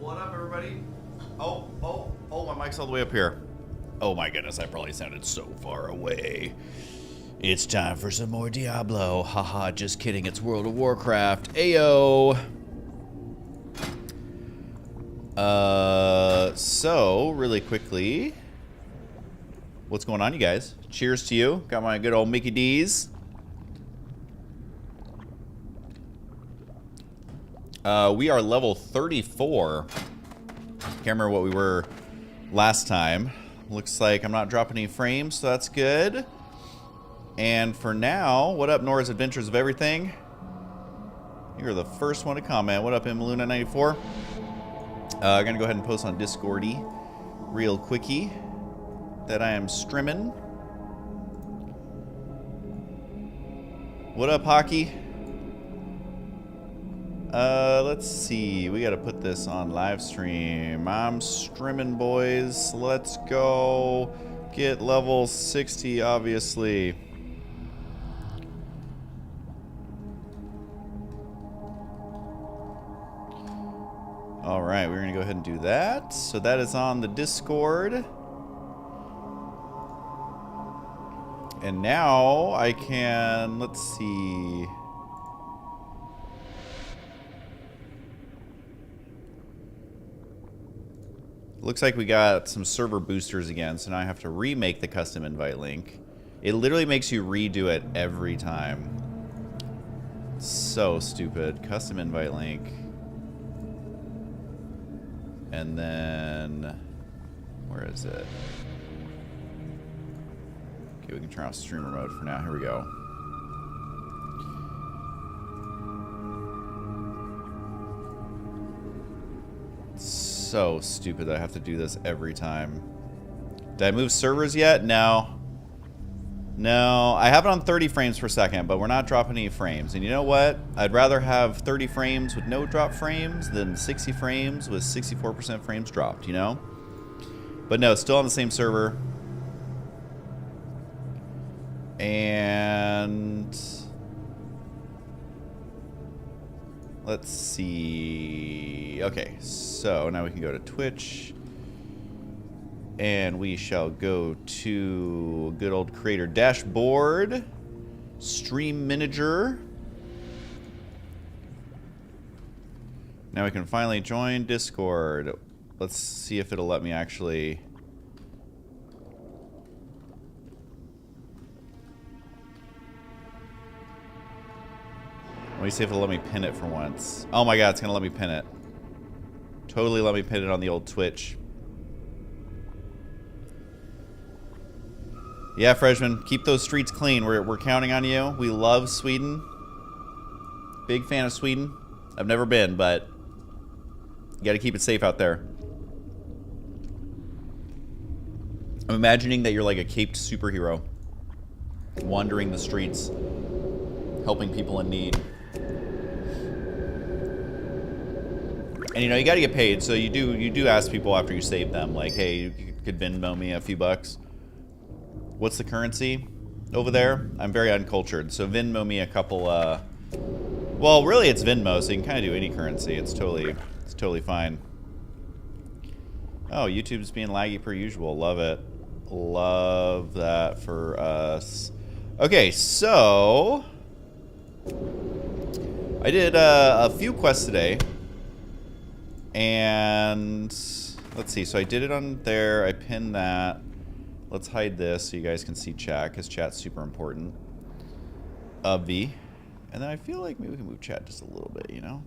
What up, everybody? Oh, my mic's all the way up here. Oh my goodness, I probably sounded so far away. It's time for some more Diablo. Haha, just kidding, it's World of Warcraft. Ayo! So, really quickly, what's going on, you guys? Cheers to you. Got my good old Mickey D's. We are level 34. Can't remember what we were last time. Looks like I'm not dropping any frames, so that's good. And for now, what up, Nora's Adventures of Everything? You're the first one to comment. What up, Immaluna94? I'm gonna go ahead and post on Discordy real quickie that I am streaming. What up, Hockey? Let's see. We gotta put this on live stream. I'm streaming, boys. Let's go. Get level 60, obviously. Alright, we're gonna go ahead and do that. So that is on the Discord. And now I can, let's see. Looks like we got some server boosters again, so now I have to remake the custom invite link. It literally makes you redo it every time. So stupid. Custom invite link. And then, where is it? Okay, we can turn off streamer mode for now. Here we go. So stupid that I have to do this every time. Did I move servers yet? No. No, I have it on 30 frames per second, but we're not dropping any frames. And you know what? I'd rather have 30 frames with no drop frames than 60 frames with 64% frames dropped, you know? But no, still on the same server. And let's see. Okay, so now we can go to Twitch. And we shall go to good old creator dashboard. Stream manager. Now we can finally join Discord. Let's see if it'll let me actually. Let me see if it'll let me pin it for once. Oh my god, it's gonna let me pin it. Totally let me pin it on the old Twitch. Yeah, Freshman, keep those streets clean. We're counting on you. We love Sweden. Big fan of Sweden. I've never been, but you gotta keep it safe out there. I'm imagining that you're like a caped superhero. Wandering the streets. Helping people in need. And you know, you gotta get paid, so you do ask people after you save them, like, hey, you could Venmo me a few bucks. What's the currency over there? I'm very uncultured, so Venmo me a couple, well, really it's Venmo, so you can kind of do any currency. It's totally fine. Oh, YouTube's being laggy per usual. Love it. Love that for us. Okay, so I did a few quests today. And let's see, so I did it on there, I pinned that. Let's hide this so you guys can see chat, because chat's super important. And then I feel like maybe we can move chat just a little bit, you know?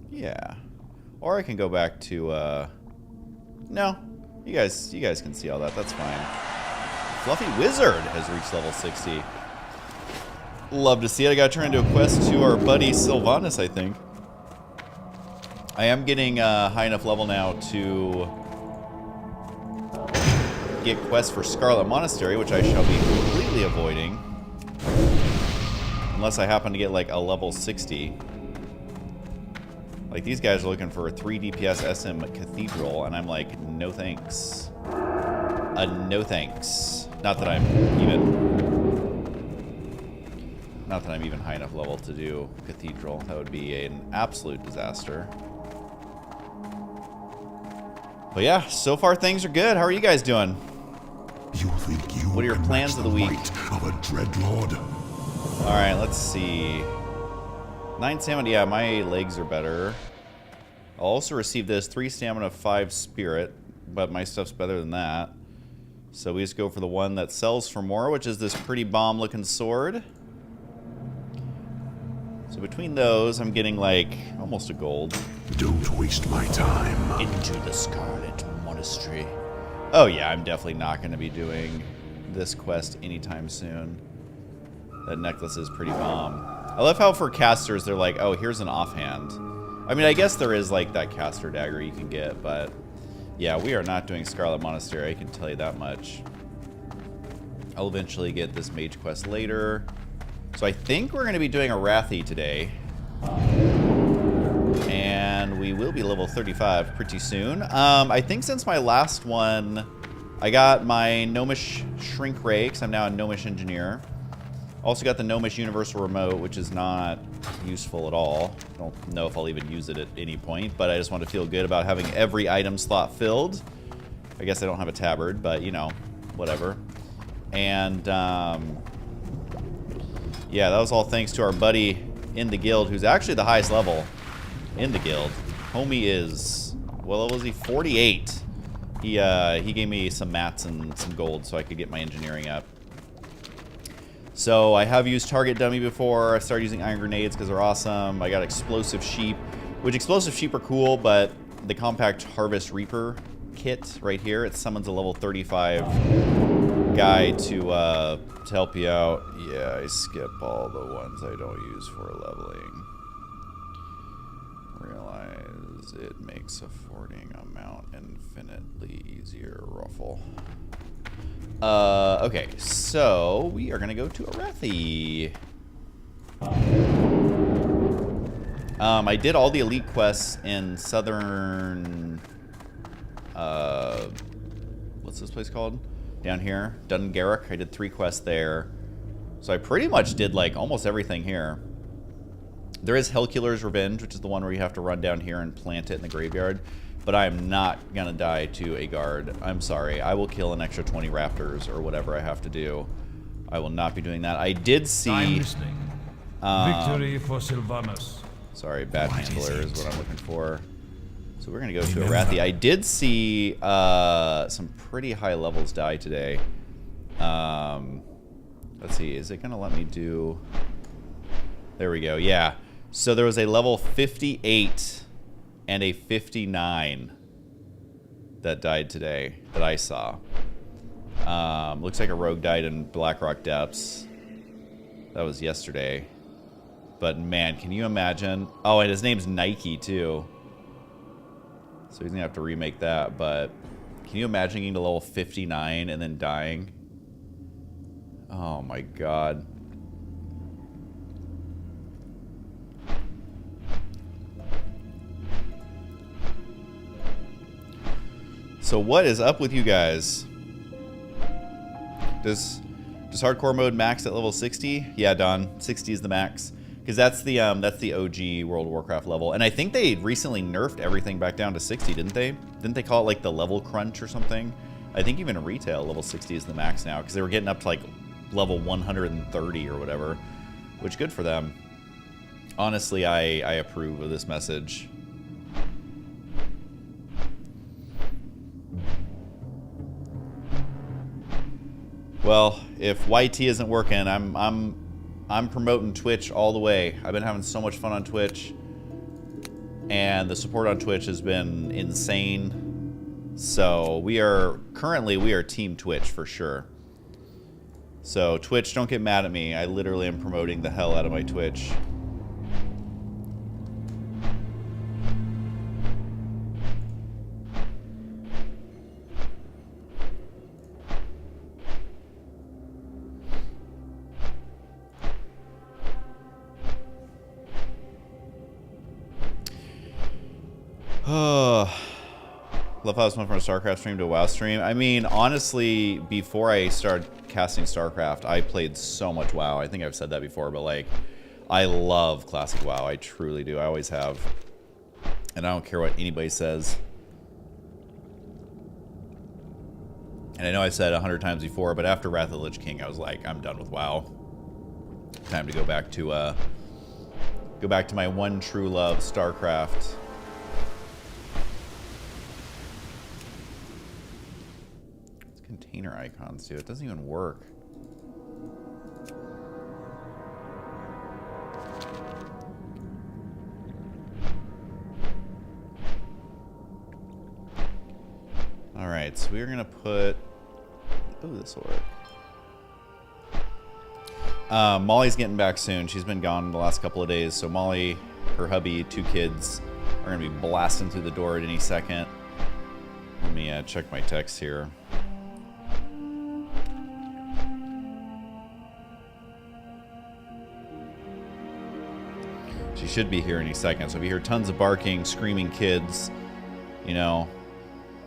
Yeah. Or I can go back to, no. You guys can see all that, that's fine. Fluffy Wizard has reached level 60. Love to see it. I gotta turn into a quest to our buddy Sylvanas, I think. I am getting high enough level now to get quests for Scarlet Monastery, which I shall be completely avoiding. Unless I happen to get like a level 60. Like these guys are looking for a 3 DPS SM Cathedral, and I'm like, no thanks. No thanks. Not that I'm even Not that I'm even high enough level to do Cathedral. That would be an absolute disaster. But yeah, so far things are good. How are you guys doing? You think you what are your plans of the week? Of a dreadlord? All right, let's see. 9 stamina. Yeah, my legs are better. I'll also receive this 3 stamina, 5 spirit, but my stuff's better than that. So we just go for the one that sells for more, which is this pretty bomb-looking sword. So between those, I'm getting like almost a gold. Don't waste my time. Into the Scarlet Monastery. Oh yeah, I'm definitely not going to be doing this quest anytime soon. That necklace is pretty bomb. I love how for casters, they're like, oh, here's an offhand. I mean, I guess there is like that caster dagger you can get, but yeah, we are not doing Scarlet Monastery, I can tell you that much. I'll eventually get this mage quest later. So I think we're going to be doing a Wrathy today. And we will be level 35 pretty soon. I think since my last one, I got my Gnomish Shrink Ray, because I'm now a Gnomish Engineer. Also got the Gnomish Universal Remote, which is not useful at all. I don't know if I'll even use it at any point, but I just want to feel good about having every item slot filled. I guess I don't have a tabard, but, you know, whatever. And, yeah, that was all thanks to our buddy in the guild, who's actually the highest level in the guild. Homie is, well, what was he? 48. He gave me some mats and some gold so I could get my engineering up. So I have used Target Dummy before. I started using Iron Grenades because they're awesome. I got Explosive Sheep, which Explosive Sheep are cool, but the Compact Harvest Reaper kit right here, it summons a level 35 guy to help you out. Yeah, I skip all the ones I don't use for leveling. Realize it makes affording amount infinitely easier. Ruffle. Okay, so we are gonna go to Wrathy. I did all the elite quests in southern, what's this place called? Down here, Dungarroch. I did 3 quests there. So I pretty much did like almost everything here. There is Hellkiller's Revenge, which is the one where you have to run down here and plant it in the graveyard. But I am not gonna die to a guard. I'm sorry. I will kill an extra 20 raptors or whatever I have to do. I will not be doing that. I did see. I'm listening. Victory for Sylvanas. Sorry, Bat Handler is what I'm looking for. So we're gonna go to a Wrathy. I did see some pretty high levels die today. Let's see. Is it gonna let me do? There we go. Yeah. So there was a level 58. And a 59 that died today that I saw. Looks like a rogue died in Blackrock Depths. That was yesterday. But man, can you imagine? Oh, and his name's Nike too. So he's gonna have to remake that. But can you imagine getting to level 59 and then dying? Oh my god. So what is up with you guys? Does hardcore mode max at level 60? Yeah, Don, 60 is the max, because that's the OG World of Warcraft level. And I think they recently nerfed everything back down to 60, didn't they? Didn't they call it like the level crunch or something? I think even in retail, level 60 is the max now, because they were getting up to like level 130 or whatever, which good for them. Honestly, I approve of this message. Well, if YT isn't working, I'm promoting Twitch all the way. I've been having so much fun on Twitch, and the support on Twitch has been insane. So we are Team Twitch for sure. So Twitch, don't get mad at me. I literally am promoting the hell out of my Twitch. Love how this went from a StarCraft stream to a WoW stream. I mean, honestly, before I started casting StarCraft, I played so much WoW. I think I've said that before, but like, I love classic WoW. I truly do. I always have. And I don't care what anybody says. And I know I've said 100 times before, but after Wrath of the Lich King, I was like, I'm done with WoW. Time to go back to my one true love, StarCraft. Container icons do. It doesn't even work. All right, so we're gonna put. Oh, this will work. Molly's getting back soon. She's been gone the last couple of days, so Molly, her hubby, 2 kids are gonna be blasting through the door at any second. Let me check my text here. She should be here any second. So if you hear tons of barking, screaming kids, you know,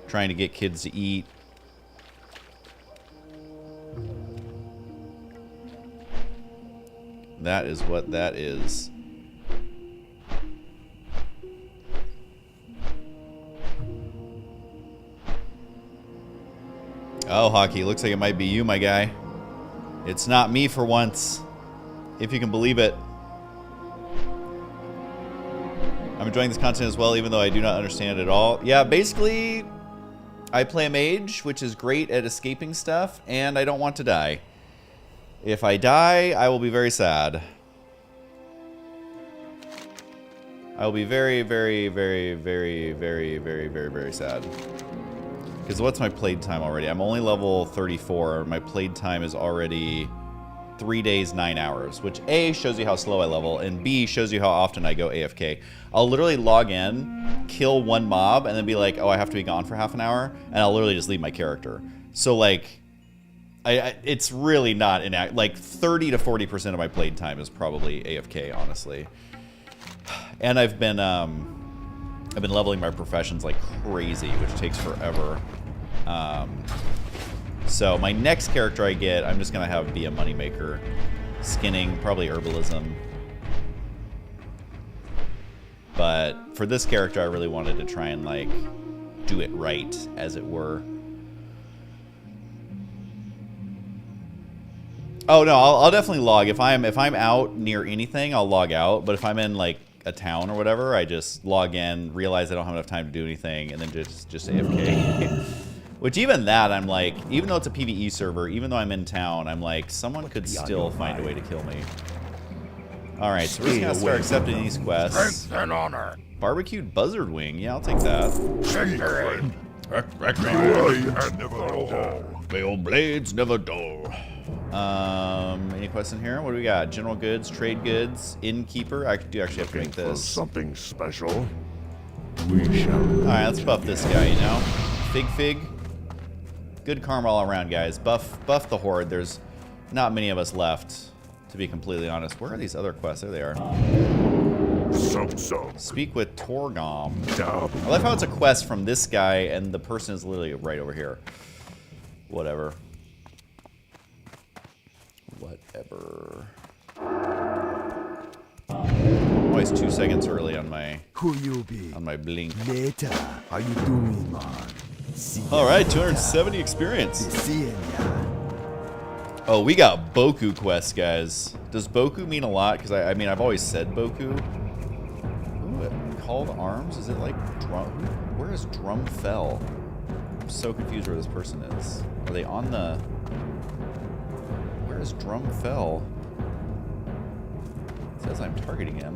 trying to get kids to eat. That is what that is. Oh, Hockey, looks like it might be you, my guy. It's not me for once, if you can believe it. I'm enjoying this content as well, even though I do not understand it at all. Yeah, basically, I play a mage, which is great at escaping stuff, and I don't want to die. If I die, I will be very sad. I will be very, very, very, very, very, very, very, very sad. Because what's my played time already? I'm only level 34. My played time is already 3 days, 9 hours, which A, shows you how slow I level, and B, shows you how often I go AFK. I'll literally log in, kill one mob, and then be like, oh, I have to be gone for half an hour, and I'll literally just leave my character. So, like, it's really not like 30 to 40% of my played time is probably AFK, honestly. And I've been leveling my professions like crazy, which takes forever. So my next character I get, I'm just gonna have be a moneymaker, skinning, probably herbalism. But for this character, I really wanted to try and like do it right, as it were. Oh no, I'll definitely log. If I'm out near anything, I'll log out. But if I'm in like a town or whatever, I just log in, realize I don't have enough time to do anything, and then just AFK. Which even that, I'm like, even though it's a PvE server, even though I'm in town, I'm like, someone could still find a way to kill me. All right, so we're just gonna start accepting these quests. Strength and honor. Barbecued buzzard wing, yeah, I'll take that. Victory. Veil blades never dull. Any question here? What do we got? General goods, trade goods, innkeeper. I do actually have to make this. Something special. We shall. All right, let's buff this guy. You know, fig. Good karma all around, guys. Buff the horde. There's not many of us left, to be completely honest. Where are these other quests? There they are. So. Speak with Torgom. Dub. I love how it's a quest from this guy, and the person is literally right over here. Whatever. Always 2 seconds early on my Who you be? on my blink. Later. How you doing, man? All right, 270 experience. Seeing ya. Oh, we got Boku quests, guys. Does Boku mean a lot? Because I mean, I've always said Boku. Ooh, called arms? Is it like drum? Where is Drum Fell? I'm so confused where this person is. Are they on the? Where is Drum Fell? It says I'm targeting him.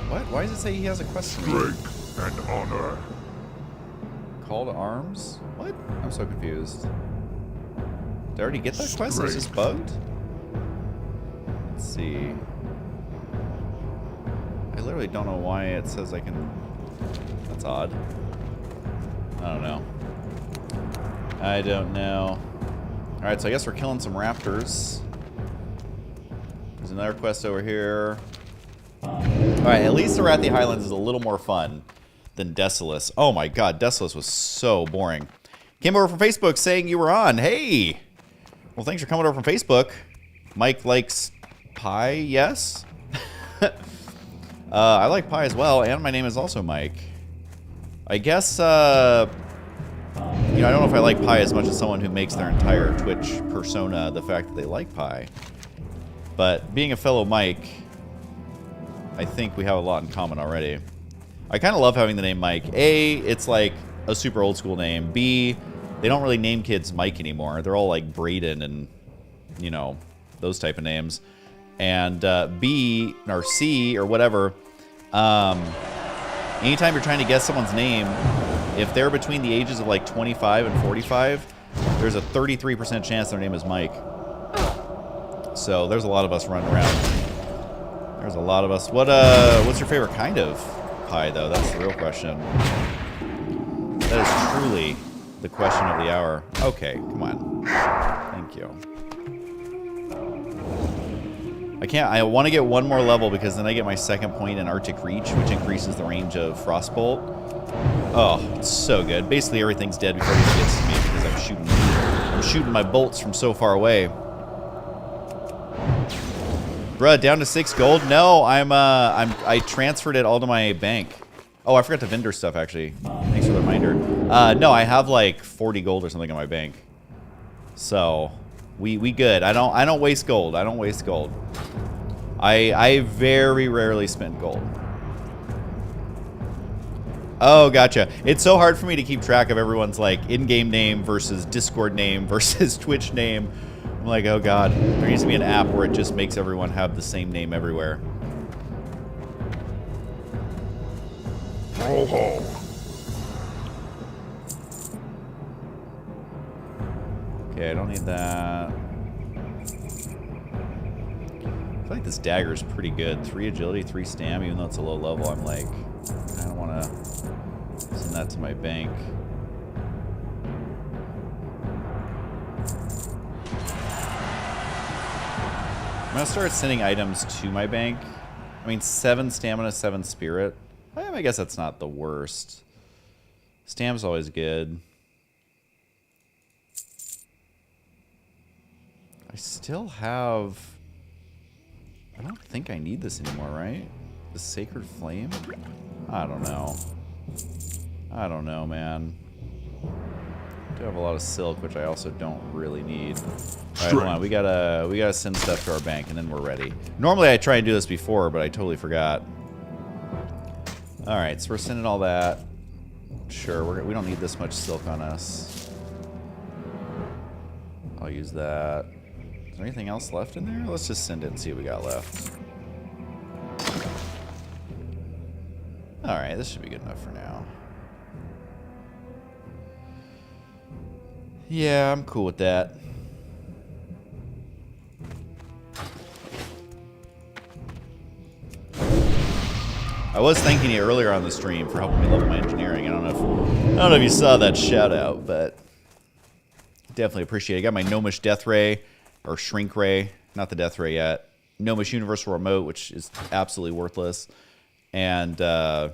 What? Why does it say he has a quest for me? Strength and honor. Call to arms? What? I'm so confused. Did I already get that quest? Is this bugged? Let's see. I literally don't know why it says I can... That's odd. I don't know. I don't know. Alright, so I guess we're killing some raptors. There's another quest over here. Alright, at least Arathi Highlands is a little more fun than Desolus. Oh my god, Desolus was so boring. Came over from Facebook saying you were on. Hey! Well, thanks for coming over from Facebook. Mike likes pie, yes? I like pie as well, and my name is also Mike. I guess, you know, I don't know if I like pie as much as someone who makes their entire Twitch persona the fact that they like pie. But being a fellow Mike, I think we have a lot in common already. I kind of love having the name Mike. A, it's like a super old school name. B, they don't really name kids Mike anymore. They're all like Braden and, you know, those type of names. And B, or C, or whatever, anytime you're trying to guess someone's name, if they're between the ages of like 25 and 45, there's a 33% chance their name is Mike. So there's a lot of us running around. There's a lot of us. What's your favorite kind of pie, though? That's the real question. That is truly the question of the hour. Okay, come on. Thank you. I want to get one more level because then I get my second point in Arctic Reach, which increases the range of Frostbolt. Oh, it's so good. Basically everything's dead before it even gets to me because I'm shooting my bolts from so far away. Bruh, down to 6 gold? No, I transferred it all to my bank. Oh, I forgot to vendor stuff actually. Thanks for the reminder. No, I have like 40 gold or something in my bank. So we good. I don't waste gold. I don't waste gold. I very rarely spend gold. Oh, gotcha. It's so hard for me to keep track of everyone's like in-game name versus Discord name versus Twitch name. I'm like, oh god, there needs to be an app where it just makes everyone have the same name everywhere. Ho ho. Okay, I don't need that. I feel like this dagger is pretty good. 3 agility, 3 stam, even though it's a low level. I'm like, I don't want to send that to my bank. I'm going to start sending items to my bank. I mean, 7 stamina, 7 spirit. I guess that's not the worst. Stam's always good. I still have... I don't think I need this anymore, right? The Sacred Flame? I don't know. I don't know, man. I do have a lot of silk, which I also don't really need. Alright, hold on. We gotta send stuff to our bank, and then we're ready. Normally I try and do this before, but I totally forgot. Alright, so we're sending all that. Sure, we don't need this much silk on us. I'll use that. Is there anything else left in there? Let's just send it and see what we got left. Alright, this should be good enough for now. Yeah, I'm cool with that. I was thanking you earlier on the stream for helping me level my engineering. I don't know if you saw that shout out, but definitely appreciate it. I got my Gnomish Death Ray, or Shrink Ray, not the Death Ray yet. Gnomish Universal Remote, which is absolutely worthless. And I'm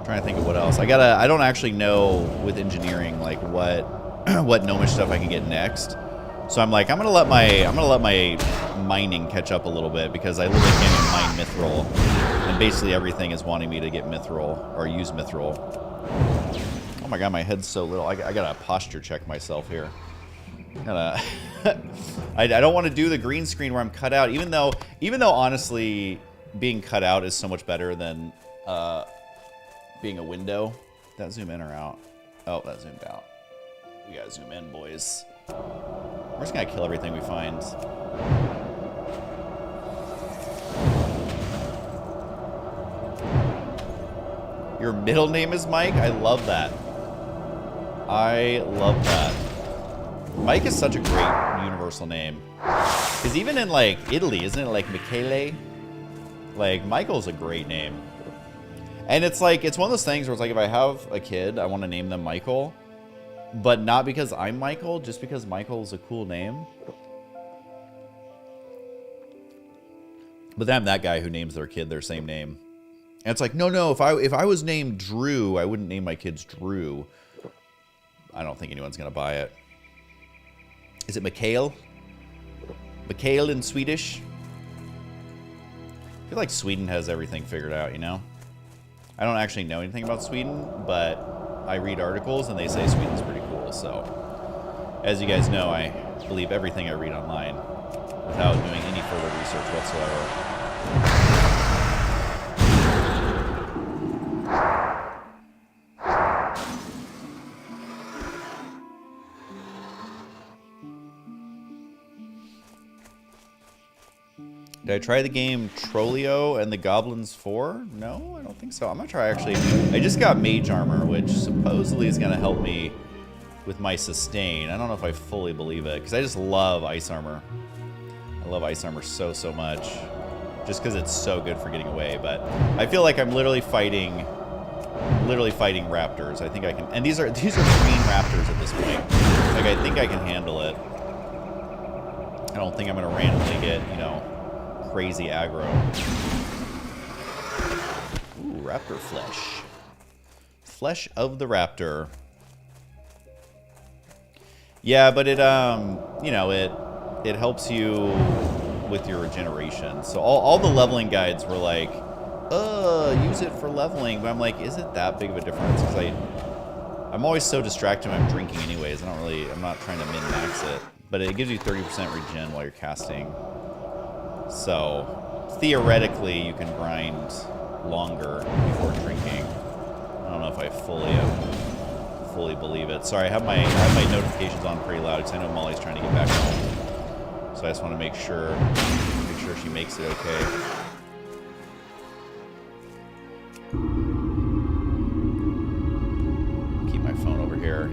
trying to think of what else. I don't actually know with engineering like what what Gnomish stuff I can get next. So I'm like, I'm gonna let my mining catch up a little bit because I literally can't even mine Mithril, and basically everything is wanting me to get Mithril or use Mithril. Oh my god, my head's so little. I gotta posture check myself here. I don't want to do the green screen where I'm cut out, even though honestly being cut out is so much better than being a window. Did that zoom in or out? Oh, that zoomed out. We gotta zoom in, boys. We're just gonna kill everything we find. Your middle name is Mike? I love that. I love that. Mike is such a great universal name. Because even in like Italy, isn't it like Michele? Like Michael's a great name. And it's like, it's one of those things where it's like if I have a kid, I want to name them Michael. But not because I'm Michael, just because Michael's a cool name. But then I'm that guy who names their kid their same name. And it's like, no, if I was named Drew, I wouldn't name my kids Drew. I don't think anyone's gonna buy it. Is it Mikhail? Mikhail in Swedish? I feel like Sweden has everything figured out, you know? I don't actually know anything about Sweden, but I read articles and they say Sweden's pretty cool, so. As you guys know, I believe everything I read online without doing any further research whatsoever. Did I try the game Trollio and the Goblins 4? No, I don't think so. I'm gonna try actually. I just got Mage Armor, which supposedly is gonna help me with my sustain. I don't know if I fully believe it, because I just love Ice Armor. I love Ice Armor so much. Just because it's so good for getting away, but I feel like I'm literally fighting raptors. I think I can, and these are green raptors at this point. Like, I think I can handle it. I don't think I'm gonna randomly get, you know, crazy aggro. Ooh, raptor flesh. Flesh of the raptor. Yeah, but it, you know, it helps you with your regeneration. So all the leveling guides were like, use it for leveling. But I'm like, is it that big of a difference? Because I'm always so distracted when I'm drinking anyways. I'm not trying to min-max it. But it gives you 30% regen while you're casting. So theoretically, you can grind longer before drinking. I don't know if I fully believe it. Sorry, I have my notifications on pretty loud because I know Molly's trying to get back home. So I just want to make sure she makes it okay. Keep my phone over here.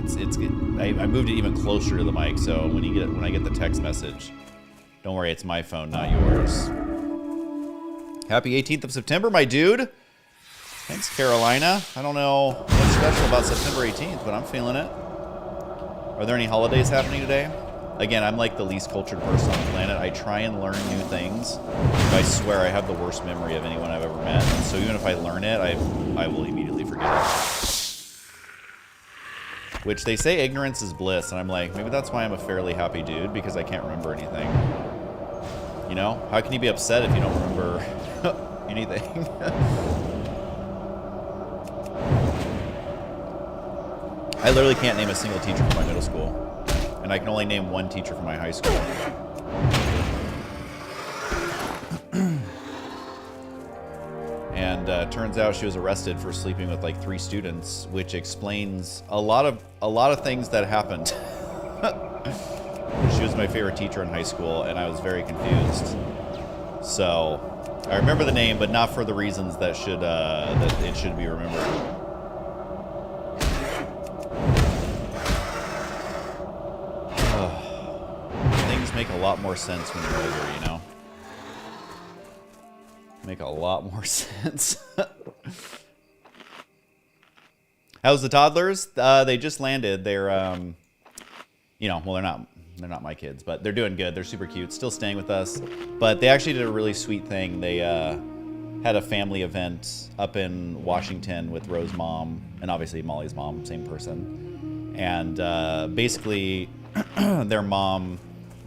I moved it even closer to the mic, so when I get the text message, don't worry, it's my phone, not yours. Happy 18th of September, my dude. Thanks, Carolina. I don't know what's special about September 18th, but I'm feeling it. Are there any holidays happening today? Again, I'm like the least cultured person on the planet. I try and learn new things, but I swear I have the worst memory of anyone I've ever met. And so even if I learn it, I will immediately forget it. Which they say ignorance is bliss, and I'm like, maybe that's why I'm a fairly happy dude, because I can't remember anything. You know? How can you be upset if you don't remember anything? I literally can't name a single teacher from my middle school. And I can only name one teacher from my high school. And turns out she was arrested for sleeping with like 3 students, which explains a lot of things that happened. She was my favorite teacher in high school, and I was very confused. So I remember the name, but not for the reasons that it should be remembered. Things make a lot more sense when you're older, you know? Make a lot more sense. How's the toddlers? They just landed. They're, you know, well, they're not my kids, but they're doing good. They're super cute, still staying with us. But they actually did a really sweet thing. They had a family event up in Washington with Rose's mom, and obviously Molly's mom, same person. And basically, their mom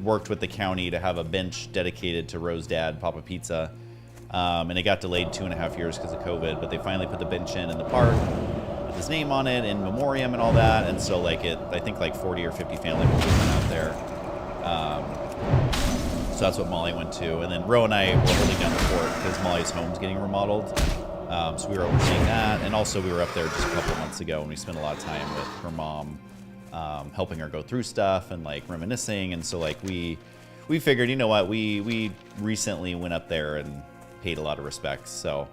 worked with the county to have a bench dedicated to Rose's dad, Papa Pizza. And it got delayed 2.5 years because of COVID, but they finally put the bench in the park with his name on it, in memoriam and all that. And so like I think like 40 or 50 family members went out there. So that's what Molly went to. And then Ro and I were holding down the fort because Molly's home's getting remodeled. So we were overseeing that. And also we were up there just a couple of months ago, and we spent a lot of time with her mom, helping her go through stuff and like reminiscing. And so like we figured, you know what, we recently went up there and paid a lot of respects, so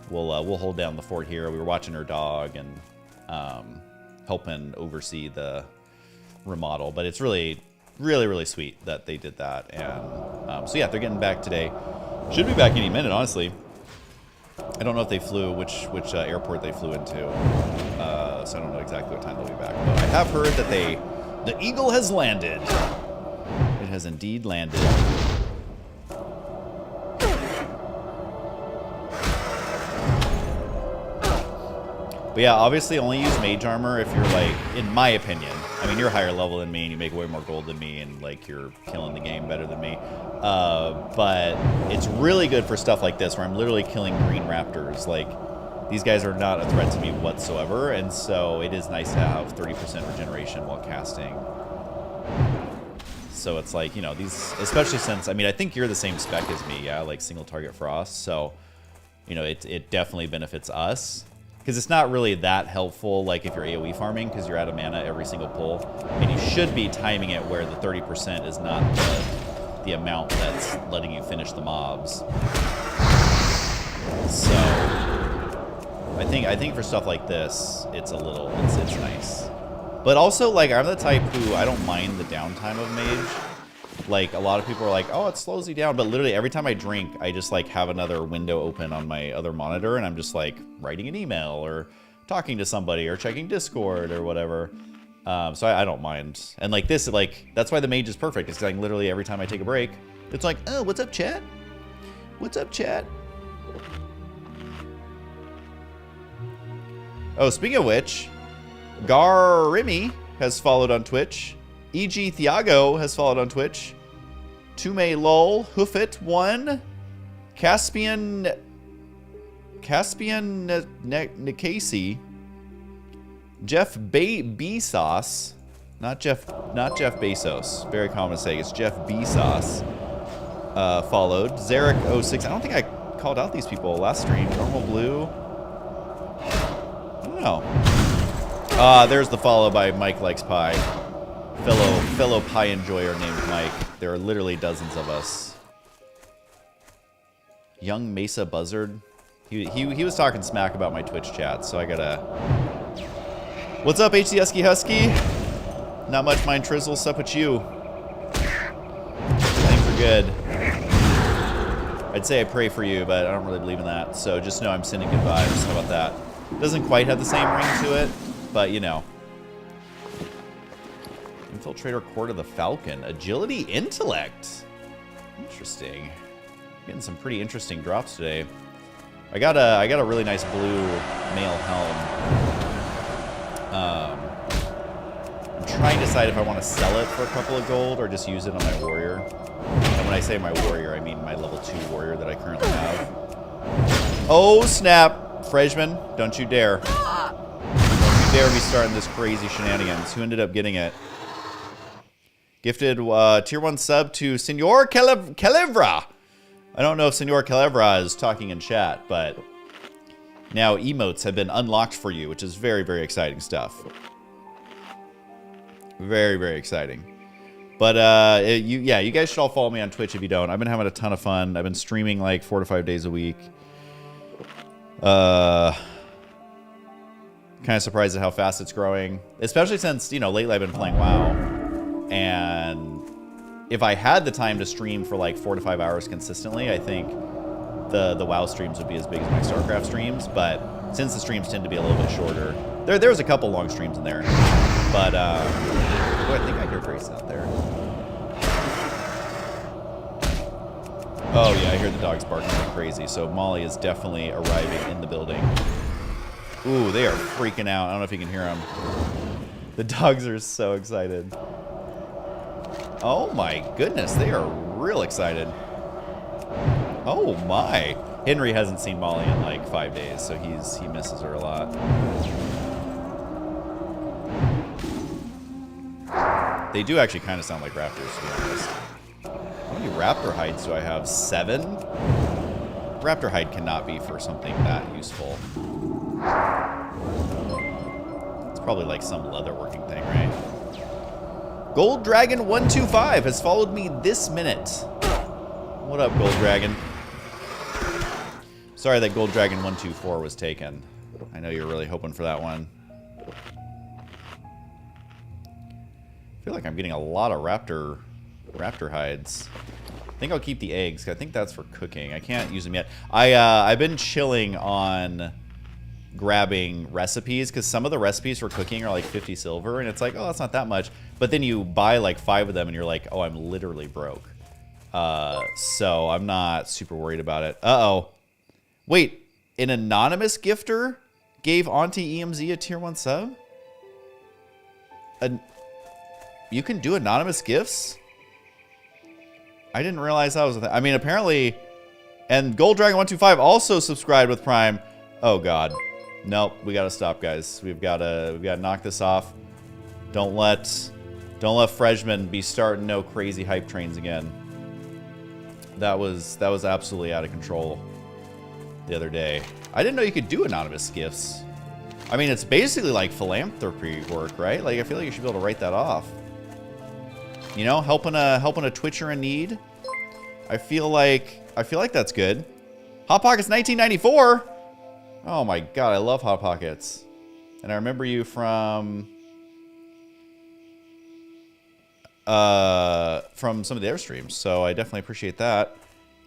we'll hold down the fort here. We were watching her dog and helping oversee the remodel, but it's really sweet that they did that. And so yeah, they're getting back today. Should be back any minute, honestly. I don't know if they flew, which airport they flew into, so I don't know exactly what time they'll be back. But I have heard that the Eagle has landed. It has indeed landed. But yeah, obviously only use mage armor if you're like, in my opinion, I mean, you're higher level than me and you make way more gold than me and like you're killing the game better than me. But it's really good for stuff like this where I'm literally killing green raptors. Like, these guys are not a threat to me whatsoever, and so it is nice to have 30% regeneration while casting. So it's like, you know, these, especially since, I mean, I think you're the same spec as me, yeah, like single target frost, so, you know, it definitely benefits us. Because it's not really that helpful, like if you're AoE farming, because you're out of mana every single pull, and you should be timing it where the 30% is not the amount that's letting you finish the mobs. So, I think for stuff like this, it's a little, it's nice. But also, like, I'm the type who, I don't mind the downtime of mage. Like, a lot of people are like, oh, it slows you down. But literally, every time I drink, I just, like, have another window open on my other monitor. And I'm just, like, writing an email or talking to somebody or checking Discord or whatever. So I don't mind. And, like, this, like, that's why the mage is perfect. It's, like, literally every time I take a break, it's like, oh, what's up, chat? What's up, chat? Oh, speaking of which, Garimi has followed on Twitch. E.G. Thiago has followed on Twitch. Tume Lol, Hoofit 1, Caspian Nikasi, Jeff Bezos, not Jeff Bezos. Very common mistake. It's Jeff Bezos. Followed Zarek06. I don't think I called out these people last stream. Normal Blue. I don't know. There's the follow by Mike Likes Pie. Fellow pie enjoyer named Mike. There are literally dozens of us. Young Mesa Buzzard. He was talking smack about my Twitch chat, so I gotta... What's up, HC Husky? Not much, Mind Trizzle. What's up with you? Things are good. I'd say I pray for you, but I don't really believe in that. So just know I'm sending good vibes. How about that? Doesn't quite have the same ring to it, but you know. Infiltrator Court of the Falcon. Agility Intellect. Interesting. Getting some pretty interesting drops today. I got a really nice blue mail helm. I'm trying to decide if I want to sell it for a couple of gold or just use it on my warrior. And when I say my warrior, I mean my level 2 warrior that I currently have. Oh snap, Freshman, don't you dare. Don't you dare be starting this crazy shenanigans. Who ended up getting it? Gifted tier 1 sub to Senor Calevra. I don't know if Senor Calevra is talking in chat, but now emotes have been unlocked for you, which is very, very exciting stuff. Very, very exciting. But you guys should all follow me on Twitch if you don't. I've been having a ton of fun. I've been streaming like 4 to 5 days a week. Kind of surprised at how fast it's growing, especially since, you know, lately I've been playing WoW. And if I had the time to stream for like 4 to 5 hours consistently, I think the WoW streams would be as big as my StarCraft streams. But since the streams tend to be a little bit shorter, there was a couple long streams in there. But oh, I think I hear Grace out there. Oh yeah, I hear the dogs barking like crazy. So Molly is definitely arriving in the building. Ooh, they are freaking out. I don't know if you can hear them. The dogs are so excited. Oh my goodness, they are real excited. Oh my. Henry hasn't seen Molly in like 5 days, so he misses her a lot. They do actually kind of sound like raptors, to be honest. How many raptor hides do I have? 7? Raptor hide cannot be for something that useful. It's probably like some leatherworking thing, right? Gold Dragon 125 has followed me this minute. What up, Gold Dragon? Sorry that Gold Dragon 124 was taken. I know you're really hoping for that one. I feel like I'm getting a lot of raptor hides. I think I'll keep the eggs, 'cause I think that's for cooking. I can't use them yet. I've been chilling on grabbing recipes, because some of the recipes for cooking are like 50 silver, and it's like, oh, that's not that much. But then you buy like 5 of them, and you're like, oh, I'm literally broke. So I'm not super worried about it. Uh-oh. Wait, an anonymous gifter gave Auntie EMZ a tier 1 sub? You can do anonymous gifts? I didn't realize that was a thing. I mean, apparently... And Gold Dragon 125 also subscribed with Prime. Oh, God. Nope, we gotta stop, guys. We've gotta knock this off. Don't let Freshman be starting no crazy hype trains again. That was absolutely out of control the other day. I didn't know you could do anonymous gifts. I mean, it's basically like philanthropy work, right? Like, I feel like you should be able to write that off. You know, helping a Twitcher in need. I feel like that's good. Hot Pockets 1994. Oh my God, I love Hot Pockets. And I remember you from some of the other streams, so I definitely appreciate that.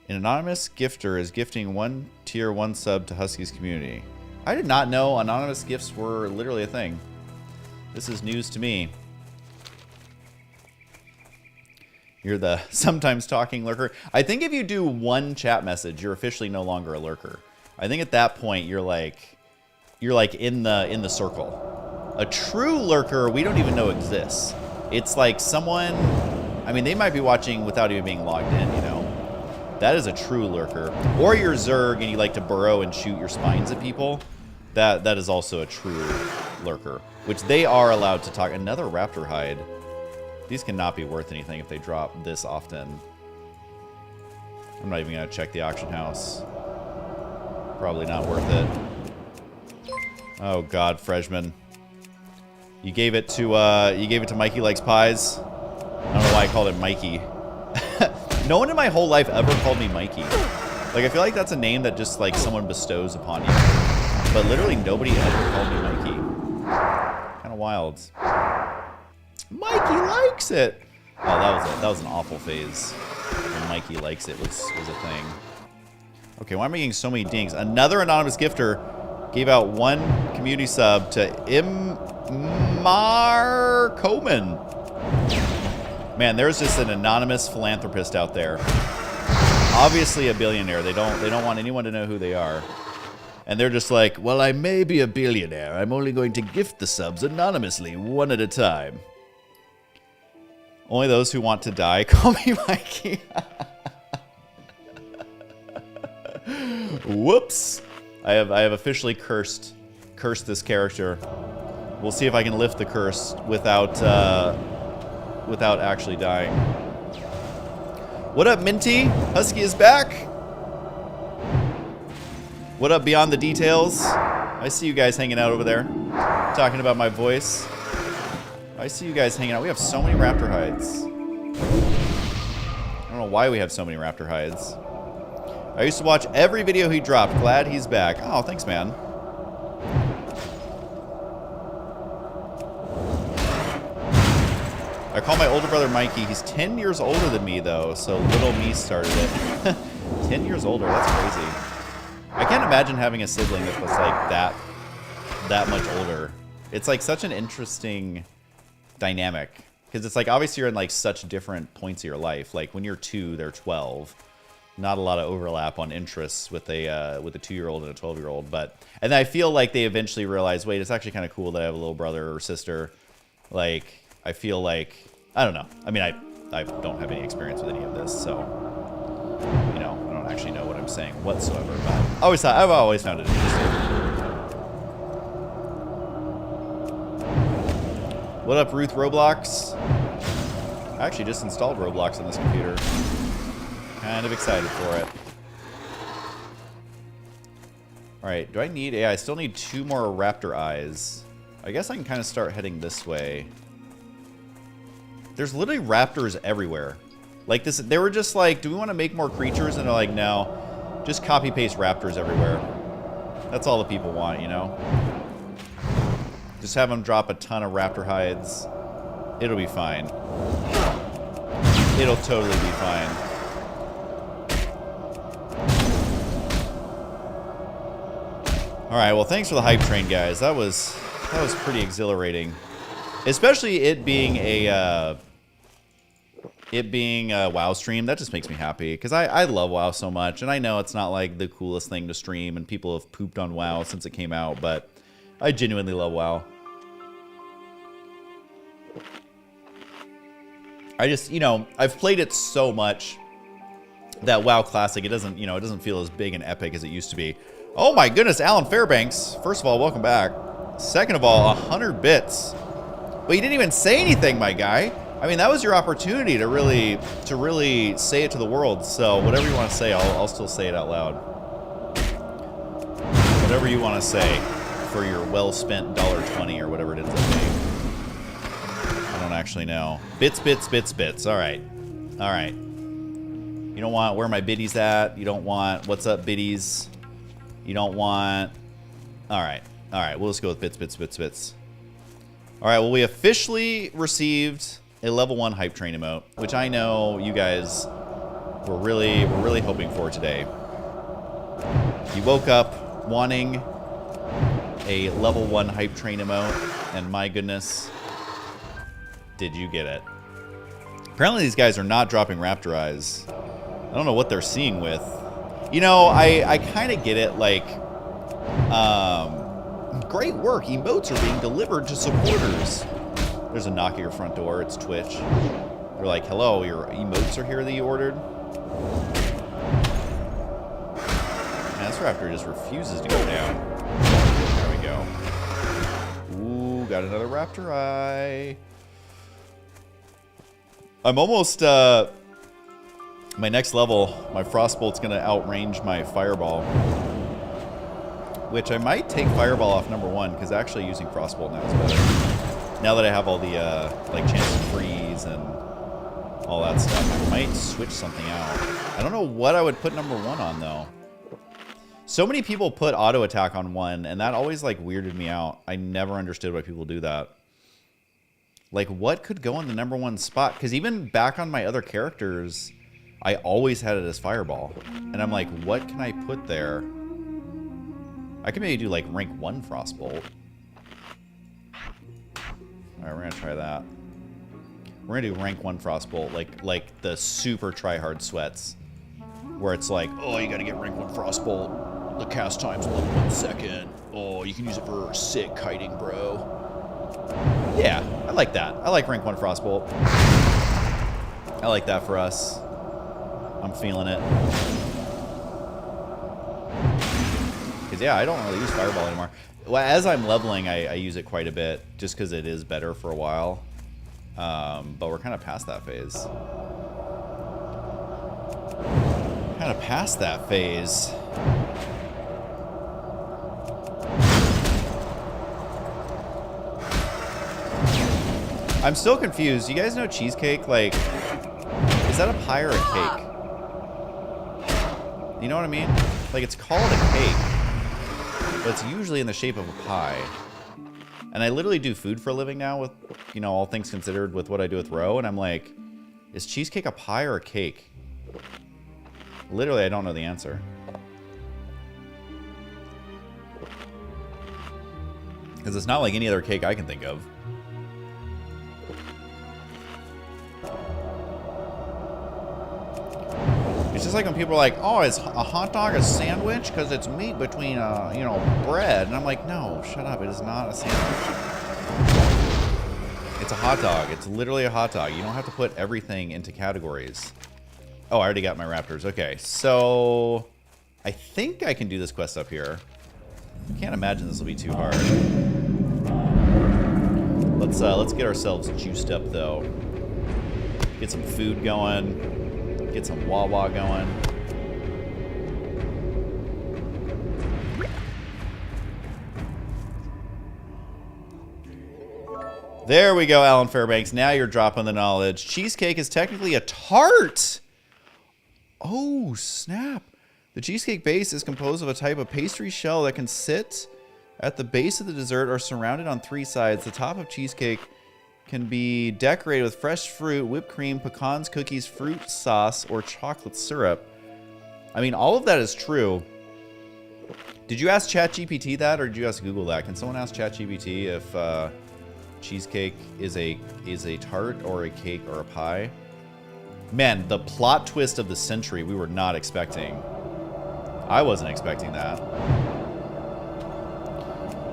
An anonymous gifter is gifting 1 tier 1 sub to Husky's community. I did not know anonymous gifts were literally a thing. This is news to me. You're the sometimes talking lurker. I think if you do 1 chat message, you're officially no longer a lurker. I think at that point you're like in the circle. A true lurker we don't even know exists. It's like someone, I mean, they might be watching without even being logged in, you know. That is a true lurker. Or you're Zerg and you like to burrow and shoot your spines at people. That is also a true lurker, which they are allowed to talk. Another raptor hide. These cannot be worth anything if they drop this often. I'm not even gonna check the auction house. Probably not worth it. Oh God, Freshman. You gave it to Mikey Likes Pies. I don't know why I called it Mikey. No one in my whole life ever called me Mikey. Like, I feel like that's a name that just like someone bestows upon you. But literally nobody ever called me Mikey. Kind of wild. Mikey likes it. Oh, that was an awful phase. When Mikey likes it was a thing. Okay, why am I getting so many dings? Another anonymous gifter gave out 1 community sub to Mar Coleman. Man, there's just an anonymous philanthropist out there. Obviously a billionaire. They don't want anyone to know who they are. And they're just like, well, I may be a billionaire. I'm only going to gift the subs anonymously, 1 at a time. Only those who want to die call me Mikey. Whoops. I have officially cursed this character. We'll see if I can lift the curse without actually dying. What up, Minty? Husky is back. What up, Beyond the Details? I see you guys hanging out over there, talking about my voice. I see you guys hanging out. We have so many raptor hides. I don't know why we have so many raptor hides. I used to watch every video he dropped. Glad he's back. Oh, thanks, man. I call my older brother Mikey. He's 10 years older than me, though, so little me started it. 10 years older, that's crazy. I can't imagine having a sibling that was like that much older. It's like such an interesting dynamic. Because it's like, obviously you're in like such different points of your life. Like when you're 2, they're 12. Not a lot of overlap on interests with a 2-year-old and a 12-year-old. And then I feel like they eventually realize, wait, it's actually kind of cool that I have a little brother or sister. Like, I feel like, I don't know. I mean, I don't have any experience with any of this, so, you know, I don't actually know what I'm saying whatsoever. But I've always found it interesting. What up, Ruth Roblox? I actually just installed Roblox on this computer. Kind of excited for it. Alright, do I need... Yeah, I still need 2 more raptor eyes. I guess I can kind of start heading this way. There's literally raptors everywhere. Like this, they were just like, do we want to make more creatures? And they're like, no. Just copy-paste raptors everywhere. That's all the people want, you know? Just have them drop a ton of raptor hides. It'll be fine. It'll totally be fine. Alright, well thanks for the hype train, guys. That was pretty exhilarating. Especially it being a WoW stream. That just makes me happy. Because I love WoW so much. And I know it's not like the coolest thing to stream. And people have pooped on WoW since it came out. But I genuinely love WoW. I just, you know, I've played it so much that WoW Classic, it doesn't, you know, it doesn't feel as big and epic as it used to be. Oh my goodness, Alan Fairbanks. First of all, welcome back. Second of all, 100 bits. But you didn't even say anything, my guy. I mean, that was your opportunity to really say it to the world. So whatever you want to say, I'll still say it out loud. Whatever you want to say for your well-spent $1.20 or whatever it ends up being. I don't actually know. Bits, bits, bits, bits. All right. All right. You don't want where my biddies at. You don't want what's up, biddies. You don't want... All right. All right. We'll just go with bits, bits, bits, bits. All right. Well, we officially received a level 1 hype train emote, which I know you guys were really hoping for today. You woke up wanting a level 1 hype train emote, and my goodness, did you get it. Apparently these guys are not dropping Raptor Eyes. I don't know what they're seeing with. You know, I kind of get it, like, great work. Emotes are being delivered to supporters. There's a knock at your front door. It's Twitch. They're like, hello, your emotes are here that you ordered? Man, this Raptor just refuses to go down. There we go. Ooh, got another Raptor Eye. I'm almost, my next level, my Frostbolt's going to outrange my Fireball. Which I might take Fireball off number 1, because actually using Frostbolt now is better. Now that I have all the, like, chance to freeze and all that stuff, I might switch something out. I don't know what I would put number 1 on, though. So many people put auto attack on 1, and that always, like, weirded me out. I never understood why people do that. Like, what could go on the number 1 spot? Because even back on my other characters, I always had it as Fireball. And I'm like, what can I put there? I could maybe do, like, rank 1 Frostbolt. Alright, we're gonna try that. We're gonna do rank 1 Frostbolt, like the super try-hard sweats. Where it's like, oh, you gotta get rank 1 Frostbolt. The cast time's only 1 second. Oh, you can use it for sick kiting, bro. Yeah, I like that. I like rank 1 Frostbolt. I like that for us. I'm feeling it. Because, yeah, I don't really use Fireball anymore. Well, as I'm leveling, I use it quite a bit, just because it is better for a while. But we're kind of past that phase. Kind of past that phase. I'm still confused. You guys know cheesecake? Like, is that a pie or a cake? You know what I mean? Like, it's called a cake, but it's usually in the shape of a pie. And I literally do food for a living now with, you know, all things considered with what I do with Row, and I'm like, is cheesecake a pie or a cake? Literally, I don't know the answer. Because it's not like any other cake I can think of. It's just like when people are like, oh, is a hot dog a sandwich? Because it's meat between, you know, bread. And I'm like, no, shut up. It is not a sandwich. It's a hot dog. It's literally a hot dog. You don't have to put everything into categories. Oh, I already got my Raptors. Okay, so I think I can do this quest up here. I can't imagine this will be too hard. Let's get ourselves juiced up, though. Get some food going. Get some Wawa going. There we go, Alan Fairbanks. Now you're dropping the knowledge. Cheesecake is technically a tart. Oh, snap. The cheesecake base is composed of a type of pastry shell that can sit at the base of the dessert or surrounded on 3 sides. The top of cheesecake can be decorated with fresh fruit, whipped cream, pecans, cookies, fruit sauce, or chocolate syrup. I mean, all of that is true. Did you ask ChatGPT that, or did you ask Google that? Can someone ask ChatGPT if cheesecake is a tart or a cake or a pie? Man, the plot twist of the century we were not expecting. I wasn't expecting that.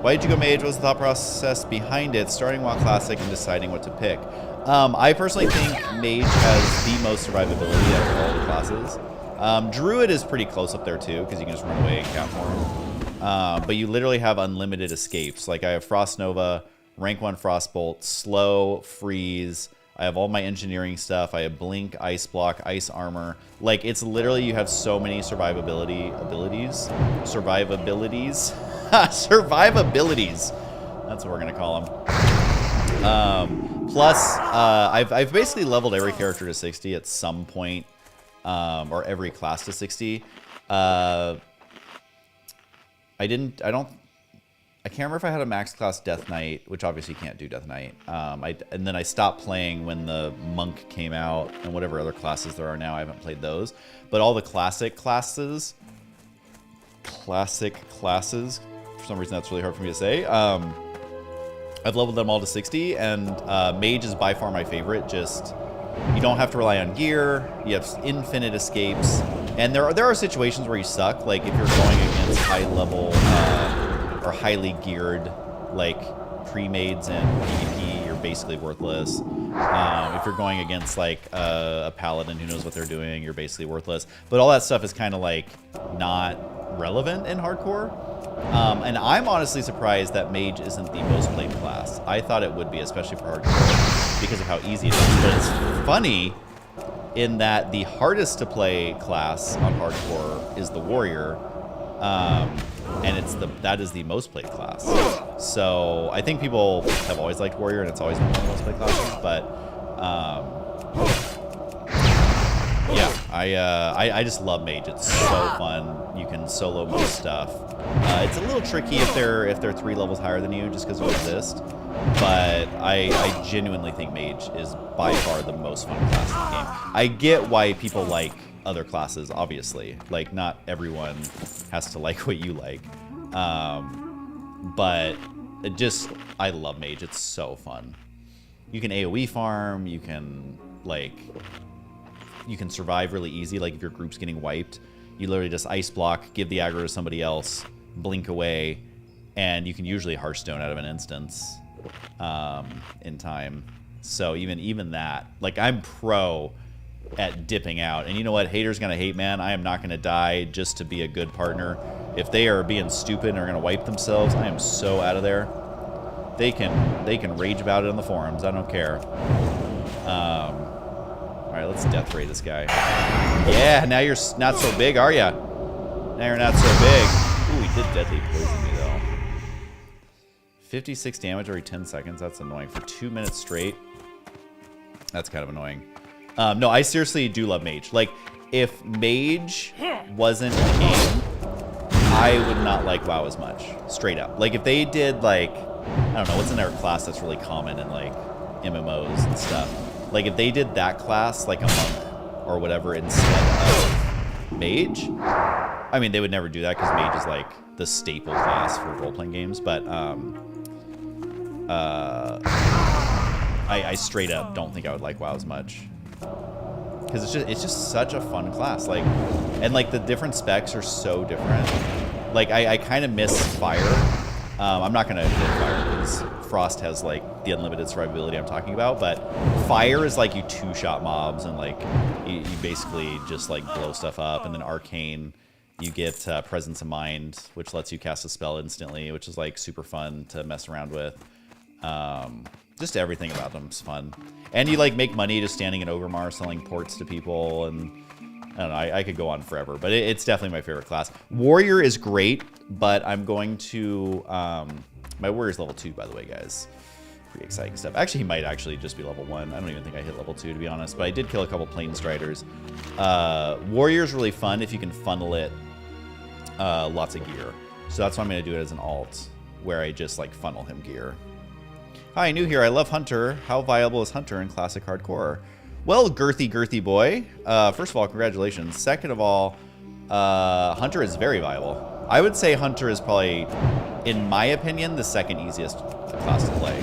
Why did you go mage? What was the thought process behind it? Starting WoW Classic and deciding what to pick. I personally think mage has the most survivability out of all the classes. Druid is pretty close up there too, because you can just run away and camp more. But you literally have unlimited escapes. Like I have Frost Nova, rank 1 Frostbolt, slow, freeze. I have all my engineering stuff. I have blink, ice block, ice armor. Like it's literally, you have so many survivability abilities. Survivabilities. Survivabilities. That's what we're gonna call them. Plus, I've basically leveled every character to 60 at some point, or every class to 60. I can't remember if I had a max class Death Knight, which obviously you can't do Death Knight. And then I stopped playing when the Monk came out, and whatever other classes there are now, I haven't played those. But all the classic classes, for some reason that's really hard for me to say, I've leveled them all to 60, and Mage is by far my favorite. Just, you don't have to rely on gear, you have infinite escapes, and there are situations where you suck, like if you're going against high level or highly geared, like pre-mades and PvP, you're basically worthless. If you're going against like a paladin who knows what they're doing, you're basically worthless. But all that stuff is kind of like not relevant in hardcore. And I'm honestly surprised that mage isn't the most played class. I thought it would be, especially for hardcore, because of how easy it is. But it's funny in that the hardest to play class on hardcore is the warrior, and that is the most played class. So I think people have always liked warrior, and it's always been one of the most played classes. But yeah, I just love mage. It's so fun. You can solo most stuff. It's a little tricky if they're 3 levels higher than you, just because of resist. But I genuinely think mage is by far the most fun class in the game. I get why people like other classes, obviously. Like, not everyone has to like what you like. But I love mage. It's so fun. You can AoE farm. You can survive really easy. Like, if your group's getting wiped, you literally just ice block, give the aggro to somebody else, blink away, and you can usually Hearthstone out of an instance in time. So even that, like, I'm pro at dipping out. And you know what? Haters gonna hate, man. I am not gonna die just to be a good partner. If they are being stupid and are gonna wipe themselves, I am so out of there. They can rage about it on the forums. I don't care. All right, let's death ray this guy. Yeah, now you're not so big, are ya? Now you're not so big. Ooh, he did deadly poison me though. 56 damage every 10 seconds. That's annoying for 2 minutes straight. That's kind of annoying. No, I seriously do love mage. Like, if mage wasn't in the game, I would not like WoW as much. Straight up. Like, if they did, like, I don't know, what's in their class that's really common in, like, MMOs and stuff. Like, if they did that class, like a monk or whatever, instead of mage, I mean, they would never do that because mage is, like, the staple class for role-playing games. But, I straight up don't think I would like WoW as much. Because it's just such a fun class. Like, and, like, the different specs are so different. Like, I kind of miss fire. I'm not going to hit fire because Frost has, like, the unlimited survivability I'm talking about, but fire is, like, you two-shot mobs and, like, you basically just, like, blow stuff up, and then arcane, you get Presence of Mind, which lets you cast a spell instantly, which is, like, super fun to mess around with. Just everything about them is fun. And you, like, make money just standing in Overmar selling ports to people, and I don't know, I could go on forever, but it's definitely my favorite class. Warrior is great, but I'm going to... my Warrior's level 2, by the way, guys. Pretty exciting stuff. Actually, he might actually just be level 1. I don't even think I hit level 2, to be honest, but I did kill a couple Plane Striders. Warrior's really fun if you can funnel it lots of gear. So that's why I'm going to do it as an alt, where I just, like, funnel him gear. Hi, new here. I love Hunter. How viable is Hunter in Classic Hardcore? Well, girthy boy. First of all, congratulations. Second of all, Hunter is very viable. I would say Hunter is probably, in my opinion, the second easiest class to play.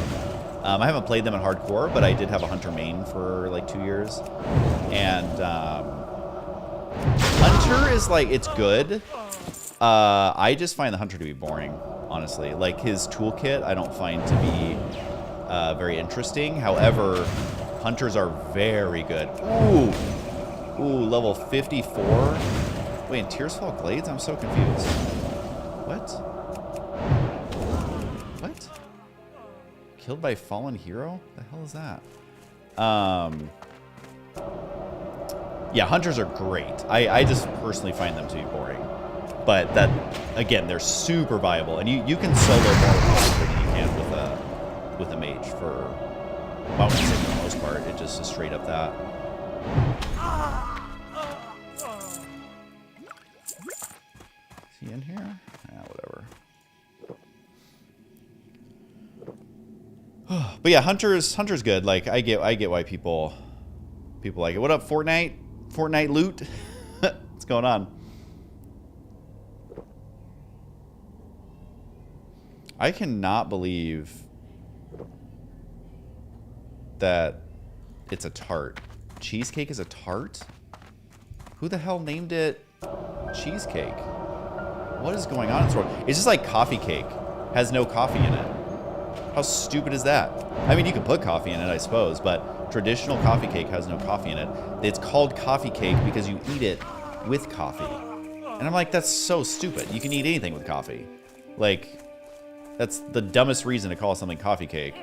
I haven't played them in Hardcore, but I did have a Hunter main for like 2 years. And Hunter is like, it's good. I just find the Hunter to be boring. honestly. Like, his toolkit I don't find to be very interesting. However, hunters are very good. Ooh! Ooh, level 54? Wait, in Tearsfall Glades? I'm so confused. What? What? Killed by fallen hero? The hell is that? Yeah, hunters are great. I just personally find them to be boring. But that, again, they're super viable. And you can solo more with than you can with a mage for, well, I wouldn't say for the most part. It just is straight up that. Is he in here? Yeah, whatever. But yeah, Hunter's good. Like, I get why people like it. What up, Fortnite? Fortnite loot? What's going on? I cannot believe that it's a tart. Cheesecake is a tart? Who the hell named it cheesecake? What is going on in this world? It's just like coffee cake. Has no coffee in it. How stupid is that? I mean, you can put coffee in it, I suppose, but traditional coffee cake has no coffee in it. It's called coffee cake because you eat it with coffee. And I'm like, that's so stupid. You can eat anything with coffee. Like, that's the dumbest reason to call something coffee cake.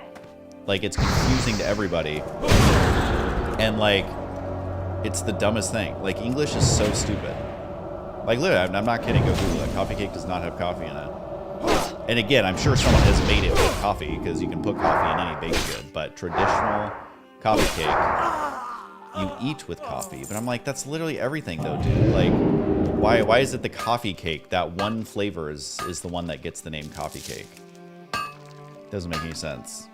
Like, it's confusing to everybody. And, like, it's the dumbest thing. Like, English is so stupid. Like, literally, I'm not kidding. Go Google it. Coffee cake does not have coffee in it. And again, I'm sure someone has made it with coffee because you can put coffee in any baked good. But traditional coffee cake, you eat with coffee. But I'm like, that's literally everything, though, dude. Like, why is it the coffee cake? That one flavor is the one that gets the name coffee cake. Doesn't make any sense.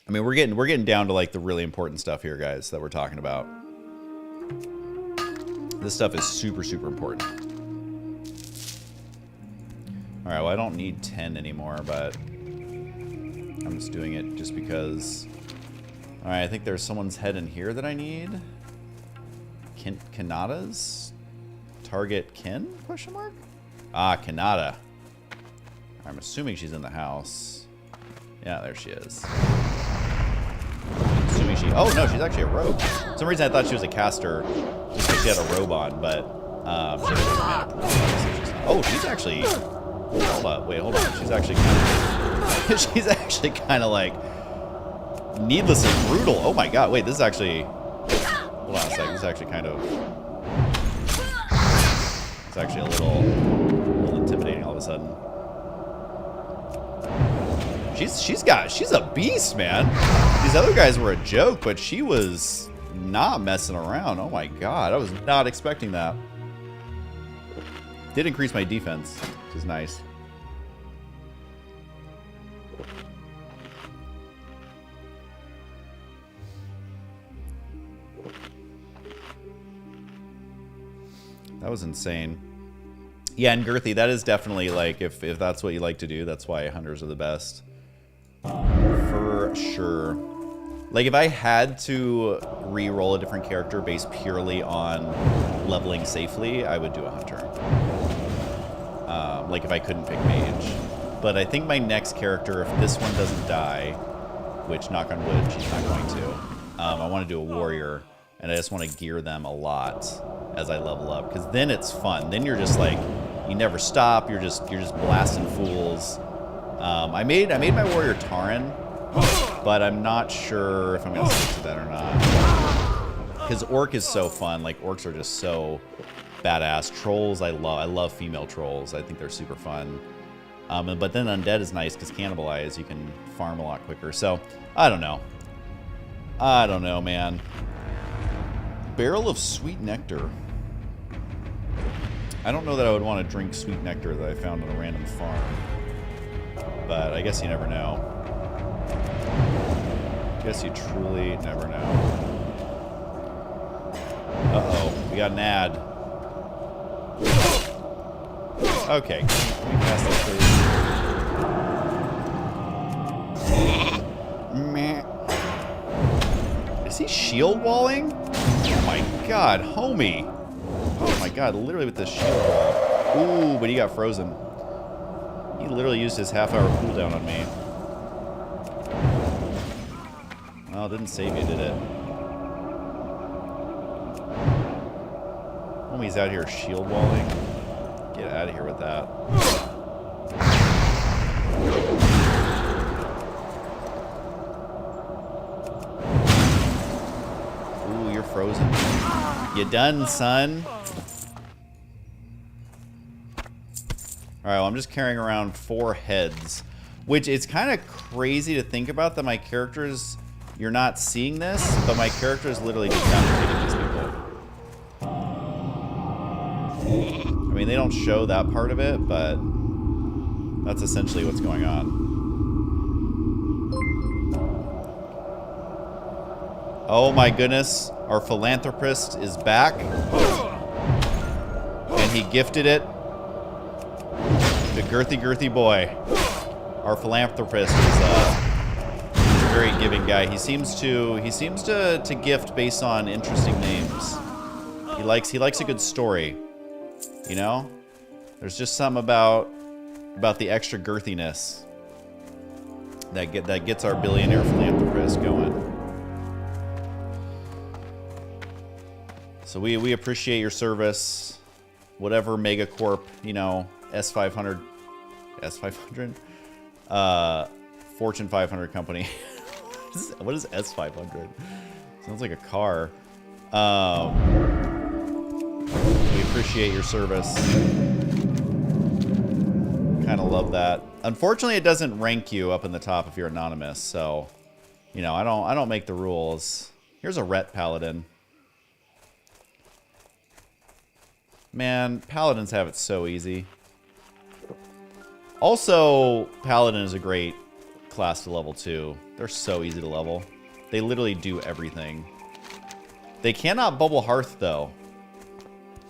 I mean, we're getting down to like the really important stuff here, guys, that we're talking about. This stuff is super, super important. All right, well, I don't need 10 anymore, but I'm just doing it just because. All right, I think there's someone's head in here that I need. Kanata's? Target Kin? Question mark? Ah, Kanata. I'm assuming she's in the house. Yeah, there she is. Assuming she... Oh, no, she's actually a rogue. For some reason I thought she was a caster just because she had a robe on, but... she has a mana pool, so she's not. Oh, she's actually... Hold on, wait, hold on. She's actually kind of... she's actually kind of, like... needlessly brutal. Oh my god, wait, this is actually... Hold on a sec, this is actually kind of... It's actually a little intimidating all of a sudden. She's a beast, man. These other guys were a joke, but she was not messing around. Oh my god, I was not expecting that. Did increase my defense, which is nice. That was insane. Yeah, and Girthy, that is definitely like, if that's what you like to do, that's why hunters are the best. For sure. Like, if I had to re-roll a different character based purely on leveling safely, I would do a hunter. Like, if I couldn't pick mage. But I think my next character, if this one doesn't die, which, knock on wood, she's not going to, I want to do a warrior, and I just want to gear them a lot as I level up, because then it's fun. Then you're just like, you never stop. You're just blasting fools. I made my warrior Taran, but I'm not sure if I'm gonna stick to that or not. Because orc is so fun. Like, orcs are just so badass. Trolls, I love female trolls. I think they're super fun. But then undead is nice because cannibalize, you can farm a lot quicker. So I don't know. I don't know, man. Barrel of sweet nectar. I don't know that I would want to drink sweet nectar that I found on a random farm. But I guess you never know. I guess you truly never know. Uh-oh, we got an ad. Okay, can we cast this please? Meh. Is he shield walling? Oh my god, homie. Oh my god, literally with this shield wall. Ooh, but he got frozen. He literally used his half-hour cooldown on me. Well, it didn't save you, did it? Homie's out here shield walling. Get out of here with that. Ooh, you're frozen. You done, son? Alright, well, I'm just carrying around 4 heads. Which, it's kind of crazy to think about that my characters... You're not seeing this, but my character is literally decapitating these people. I mean, they don't show that part of it, but... That's essentially what's going on. Oh my goodness, our philanthropist is back. And he gifted it to Girthy boy. Our philanthropist is a very giving guy. He seems to gift based on interesting names. He likes a good story. You know? There's just something about the extra girthiness that gets our billionaire philanthropist going. So we appreciate your service. Whatever megacorp, you know, S500, Fortune 500 company. What is S500? Sounds like a car. We appreciate your service. Kind of love that. Unfortunately, it doesn't rank you up in the top if you're anonymous. So, you know, I don't make the rules. Here's a Ret Paladin. Man, Paladins have it so easy. Also, Paladin is a great class to level 2. They're so easy to level. They literally do everything. They cannot Bubble Hearth, though.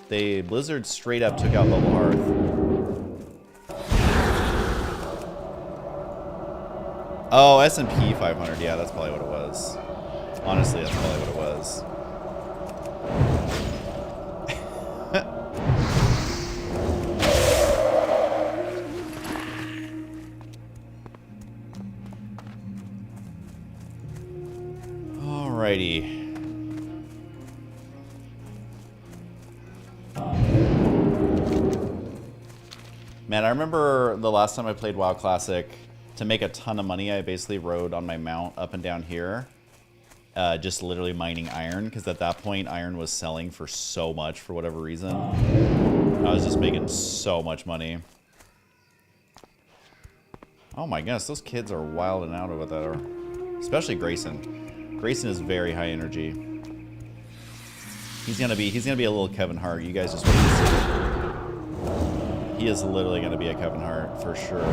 Blizzard straight up took out Bubble Hearth. Oh, S&P 500. Yeah, that's probably what it was. Honestly, that's probably what it was. Alrighty. Man, I remember the last time I played WoW Classic, to make a ton of money, I basically rode on my mount up and down here, just literally mining iron, because at that point, iron was selling for so much for whatever reason. I was just making so much money. Oh my goodness, those kids are wilding out over there. Especially Grayson. Grayson is very high energy. He's gonna be a little Kevin Hart. You guys just wait to see. He is literally gonna be a Kevin Hart for sure.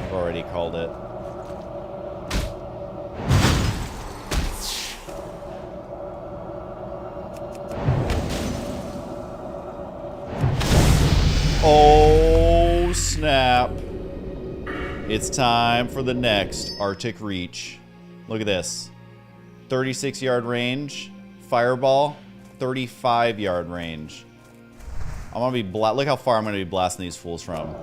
I've already called it. Oh snap. It's time for the next Arctic Reach. Look at this. 36-yard range. Fireball. 35-yard range. I'm gonna be look how far I'm gonna be blasting these fools from.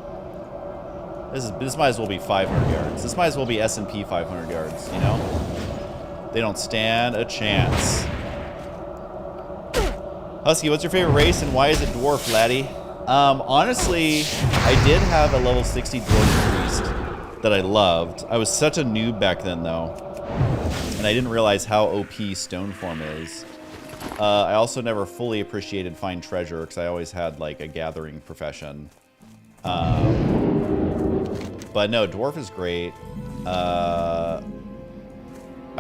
This might as well be 500 yards. This might as well be S&P 500 yards, you know? They don't stand a chance. Husky, what's your favorite race and why is it dwarf, laddie? Honestly, I did have a level 60 dwarf priest that I loved. I was such a noob back then, though. And I didn't realize how OP Stoneform is. I also never fully appreciated Find Treasure, because I always had, like, a gathering profession. But no, Dwarf is great. I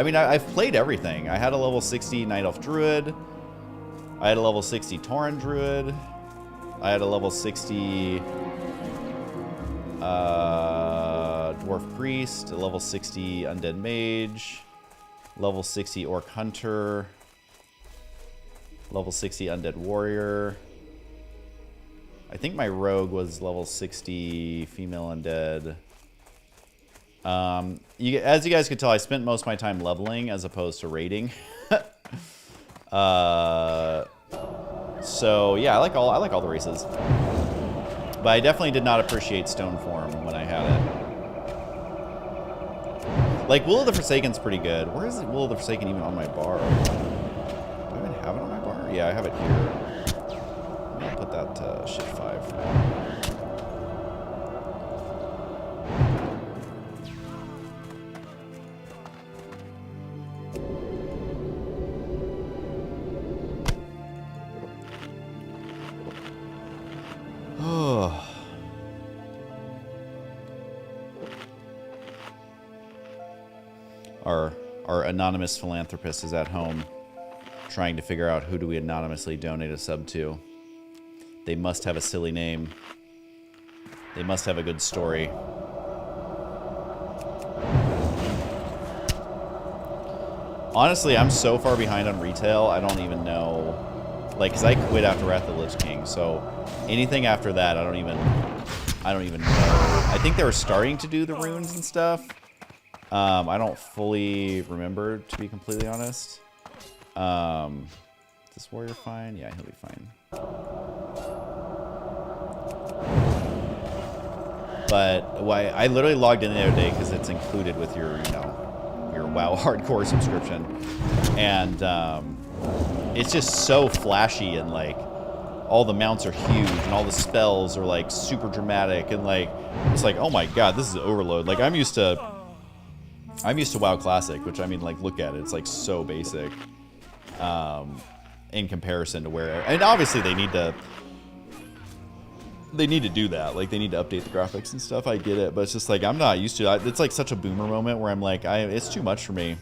mean, I've played everything. I had a level 60 Night Elf Druid. I had a level 60 Tauren Druid. I had a level 60 Dwarf Priest, a level 60 Undead Mage, level 60 Orc Hunter, level 60 Undead Warrior. I think my Rogue was level 60 Female Undead. As you guys could tell, I spent most of my time leveling as opposed to raiding. So yeah, I like all the races. But I definitely did not appreciate Stoneform when I had it. Like, Will of the Forsaken's pretty good. Where is Will of the Forsaken even on my bar? Do I even have it on my bar? Yeah, I have it here. I'll put that to shift 5 for now. Our anonymous philanthropist is at home trying to figure out who do we anonymously donate a sub to. They must have a silly name. They must have a good story. Honestly, I'm so far behind on retail, I don't even know. Like, because I quit after Wrath of the Lich King, so anything after that, I don't even know. I think they were starting to do the runes and stuff. I don't fully remember, to be completely honest. Is this warrior fine? Yeah, he'll be fine. But I literally logged in the other day because it's included with your, your WoW hardcore subscription, and it's just so flashy, and like all the mounts are huge and all the spells are like super dramatic, and like it's like, oh my god, this is overload. Like I'm used to WoW Classic, which I mean, like, look at it, it's like so basic in comparison to where, and obviously they need to do that, like they need to update the graphics and stuff. I get it, but it's just like I'm not used to it. It's like such a boomer moment where I'm like, it's too much for me.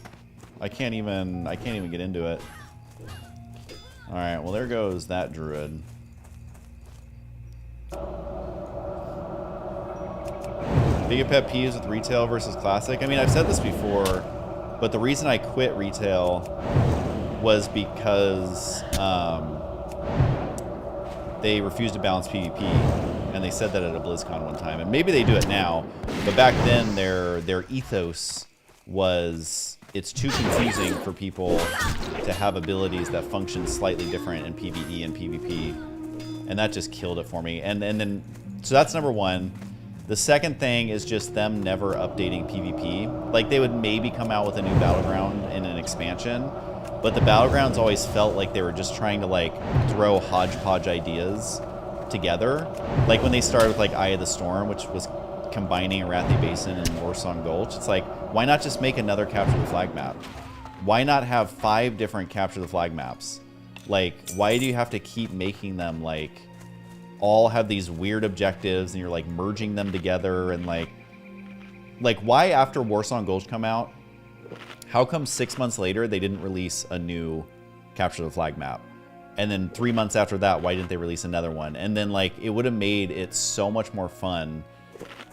I can't even get into it. All right, well there goes that druid. Biggest pet peeves with retail versus classic. I mean, I've said this before, but the reason I quit retail was because they refused to balance PvP, and they said that at a BlizzCon one time, and maybe they do it now, but back then their ethos was it's too confusing for people to have abilities that function slightly different in PvE and PvP, and that just killed it for me. And then so that's number one. The second thing is just them never updating PvP. Like, they would maybe come out with a new battleground in an expansion, but the battlegrounds always felt like they were just trying to, like, throw hodgepodge ideas together. Like, when they started with, like, Eye of the Storm, which was combining Arathi Basin and Warsong Gulch, it's like, why not just make another Capture the Flag map? Why not have 5 different Capture the Flag maps? Like, why do you have to keep making them, like, all have these weird objectives, and you're like merging them together, and like why after Warsong Gulch come out, how come 6 months later they didn't release a new Capture the Flag map? And then 3 months after that, why didn't they release another one? And then like it would have made it so much more fun.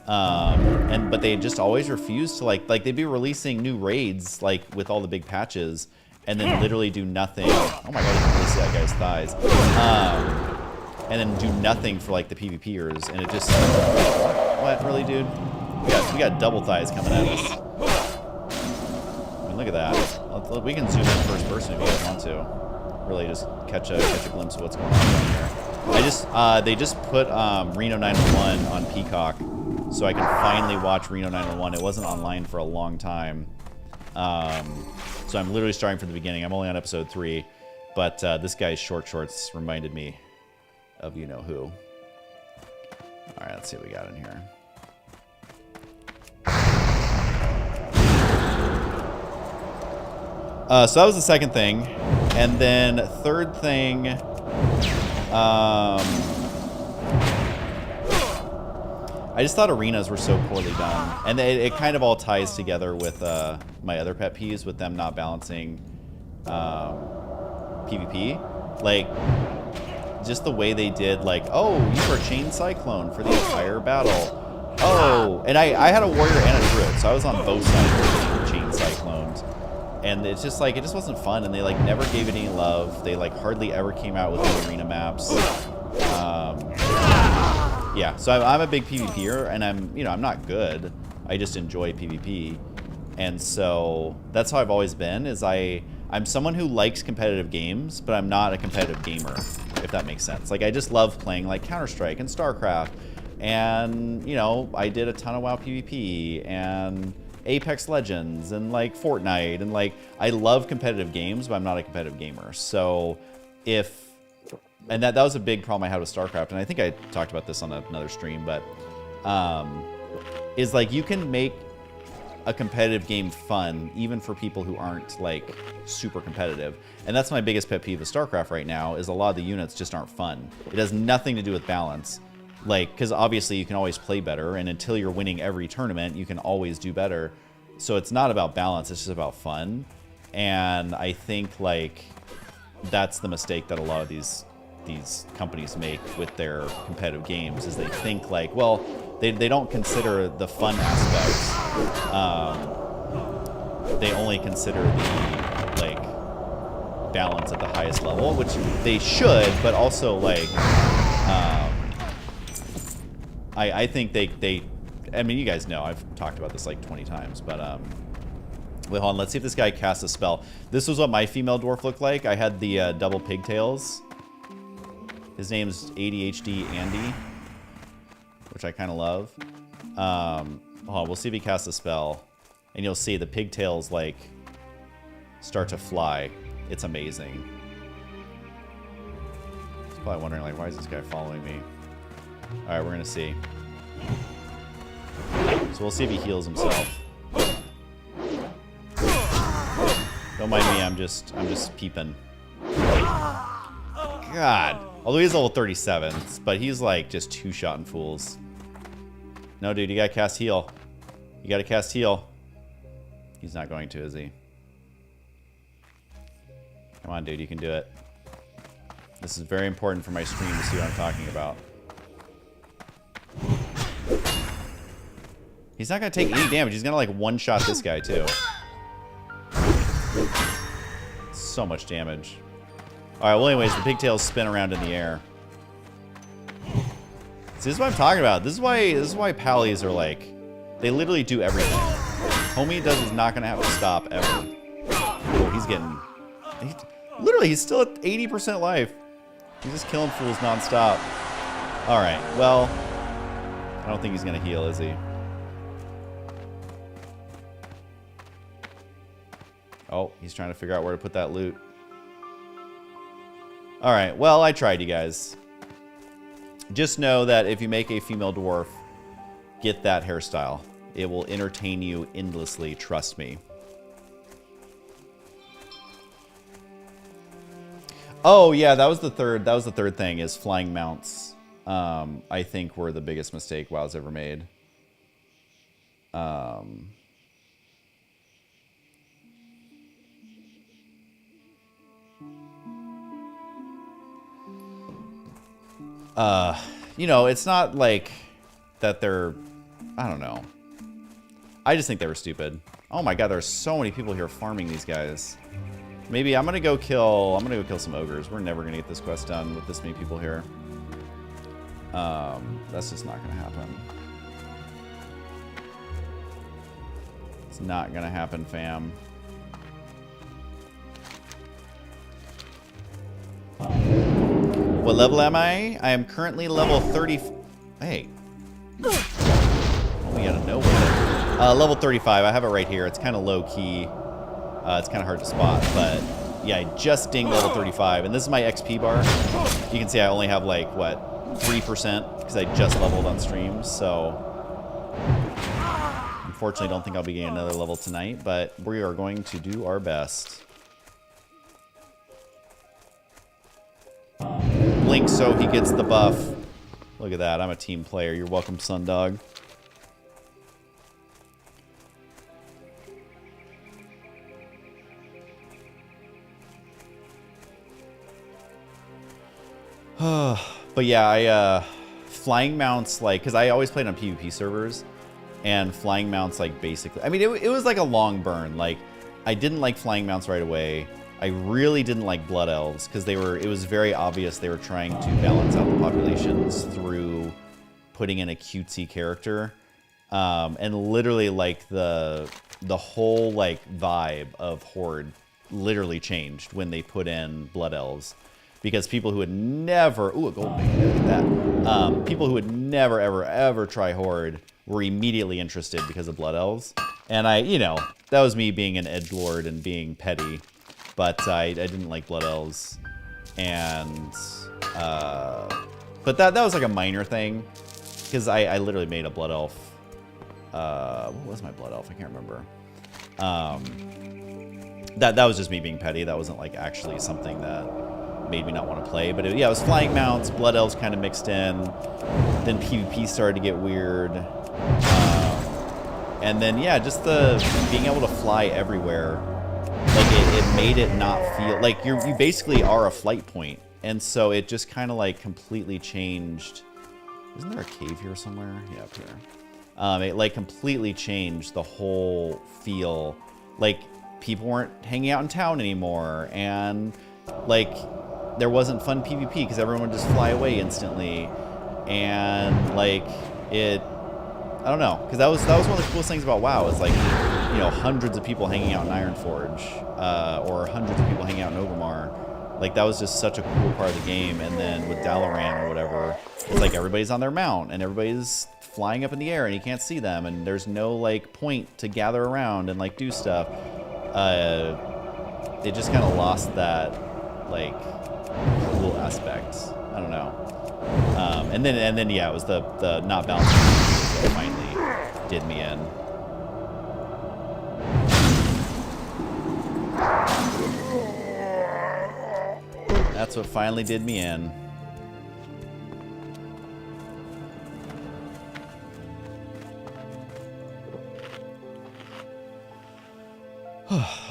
But they just always refused to like they'd be releasing new raids like with all the big patches, and then literally do nothing. Oh my god, you can really see that guy's thighs. And then do nothing for like the PvPers, and it just what really, dude? We got double thighs coming at us. I mean, look at that. We can zoom in first person if you guys want to. Really, just catch a glimpse of what's going on down here. They just put Reno 911 on Peacock, so I can finally watch Reno 911. It wasn't online for a long time, so I'm literally starting from the beginning. I'm only on episode 3, but this guy's short shorts reminded me of you know who. All right, let's see what we got in here. So that was the second thing, and then third thing, I just thought arenas were so poorly done, and it kind of all ties together with my other pet peeves with them not balancing PvP, like. Just the way they did, like, oh, you were Chain Cyclone for the entire battle. Oh, and I had a warrior and a druid, so I was on both sides of Chain Cyclones. And it's just like, it just wasn't fun, and they like never gave it any love. They like hardly ever came out with new arena maps. Yeah, so I'm a big PvPer, and I'm not good, I just enjoy PvP. And so that's how I've always been, is I'm someone who likes competitive games, but I'm not a competitive gamer, if that makes sense. Like, I just love playing like Counter-Strike and StarCraft, and, you know, I did a ton of WoW PvP, and Apex Legends, and like Fortnite, and like, I love competitive games, but I'm not a competitive gamer. So and that was a big problem I had with StarCraft, and I think I talked about this on another stream, but is like, you can make a competitive game fun, even for people who aren't like super competitive. And that's my biggest pet peeve of StarCraft right now, is a lot of the units just aren't fun. It has nothing to do with balance. Like, because obviously you can always play better, and until you're winning every tournament, you can always do better. So it's not about balance, it's just about fun. And I think like that's the mistake that a lot of these companies make with their competitive games, is they think like, well, they don't consider the fun aspects. They only consider the like balance at the highest level, which they should, but also like I think they I mean, you guys know I've talked about this like 20 times, but wait, hold on, let's see if this guy casts a spell. This was what my female dwarf looked like. I had the double pigtails. His name's ADHD Andy, which I kind of love. Hold on, we'll see if he casts a spell. And you'll see the pigtails, like, start to fly. It's amazing. He's probably wondering, like, why is this guy following me? Alright, we're gonna see. So we'll see if he heals himself. Don't mind me, I'm just peeping. God. Although he's level 37, but he's like just two-shotting fools. No, dude, you gotta cast heal. You gotta cast heal. He's not going to, is he? Come on, dude, you can do it. This is very important for my stream to see what I'm talking about. He's not gonna take any damage. He's gonna like one-shot this guy too. So much damage. Alright, well anyways, the pigtails spin around in the air. See, this is what I'm talking about. This is why pallies are like, they literally do everything. Homie is not gonna have to stop ever. Oh, he's getting, literally he's still at 80% life. He's just killing fools non-stop. Alright, well, I don't think he's gonna heal, is he? Oh, he's trying to figure out where to put that loot. Alright, well, I tried, you guys. Just know that if you make a female dwarf, get that hairstyle. It will entertain you endlessly, trust me. Oh, yeah, that was the third thing, is flying mounts. I think were the biggest mistake WoW's ever made. You know, it's not like that they're, I don't know. I just think they were stupid. Oh my god, there are so many people here farming these guys. Maybe I'm gonna go kill some ogres. We're never gonna get this quest done with this many people here. That's just not gonna happen. It's not gonna happen, fam. What level am I? I am currently level 30. Hey. Oh, we gotta know what. Level 35. I have it right here. It's kind of low key. It's kind of hard to spot, but yeah, I just dinged level 35, and this is my XP bar. You can see I only have like what, 3% because I just leveled on stream. So unfortunately, don't think I'll be getting another level tonight, but we are going to do our best. Blink so he gets the buff. Look at that. I'm a team player. You're welcome, Sundog. But yeah, flying mounts, like, because I always played on PvP servers, and flying mounts, like, basically, I mean, it was like a long burn. Like, I didn't like flying mounts right away. I really didn't like Blood Elves because it was very obvious they were trying to balance out the populations through putting in a cutesy character. And literally, like, the whole, like, vibe of Horde literally changed when they put in Blood Elves. Because people who had never... Ooh, a gold nugget, look at that. People who would never, ever, ever try Horde were immediately interested because of Blood Elves. And you know, that was me being an edgelord and being petty. But I didn't like Blood Elves. And... but that was like a minor thing. Because I literally made a Blood Elf. What was my Blood Elf? I can't remember. That was just me being petty. That wasn't like actually something that made me not want to play. But yeah, it was flying mounts, Blood Elves kind of mixed in. Then PvP started to get weird. And then yeah, just the being able to fly everywhere. Like it made it not feel like you basically are a flight point. And so it just kind of like completely changed. Isn't there a cave here somewhere? Yeah, up here. It like completely changed the whole feel. Like people weren't hanging out in town anymore, and like there wasn't fun PvP because everyone would just fly away instantly, and like I don't know, because that was one of the coolest things about WoW is like, you know, hundreds of people hanging out in Ironforge, or hundreds of people hanging out in Overmar. Like that was just such a cool part of the game. And then with Dalaran or whatever, it's like everybody's on their mount and everybody's flying up in the air and you can't see them, and there's no like point to gather around and like do stuff. It just kind of lost that like cool aspect. I don't know. And then yeah, it was the not balancing that finally did me in. That's what finally did me in.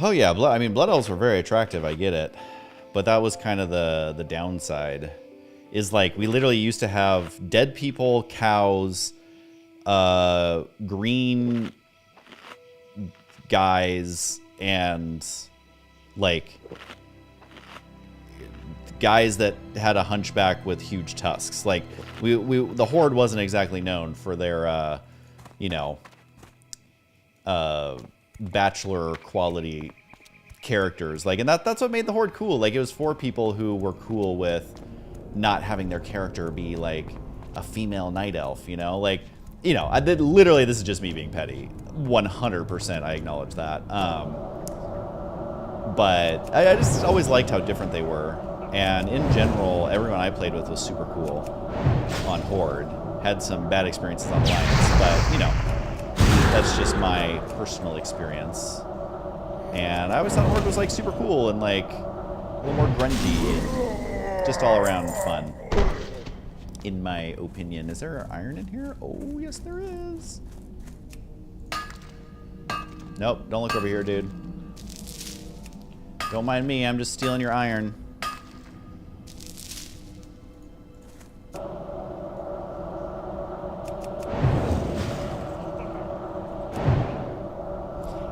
Oh yeah, I mean, Blood Elves were very attractive, I get it. But that was kind of the downside. Is like, we literally used to have dead people, cows, green guys, and like guys that had a hunchback with huge tusks. Like the Horde wasn't exactly known for their you know, bachelor quality characters. Like, and that's what made the Horde cool. Like, it was for people who were cool with not having their character be like a female night elf, you know? Like, you know, literally this is just me being petty. 100% I acknowledge that. But I just always liked how different they were. And in general, everyone I played with was super cool on Horde. Had some bad experiences on Alliance, but, you know, that's just my personal experience. And I always thought Horde was like super cool and like a little more grungy and just all around fun, in my opinion. Is there iron in here? Oh, yes there is. Nope, don't look over here, dude. Don't mind me, I'm just stealing your iron.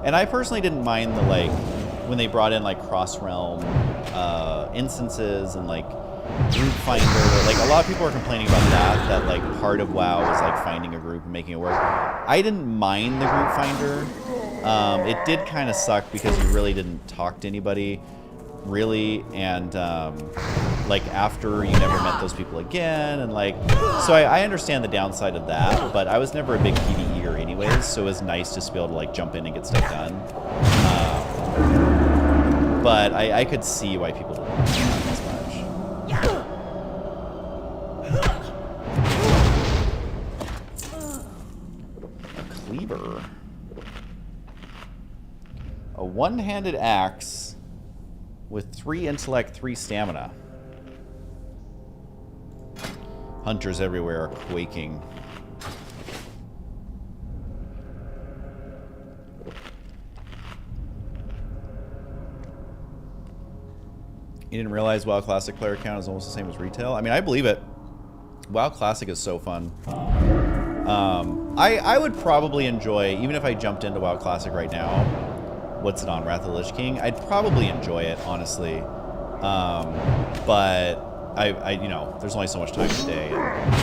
And I personally didn't mind the, like, when they brought in, like, cross-realm instances and, like, group finder. Like, a lot of people are complaining about that, like, part of WoW was, like, finding a group and making it work. I didn't mind the group finder. It did kind of suck because you really didn't talk to anybody, really, and, like, after you never met those people again, and, like, so I understand the downside of that, but I was never a big PvEer anyways, so it was nice just to be able to, like, jump in and get stuff done. But I could see why people didn't like that as much. A cleaver. A one-handed axe with 3 intellect, 3 stamina. Hunters everywhere are quaking. You didn't realize WoW Classic player count is almost the same as retail? I mean, I believe it. WoW Classic is so fun. I would probably enjoy, even if I jumped into WoW Classic right now, what's it on, Wrath of the Lich King? I'd probably enjoy it, honestly. But I you know, there's only so much time in the day. And,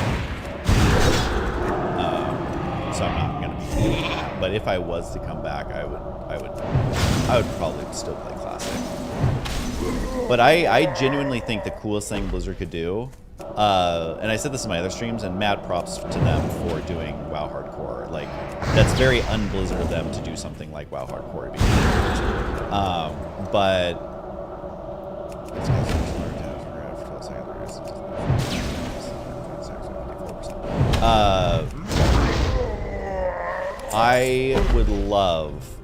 so I'm not going to But if I was to come back, I would probably still play Classic. But I genuinely think the coolest thing Blizzard could do, and I said this in my other streams, and mad props to them for doing WoW Hardcore. Like, that's very un-Blizzard of them to do something like WoW Hardcore to begin with. But I would love,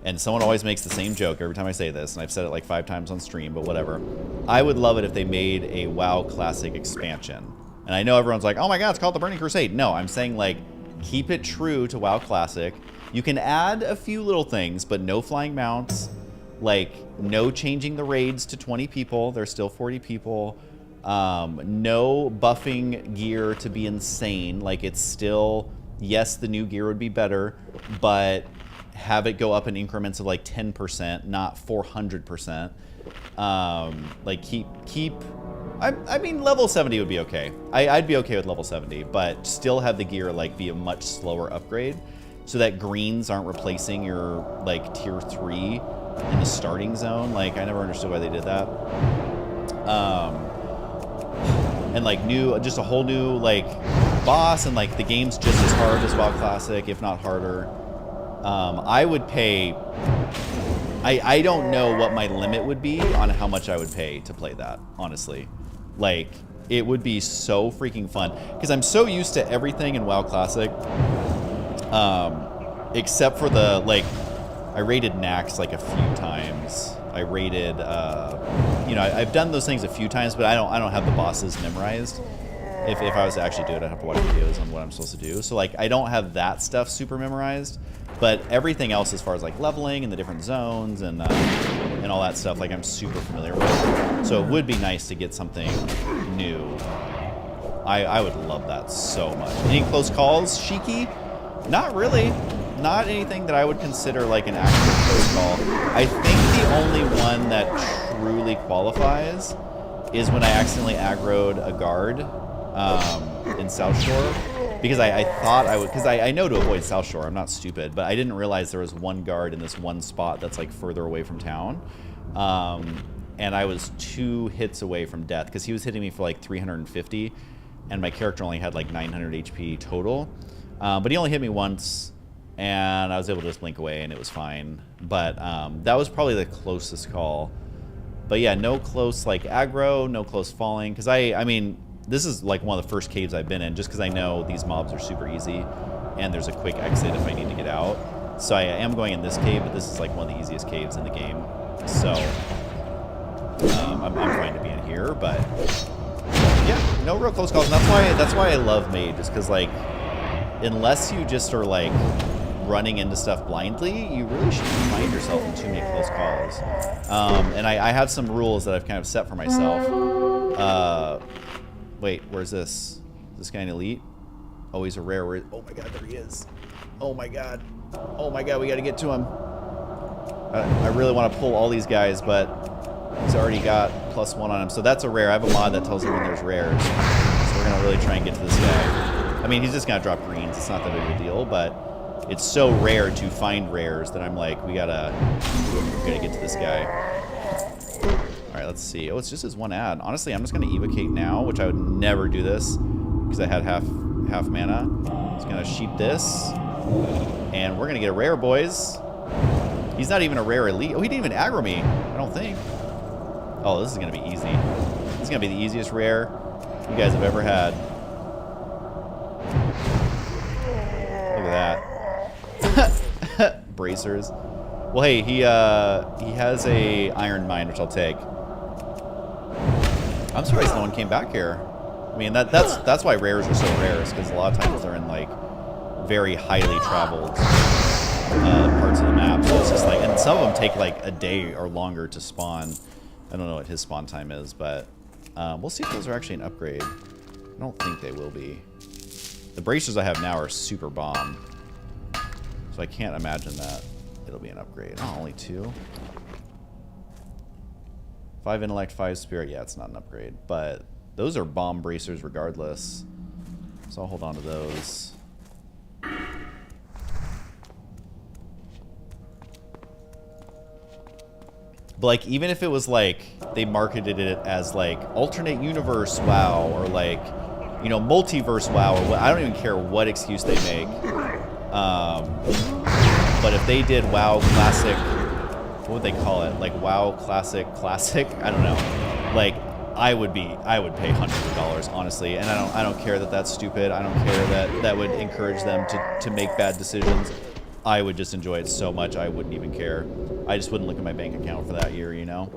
and someone always makes the same joke every time I say this, and I've said it like 5 times on stream, but whatever. I would love it if they made a WoW Classic expansion. And I know everyone's like, oh my god, it's called the Burning Crusade. No, I'm saying, like, keep it true to WoW Classic. You can add a few little things, but no flying mounts. Like, no changing the raids to 20 people. There's still 40 people. No buffing gear to be insane. Like, it's still, yes, the new gear would be better, but have it go up in increments of like 10%, not 400%. Like, keep. I mean, level 70 would be okay. I'd be okay with level 70, but still have the gear like be a much slower upgrade, so that greens aren't replacing your like tier 3 in the starting zone. Like, I never understood why they did that. And like just a whole new like boss, and like the game's just as hard as WoW Classic, if not harder. I would pay. I don't know what my limit would be on how much I would pay to play that, honestly. Like, it would be so freaking fun, because I'm so used to everything in WoW Classic, except for the, like, I raided Naxx like a few times. I raided, you know, I've done those things a few times, but I don't have the bosses memorized. If I was to actually do it, I'd have to watch videos on what I'm supposed to do. So, like, I don't have that stuff super memorized. But everything else, as far as like leveling and the different zones and all that stuff, like, I'm super familiar with. So it would be nice to get something new. I would love that so much. Any close calls, Shiki? Not really. Not anything that I would consider like an actual close call. I think the only one that truly qualifies is when I accidentally aggroed a guard in South Shore. Because I thought I would, because I know to avoid South Shore, I'm not stupid, but I didn't realize there was one guard in this one spot that's like further away from town. And I was 2 hits away from death, because he was hitting me for like 350, and my character only had like 900 HP total. But he only hit me once, and I was able to just blink away, and it was fine. But that was probably the closest call. But yeah, no close like aggro, no close falling, because I mean, this is like one of the first caves I've been in, just because I know these mobs are super easy, and there's a quick exit if I need to get out. So I am going in this cave, but this is like one of the easiest caves in the game. So I'm fine to be in here, but yeah, no real close calls. And that's why I love Mage, just because, like, unless you just are like running into stuff blindly, you really shouldn't find yourself in too many close calls. And I have some rules that I've kind of set for myself. Wait, where's this? Is this guy an elite? Oh, he's a rare. Oh my god, there he is. Oh my god. Oh my god, we gotta get to him. I really want to pull all these guys, but he's already got +1 on him. So that's a rare. I have a mod that tells me when there's rares. So we're gonna really try and get to this guy. I mean, he's just gonna drop greens. It's not that big of a deal, but it's so rare to find rares that I'm like, we gotta get to this guy. Alright, let's see. Oh, it's just his one ad. Honestly, I'm just going to evocate now, which I would never do this, because I had half mana. Just going to sheep this, and we're going to get a rare, boys. He's not even a rare elite. Oh, he didn't even aggro me, I don't think. Oh, this is going to be easy. This is going to be the easiest rare you guys have ever had. Look at that. Bracers. Well, hey, he has a Iron Mine, which I'll take. I'm surprised no one came back here. I mean, that's why rares are so rare, is because a lot of times they're in like very highly traveled parts of the map. So it's just like, and some of them take like a day or longer to spawn. I don't know what his spawn time is, but we'll see if those are actually an upgrade. I don't think they will be. The bracers I have now are super bomb, so I can't imagine that it'll be an upgrade. Oh, only 2. 5 intellect, 5 spirit. Yeah, it's not an upgrade, but those are bomb bracers regardless. So I'll hold on to those. But like, even if it was like they marketed it as like alternate universe WoW or like, you know, multiverse WoW or what, I don't even care what excuse they make. But if they did WoW Classic, what would they call it? Like WoW Classic? I don't know. Like, I would pay hundreds of dollars, honestly, and I don't care that that's stupid. I don't care that that would encourage them to make bad decisions. I would just enjoy it so much I wouldn't even care. I just wouldn't look at my bank account for that year, you know?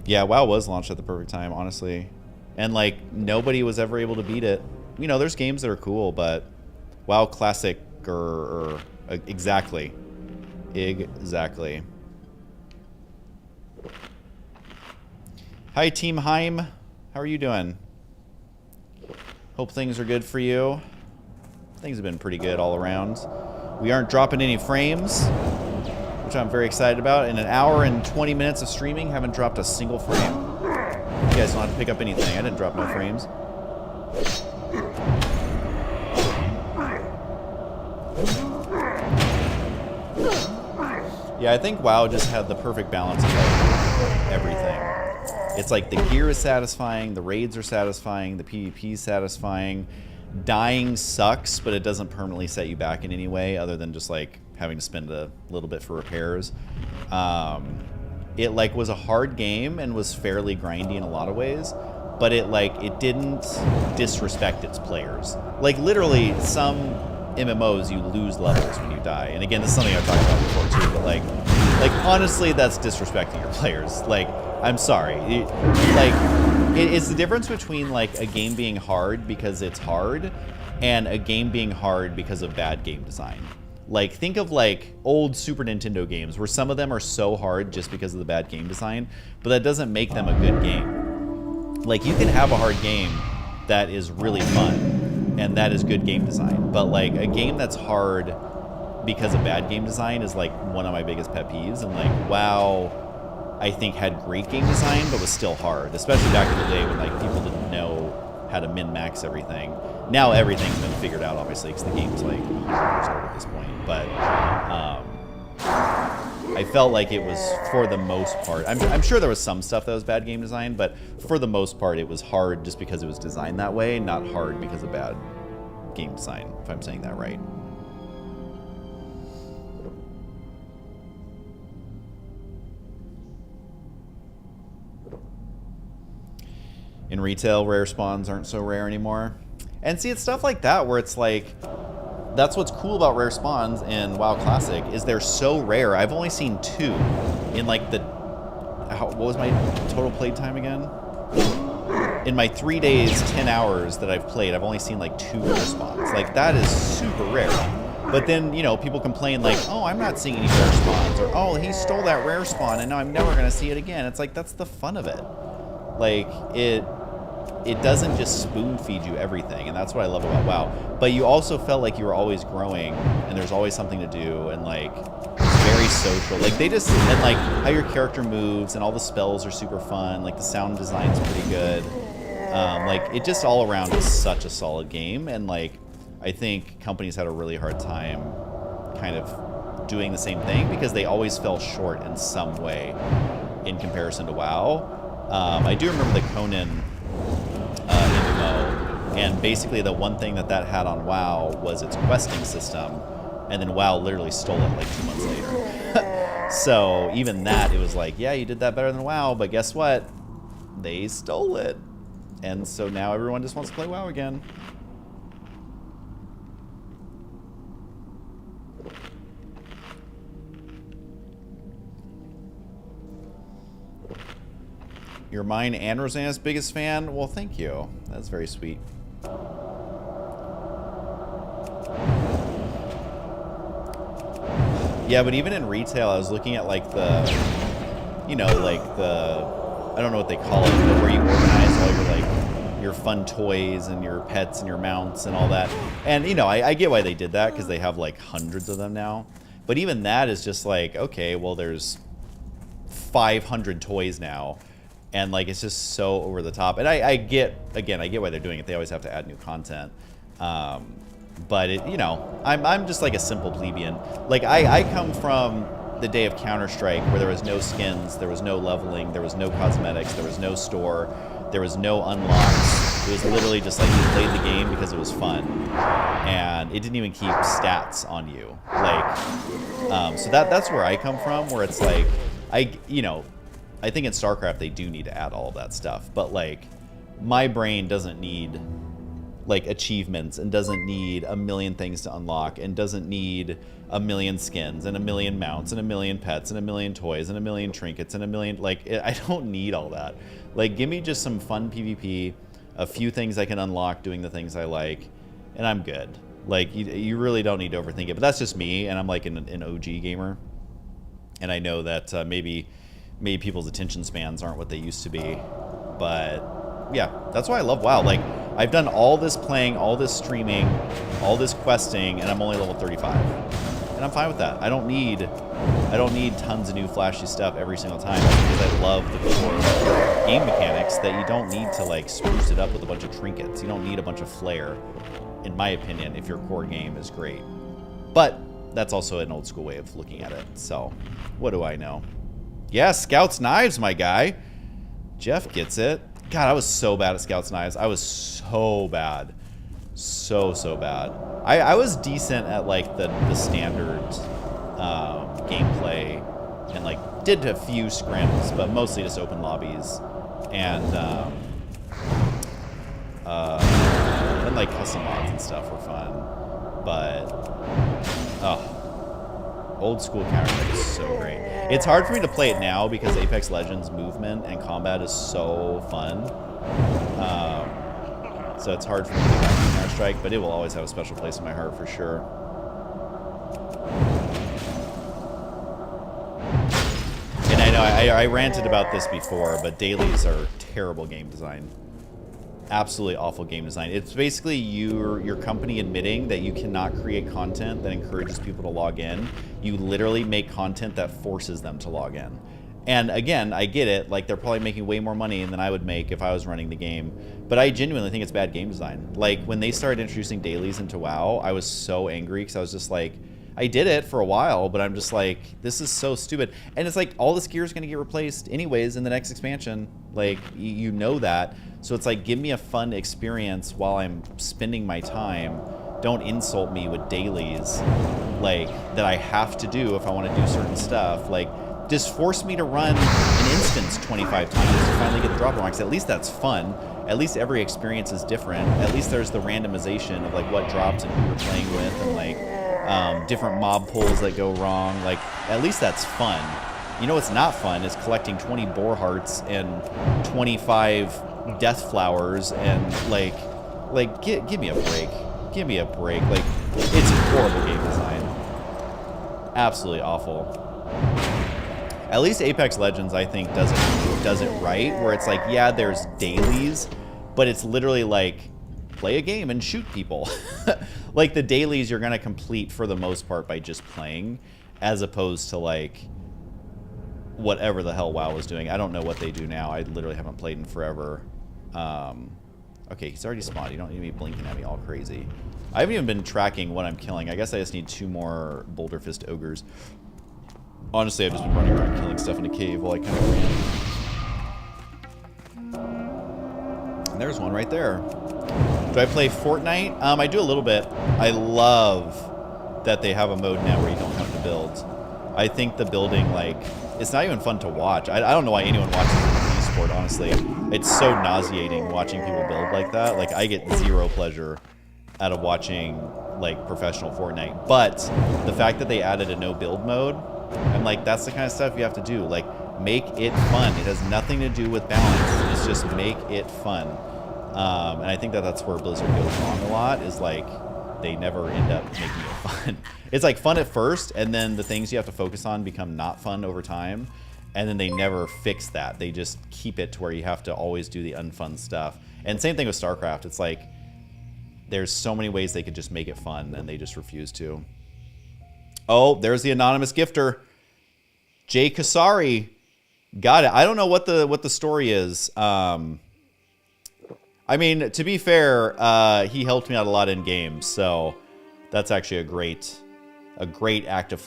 Yeah, WoW was launched at the perfect time, honestly. And like, nobody was ever able to beat it. You know, there's games that are cool, but WoW Classic exactly. Exactly. Hi, Team Heim. How are you doing? Hope things are good for you. Things have been pretty good all around. We aren't dropping any frames, which I'm very excited about. In an hour and 20 minutes of streaming, haven't dropped a single frame. You guys don't have to pick up anything. I didn't drop no frames. Yeah, I think WoW just had the perfect balance of like everything. It's like the gear is satisfying, the raids are satisfying, the PvP is satisfying. Dying sucks, but it doesn't permanently set you back in any way other than just like having to spend a little bit for repairs. It like was a hard game and was fairly grindy in a lot of ways, but it didn't disrespect its players. Like literally some MMOs you lose levels when you die. And again, this is something I've talked about before too, but like honestly, that's disrespecting your players. Like, I'm sorry. It's the difference between like a game being hard because it's hard and a game being hard because of bad game design. Like, think of like old Super Nintendo games where some of them are so hard just because of the bad game design, but that doesn't make them a good game. Like, you can have a hard game that is really fun and that is good game design, but like a game that's hard because of bad game design is like one of my biggest pet peeves. And like WoW, I think, had great game design but was still hard, especially back in the day when like people didn't know how to min-max everything. Now everything's been figured out, obviously, because the game's like years old at this point. But I felt like it was, for the most part, I'm sure there was some stuff that was bad game design, but for the most part it was hard just because it was designed that way, not hard because of bad game design, if I'm saying that right. In retail, rare spawns aren't so rare anymore. And see, it's stuff like that where it's like, that's what's cool about rare spawns in WoW Classic, is they're so rare. I've only seen 2 in like the, what was my total play time again? In my 3 days, 10 hours that I've played, I've only seen like 2 rare spawns. Like, that is super rare. But then, you know, people complain like, oh, I'm not seeing any rare spawns, or oh, he stole that rare spawn and now I'm never gonna see it again. It's like, that's the fun of it. Like, it doesn't just spoon feed you everything, and that's what I love about WoW. But you also felt like you were always growing, and there's always something to do, and like, it's very social. Like, they just, and like, how your character moves, and all the spells are super fun, like the sound design's pretty good. Like, it just all around is such a solid game, and like, I think companies had a really hard time kind of doing the same thing, because they always fell short in some way in comparison to WoW. I do remember the Conan MMO, and basically the one thing that had on WoW was its questing system, and then WoW literally stole it like 2 months later. So even that, it was like, yeah, you did that better than WoW, but guess what? They stole it. And so now everyone just wants to play WoW again. You're mine and Rosanna's biggest fan? Well, thank you. That's very sweet. Yeah, but even in retail, I was looking at like the, you know, like the, I don't know what they call it, but where you organize all your like your fun toys and your pets and your mounts and all that. And you know, I get why they did that, because they have like hundreds of them now. But even that is just like, okay, well, there's 500 toys now. And like, it's just so over the top. And I get, again, I get why they're doing it. They always have to add new content. But it, you know, I'm just like a simple plebeian. Like I come from the day of Counter-Strike where there was no skins, there was no leveling, there was no cosmetics, there was no store, there was no unlocks. It was literally just like you played the game because it was fun, and it didn't even keep stats on you. Like, so that's where I come from. Where it's like, you know, I think in StarCraft they do need to add all of that stuff, but like, my brain doesn't need like achievements and doesn't need a million things to unlock and doesn't need a million skins and a million mounts and a million pets and a million toys and a million trinkets and a million, like, I don't need all that. Like, give me just some fun PvP, a few things I can unlock doing the things I like, and I'm good. Like, you really don't need to overthink it, but that's just me, and I'm like an OG gamer, and I know that maybe people's attention spans aren't what they used to be, but yeah, that's why I love WoW. Like, I've done all this playing, all this streaming, all this questing, and I'm only level 35. And I'm fine with that. I don't need tons of new flashy stuff every single time because I love the core game mechanics that you don't need to like spruce it up with a bunch of trinkets. You don't need a bunch of flair, in my opinion, if your core game is great. But that's also an old school way of looking at it. So, what do I know? Yeah, Scout's Knives, my guy. Jeff gets it. God, I was so bad at Scout's Knives. I was so bad. So bad. I was decent at, like, the standard gameplay and, like, did a few scrims, but mostly just open lobbies. And like, custom mods and stuff were fun. But, old school Counter-Strike is so great. It's hard for me to play it now because Apex Legends movement and combat is so fun. So it's hard for me to get back to Counter-Strike, but it will always have a special place in my heart for sure. And I know I ranted about this before, but dailies are terrible game design. Absolutely awful game design. It's basically your company admitting that you cannot create content that encourages people to log in. You literally make content that forces them to log in. And again, I get it, like they're probably making way more money than I would make if I was running the game. But I genuinely think it's bad game design. Like when they started introducing dailies into WoW, I was so angry because I was just like, I did it for a while, but I'm just like, this is so stupid. And it's like all this gear is going to get replaced anyways in the next expansion. Like, you know that. So it's like, give me a fun experience while I'm spending my time. Don't insult me with dailies, like, that I have to do if I want to do certain stuff. Like, just force me to run an instance 25 times to finally get the drop marks. At least that's fun. At least every experience is different. At least there's the randomization of, like, what drops and who you're playing with and, like, different mob pulls that go wrong. Like, at least that's fun. You know what's not fun is collecting 20 boar hearts and 25 death flowers and like give me a break. Give me a break. Like, it's horrible game design. Absolutely awful. At least Apex Legends, I think, does it right, where it's like, yeah, there's dailies, but it's literally like, play a game and shoot people. Like, the dailies you're going to complete for the most part by just playing, as opposed to, like, whatever the hell WoW was doing. I don't know what they do now. I literally haven't played in forever. Okay, he's already spawned. You don't need to be blinking at me all crazy. I haven't even been tracking what I'm killing. I guess I just need 2 more Boulder Fist Ogres. Honestly, I've just been running around killing stuff in a cave while I kind of ran. And there's one right there. Do I play Fortnite? I do a little bit. I love that they have a mode now where you don't have to build. I think the building, like, it's not even fun to watch. I don't know why anyone watches esport, honestly. It's so nauseating watching people build like that. Like, I get zero pleasure out of watching, like, professional Fortnite. But the fact that they added a no build mode, I'm like, that's the kind of stuff you have to do. Like, make it fun. It has nothing to do with balance. It's just make it fun. And I think that that's where Blizzard goes wrong a lot, is like, they never end up making it fun. It's like fun at first, and then the things you have to focus on become not fun over time, and then they never fix that. They just keep it to where you have to always do the unfun stuff. And same thing with StarCraft. It's like, there's so many ways they could just make it fun, and they just refuse to. Oh, there's the anonymous gifter. Jay Kasari. Got it. I don't know what the story is. I mean, to be fair, he helped me out a lot in games, so That's actually a great act of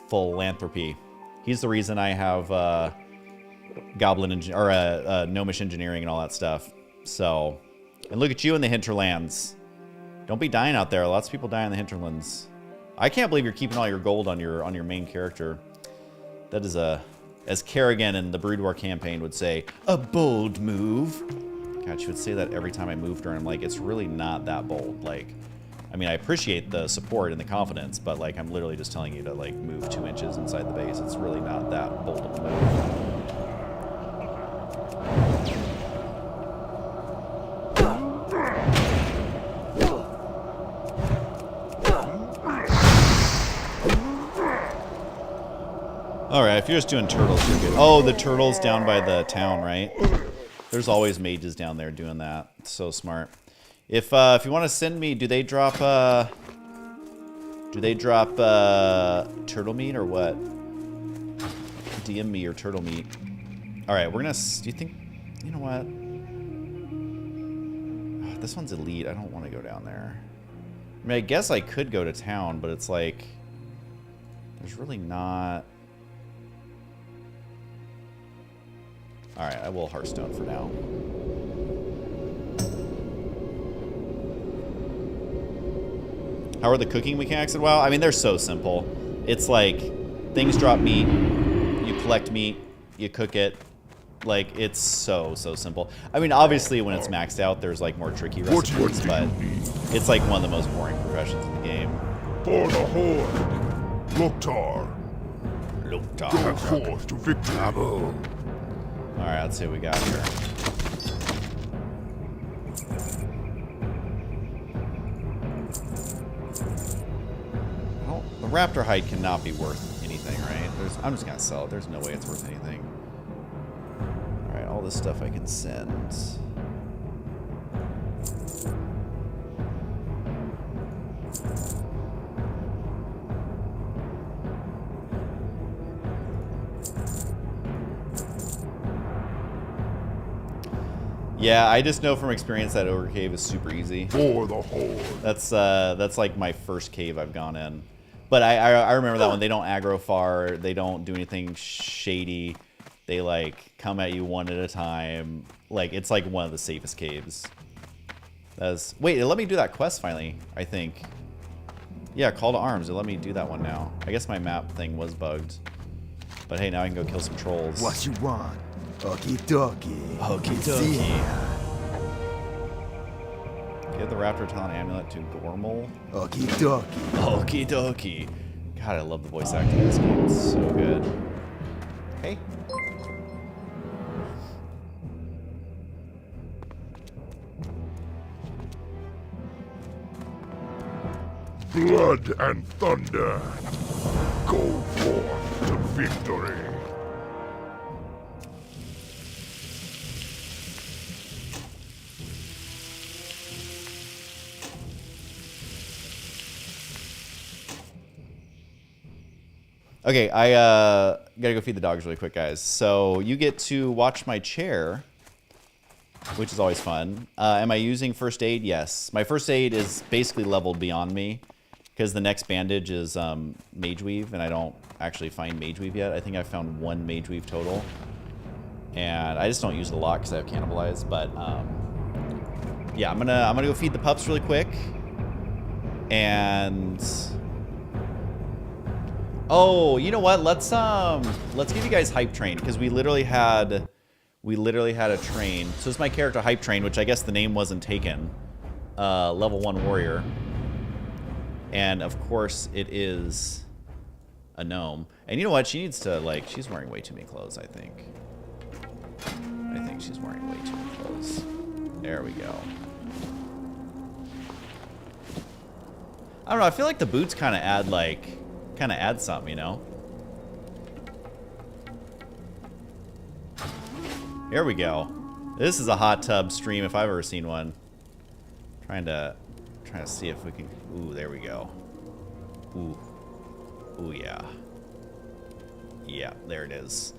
philanthropy. He's the reason I have gnomish engineering and all that stuff. So, and look at you in the hinterlands. Don't be dying out there. Lots of people die in the hinterlands. I can't believe you're keeping all your gold on your main character. That is as Kerrigan in the Brood War campaign would say, a bold move. God, she would say that every time I moved her, and I'm like, it's really not that bold. Like, I mean, I appreciate the support and the confidence, but like, I'm literally just telling you to like move 2 inches inside the base. It's really not that bold of a move. All right, if you're just doing turtles, you're good. Oh, the turtles down by the town, right? There's always mages down there doing that. It's so smart. If you want to send me, do they drop turtle meat or what? DM me your turtle meat. All right, we're gonna. Do you think? You know what? Oh, this one's elite. I don't want to go down there. I mean, I guess I could go to town, but it's like there's really not. All right, I will Hearthstone for now. How are the cooking mechanics in WoW? I mean, they're so simple. It's like things drop meat, you collect meat, you cook it. Like, it's so simple. I mean, obviously, when it's maxed out, there's like more tricky recipes, but it's like one of the most boring professions in the game. For the Horde, Loktar. Go forth to victory. All right, let's see what we got here. Well, the raptor hide cannot be worth anything, right? I'm just gonna sell it. There's no way it's worth anything. All right, all this stuff I can send. Yeah, I just know from experience that Ogre Cave is super easy. For the Horde. That's like my first cave I've gone in. But I remember that one. They don't aggro far. They don't do anything shady. They like come at you one at a time. Like, it's like one of the safest caves. Wait, it let me do that quest finally, I think. Yeah, Call to Arms. It let me do that one now. I guess my map thing was bugged. But hey, now I can go kill some trolls. What you want? Okie dokie. Okie dokie. Give the Raptor Talent Amulet to Gormal. Okie dokie. Okie dokie. God, I love the voice acting in this game. It's so good. Hey. Blood and thunder. Go forth to victory. Okay, I gotta go feed the dogs really quick, guys. So you get to watch my chair, which is always fun. Am I using first aid? Yes. My first aid is basically leveled beyond me because the next bandage is Mage Weave, and I don't actually find Mage Weave yet. I think I found 1 Mage Weave total, and I just don't use it a lot because I have Cannibalize. But yeah, I'm gonna go feed the pups really quick, and. Oh, you know what? Let's give you guys Hype Train because we literally had a train. So it's my character Hype Train, which I guess the name wasn't taken. Level 1 warrior, and of course it is a gnome. And you know what? She needs to like. She's wearing way too many clothes. I think she's wearing way too many clothes. There we go. I don't know. I feel like the boots kind of add something, you know? Here we go. This is a hot tub stream if I've ever seen one. Trying to see if we can. Ooh, there we go. Ooh, yeah. Yeah, there it is.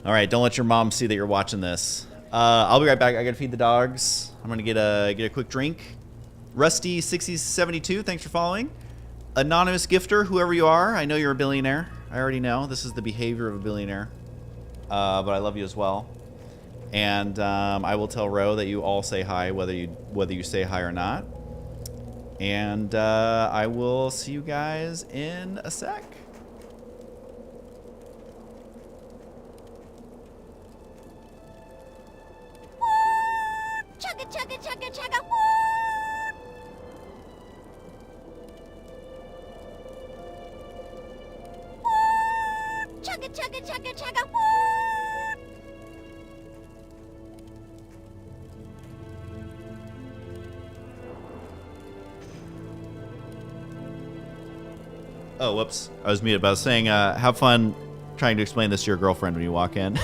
All right, don't let your mom see that you're watching this. I'll be right back. I gotta feed the dogs. I'm gonna get a quick drink, Rusty6072, thanks for following. Anonymous Gifter, whoever you are, I know you're a billionaire. I already know. This is the behavior of a billionaire. But I love you as well. And I will tell Ro that you all say hi, whether you say hi or not. And I will see you guys in a sec. Chugga chugga chugga chugga. Chugga chugga chugga chugga. Oh, whoops. I was muted, but I was saying, have fun trying to explain this to your girlfriend when you walk in.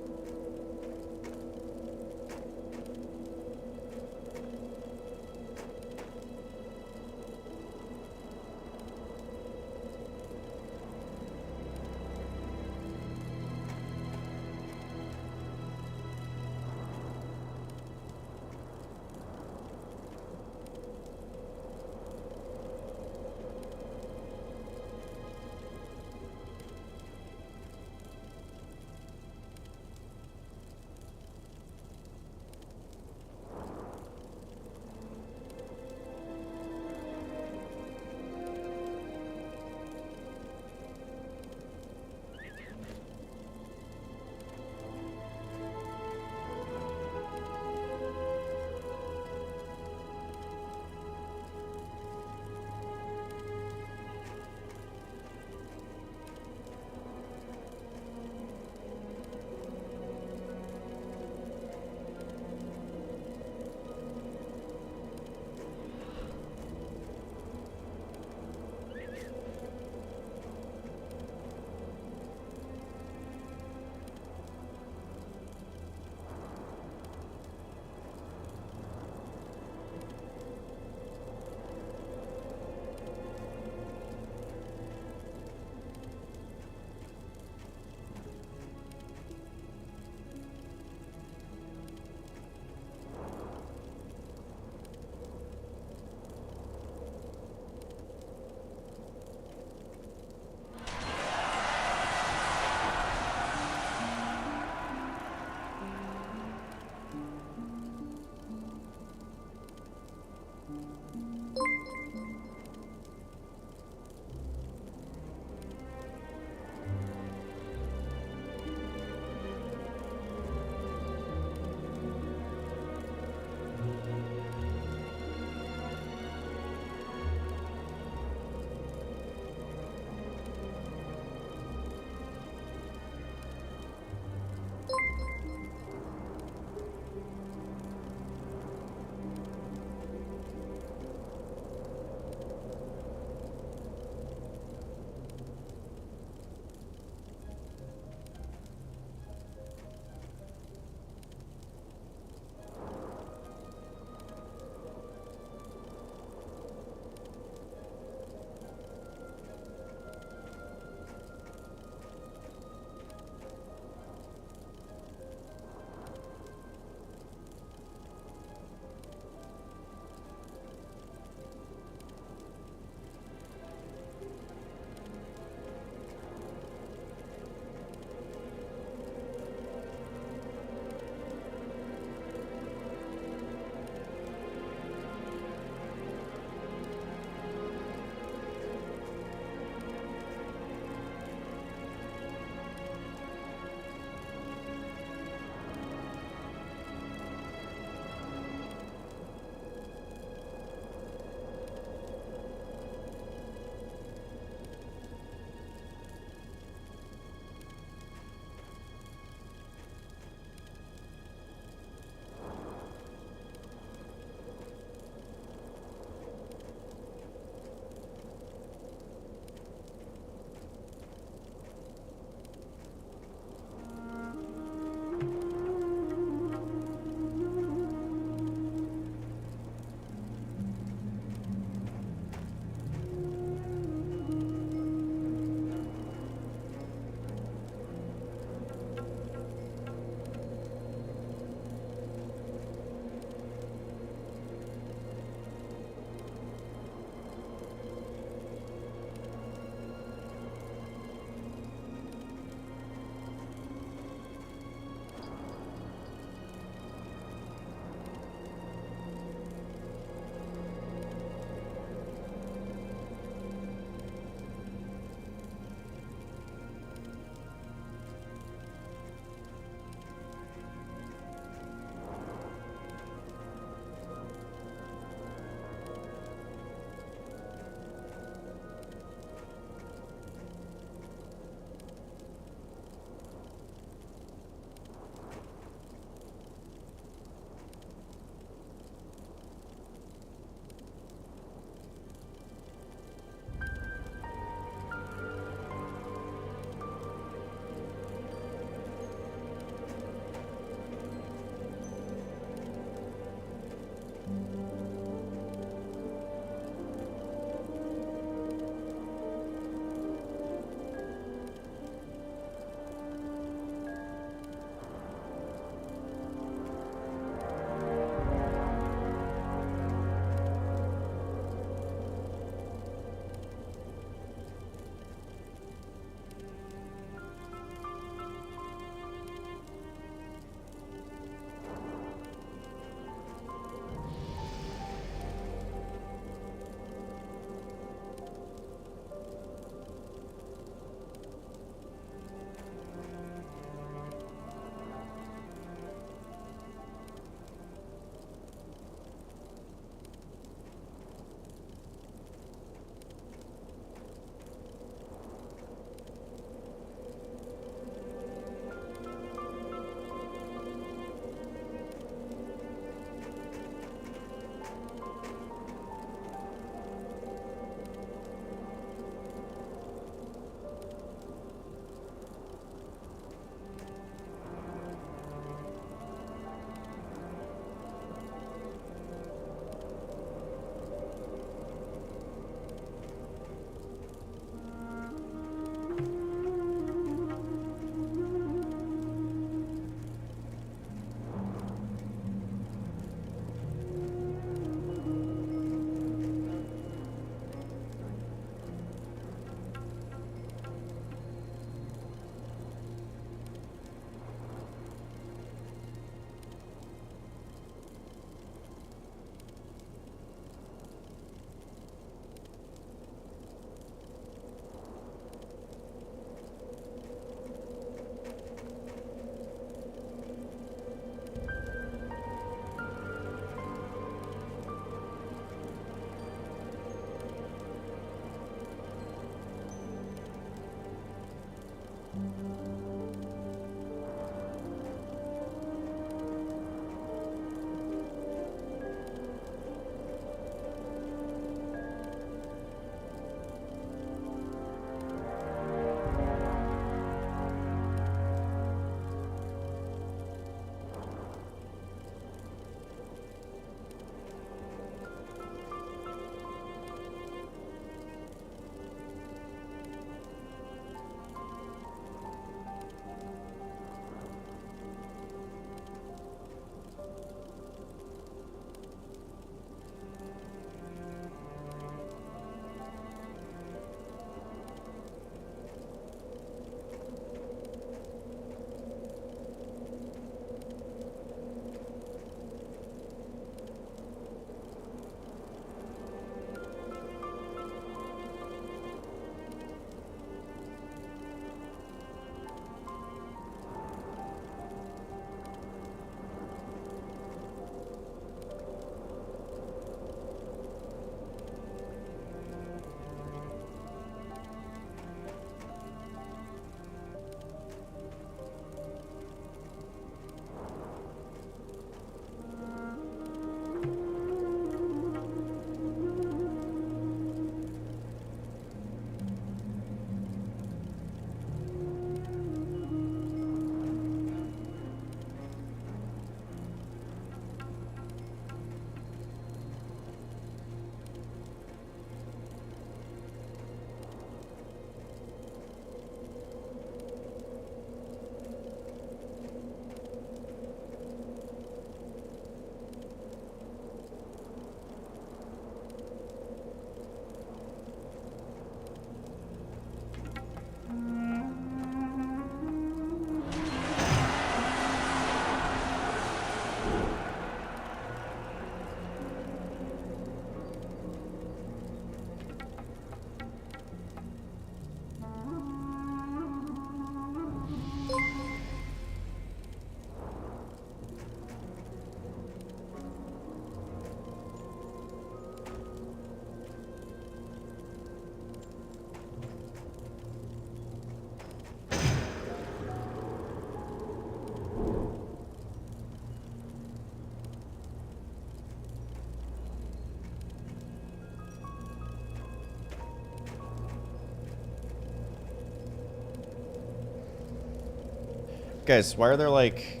Guys, why are there like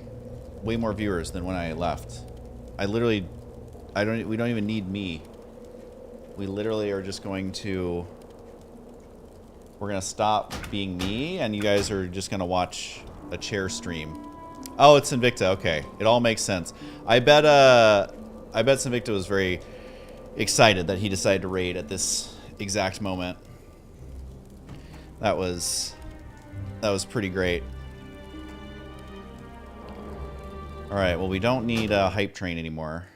way more viewers than when I left? We don't even need me. We literally are just going to, we're gonna stop being me and you guys are just gonna watch a chair stream. Oh, it's Invicta, okay. It all makes sense. I bet Invicta was very excited that he decided to raid at this exact moment. That was pretty great. Alright, well we don't need a hype train anymore.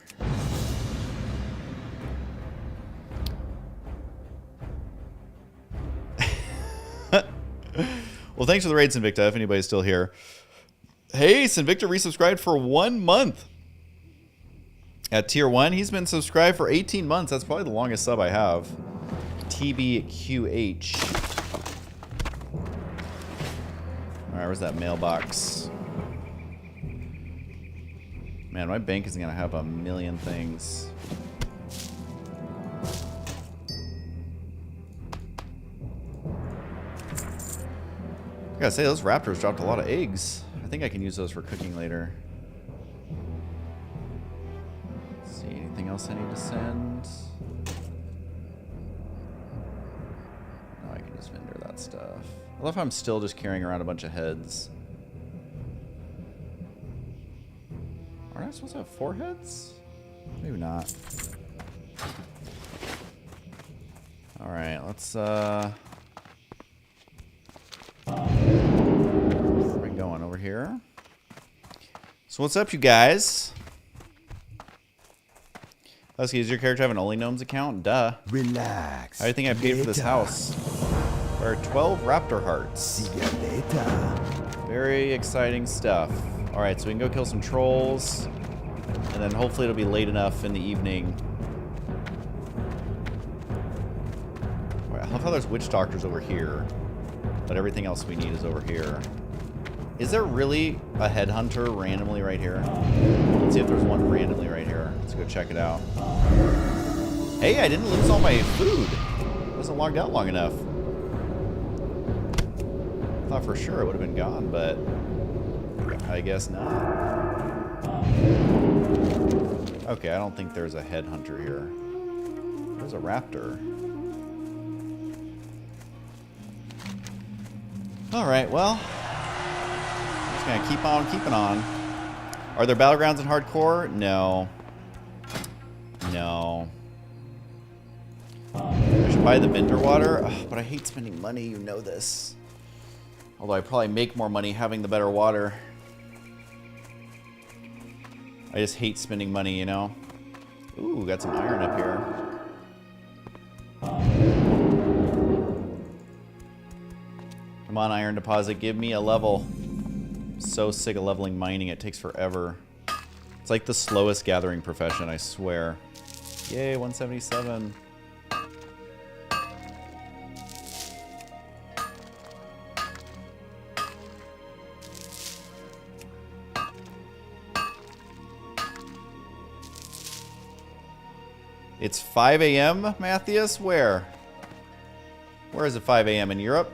Well, thanks for the raid, Sinvicta, if anybody's still here. Hey, Sinvicta resubscribed for 1 month. At tier 1, he's been subscribed for 18 months. That's probably the longest sub I have. TBQH. Alright, where's that mailbox? Man, my bank is gonna have a million things. I gotta say, those raptors dropped a lot of eggs. I think I can use those for cooking later. Let's see, anything else I need to send? No, I can just vendor that stuff. I love how I'm still just carrying around a bunch of heads. Aren't I supposed to have 4 heads? Maybe not. Alright, let's where am I going? Over here? So what's up, you guys? Husky, does your character have an Only Gnomes account? Duh. Relax. How do you think I paid for this house? There are 12 raptor hearts. See ya later. Very exciting stuff. Alright, so we can go kill some trolls. And then hopefully it'll be late enough in the evening. I love how there's witch doctors over here. But everything else we need is over here. Is there really a headhunter randomly right here? Let's see if there's one randomly right here. Let's go check it out. Hey, I didn't lose all my food. I wasn't logged out long enough. Thought for sure it would have been gone, but I guess not. Okay, I don't think there's a headhunter here. There's a raptor. Alright, well. I'm just gonna keep on keeping on. Are there battlegrounds in hardcore? No. No. I should buy the vendor water. Ugh, but I hate spending money, you know this. Although I probably make more money having the better water. I just hate spending money, you know? Ooh, got some iron up here. Come on, iron deposit, give me a level. I'm so sick of leveling mining, it takes forever. It's like the slowest gathering profession, I swear. Yay, 177. It's 5 a.m., Matthias? Where? Where is it 5 a.m.? In Europe?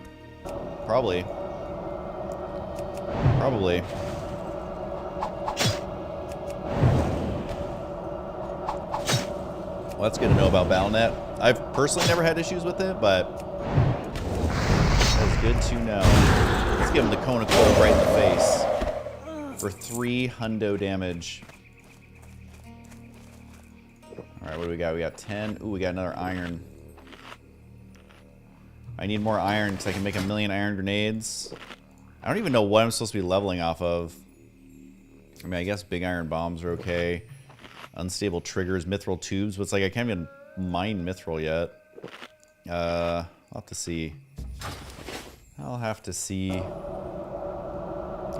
Probably. Probably. Well, that's good to know about Battle.net. I've personally never had issues with it, but that's good to know. Let's give him the cone of cold right in the face. For 3 hundo damage. Alright, what do we got? We got 10. Ooh, we got another iron. I need more iron because I can make a million iron grenades. I don't even know what I'm supposed to be leveling off of. I mean, I guess big iron bombs are okay. Unstable triggers, mithril tubes. But it's like I can't even mine mithril yet. I'll have to see. I'll have to see.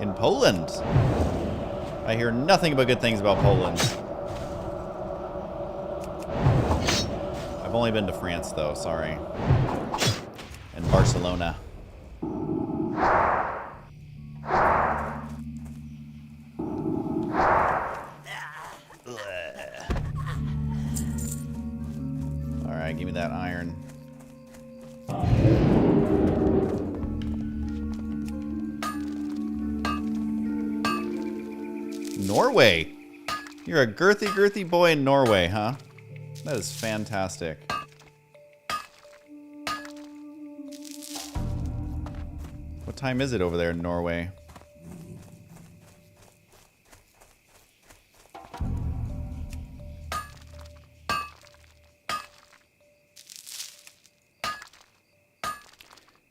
In Poland! I hear nothing but good things about Poland. I've only been to France, though. Sorry. And Barcelona. Alright, give me that iron. Norway. You're a girthy boy in Norway, huh? That is fantastic. What time is it over there in Norway?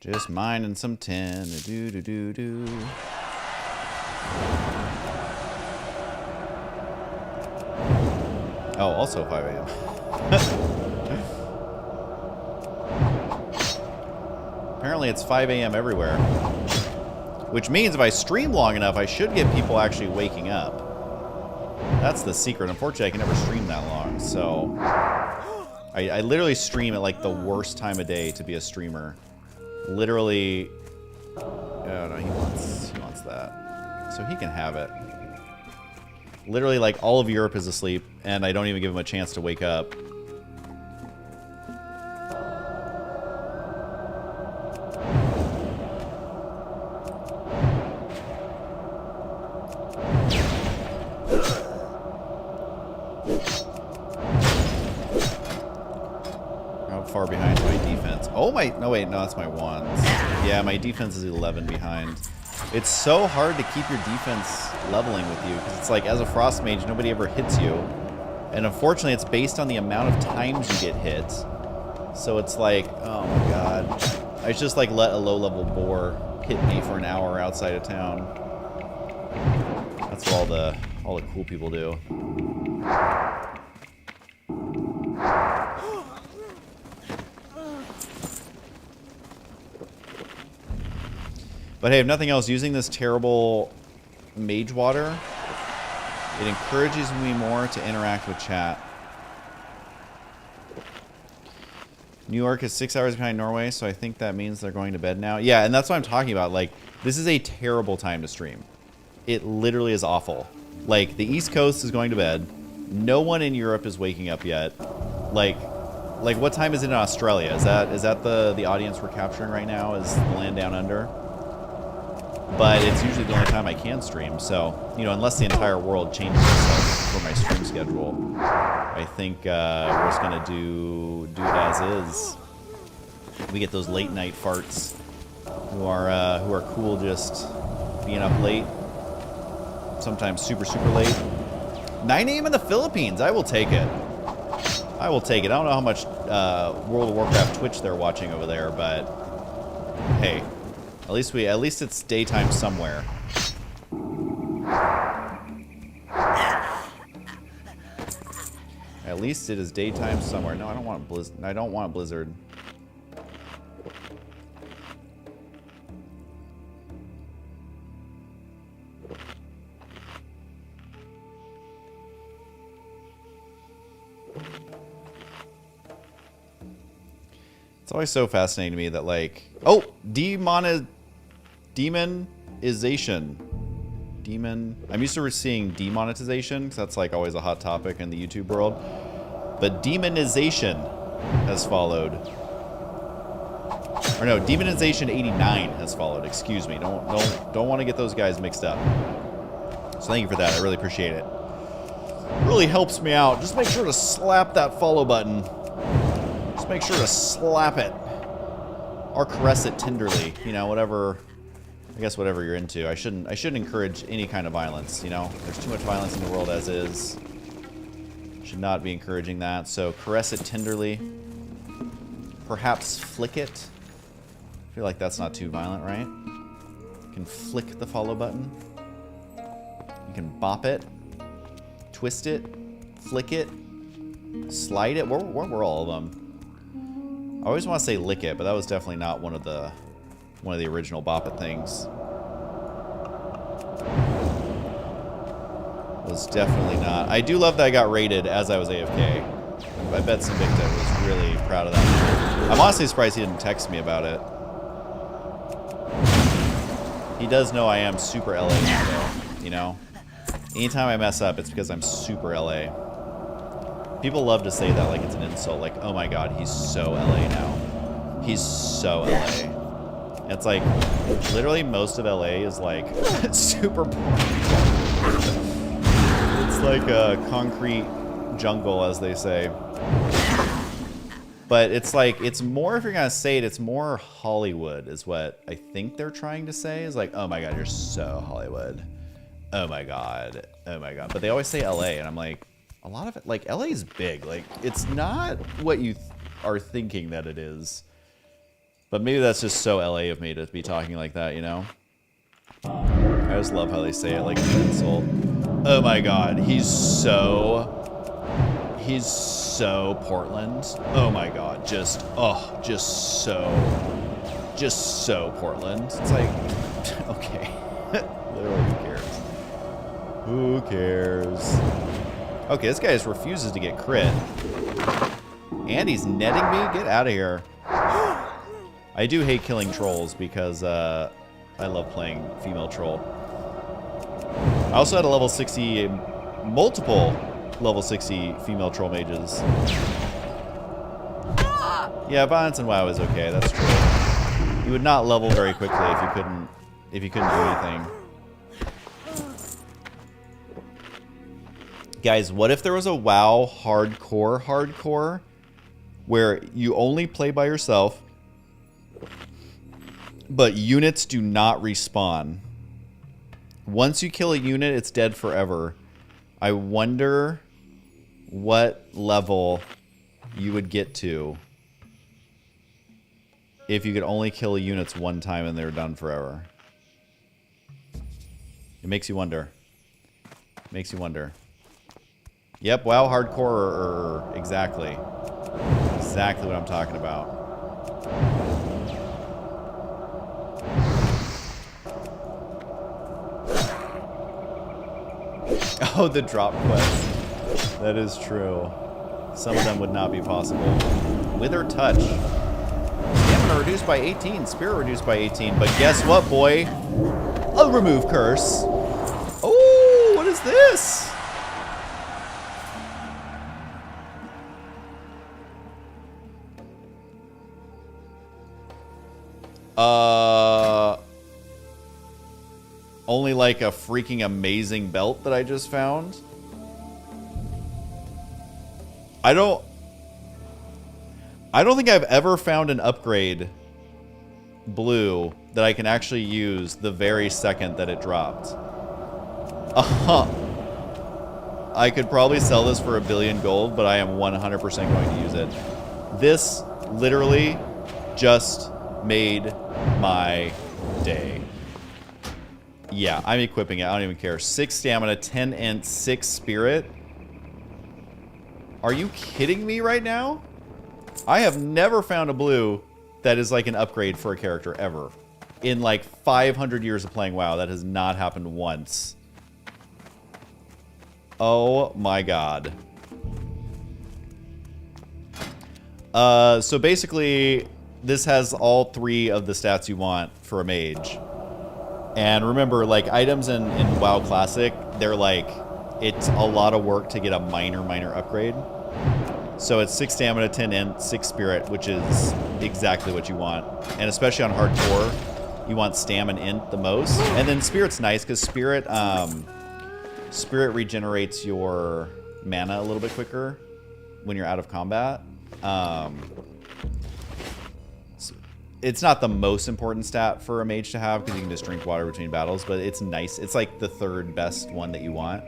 Just mining some tin. Do do do do. Oh, also 5 a.m. Apparently it's 5 a.m. everywhere. Which means if I stream long enough, I should get people actually waking up. That's the secret. Unfortunately, I can never stream that long, so... I literally stream at like the worst time of day to be a streamer. Literally... Oh no, he wants that. So he can have it. Literally, like, all of Europe is asleep, and I don't even give him a chance to wake up. How far behind is my defense? Oh my... No, wait, no, that's my wands. Yeah, my defense is 11 behind. It's so hard to keep your defense leveling with you, because it's like, as a frost mage, nobody ever hits you. And unfortunately, it's based on the amount of times you get hit. So it's like, oh my god. I just like let a low-level boar hit me for an hour outside of town. That's what all the cool people do. But hey, if nothing else, using this terrible mage water, it encourages me more to interact with chat. New York is 6 hours behind Norway, so I think that means they're going to bed now. Yeah, and that's what I'm talking about. Like, this is a terrible time to stream. It literally is awful. Like, the East Coast is going to bed. No one in Europe is waking up yet. Like what time is it in Australia? Is that the audience we're capturing right now? Is the land down under? But it's usually the only time I can stream, so, you know, unless the entire world changes itself for my stream schedule, I think we're just gonna do it as is. We get those late night farts who are cool just being up late, sometimes super late. 9 a.m. in the Philippines. I will take it. I will take it. I don't know how much World of Warcraft Twitch they're watching over there, but hey. At least it's daytime somewhere. At least it is daytime somewhere. No, I don't want Blizzard. I don't want Blizzard. It's always so fascinating to me that, like, oh, demonization. I'm used to seeing demonetization, because that's like always a hot topic in the YouTube world. But demonization has followed. Or no, demonization 89 has followed. Excuse me. Don't want to get those guys mixed up. So thank you for that. I really appreciate it. Really helps me out. Just make sure to slap that follow button. Just make sure to slap it. Or caress it tenderly. You know, whatever. I guess whatever you're into. I shouldn't encourage any kind of violence, you know? There's too much violence in the world as is. Should not be encouraging that. So caress it tenderly. Perhaps flick it. I feel like that's not too violent, right? You can flick the follow button. You can bop it. Twist it. Flick it. Slide it. What were all of them? I always want to say lick it, but that was definitely not one of the original bop it things. Was definitely not. I do love that I got raided as I was AFK. I bet Sinvicta was really proud of that. I'm honestly surprised he didn't text me about it. He does know I am super LA now, though, you know? Anytime I mess up, it's because I'm super LA. People love to say that like it's an insult. Like, oh my god, he's so LA now. He's so LA. It's like, literally most of LA is like super boring. It's like a concrete jungle, as they say. But it's like, it's more, if you're gonna say it, it's more Hollywood is what I think they're trying to say. Is like, oh my god, you're so Hollywood. Oh my god. Oh my god. But they always say LA, and I'm like, a lot of it, like, LA is big. Like, it's not what you are thinking that it is. But maybe that's just so LA of me to be talking like that, you know? I just love how they say it like an insult. Oh my god, he's so Portland. Oh my god, just so Portland. It's like, okay. Literally, who cares? Who cares? Okay, this guy just refuses to get crit. And he's netting me? Get out of here. I do hate killing trolls because I love playing female troll. I also had a level 60, multiple level 60 female troll mages. Yeah, violence in WoW is okay, that's true. You would not level very quickly if you couldn't do anything. Guys, what if there was a WoW hardcore where you only play by yourself, but units do not respawn? Once you kill a unit, it's dead forever. I wonder what level you would get to if you could only kill units one time and they're done forever. It makes you wonder. Makes you wonder. Yep, WoW hardcore, exactly. Exactly what I'm talking about. Oh, the drop quest. That is true. Some of them would not be possible. Wither Touch. Stamina reduced by 18. Spirit reduced by 18. But guess what, boy? A remove curse. Oh, what is this? Only like a freaking amazing belt that I just found. I don't think I've ever found an upgrade blue that I can actually use the very second that it dropped. I could probably sell this for 1 billion gold, but I am 100% going to use it. This literally just made my day. Yeah, I'm equipping it. I don't even care. 6 stamina, 10 int, 6 spirit. Are you kidding me right now? I have never found a blue that is like an upgrade for a character ever. In like 500 years of playing WoW, that has not happened once. Oh my god. So basically, this has all 3 of the stats you want for a mage. And remember, like, items in WoW Classic, they're like, it's a lot of work to get a minor upgrade. So it's 6 stamina, 10 int, 6 spirit, which is exactly what you want. And especially on hardcore, you want stam and int the most. And then spirit's nice, because spirit regenerates your mana a little bit quicker when you're out of combat. It's not the most important stat for a mage to have, because you can just drink water between battles, but it's nice. It's like the 3rd best one that you want.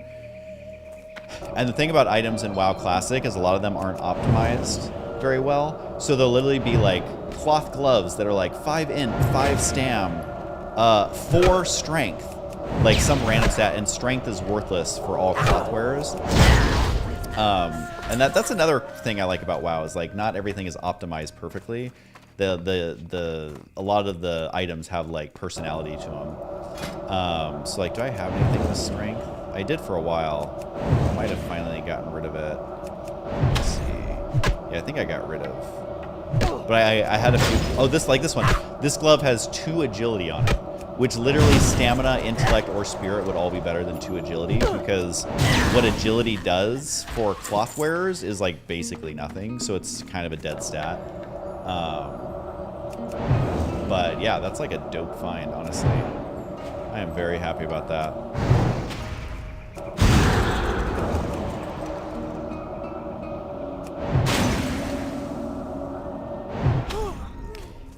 And the thing about items in WoW Classic is a lot of them aren't optimized very well. So they'll literally be like cloth gloves that are like 5 int, 5 stam, 4 strength. Like some random stat, and strength is worthless for all cloth wearers. And that's another thing I like about WoW, is like not everything is optimized perfectly. A lot of the items have like personality to them. So like, do I have anything with strength? I did for a while. I might have finally gotten rid of it. Let's see. Yeah, I think I got rid of. But I had a few. Oh, this one. This glove has 2 agility on it, which literally stamina, intellect, or spirit would all be better than 2 agility, because what agility does for cloth wearers is like basically nothing. So it's kind of a dead stat. But yeah, that's like a dope find, honestly. I am very happy about that.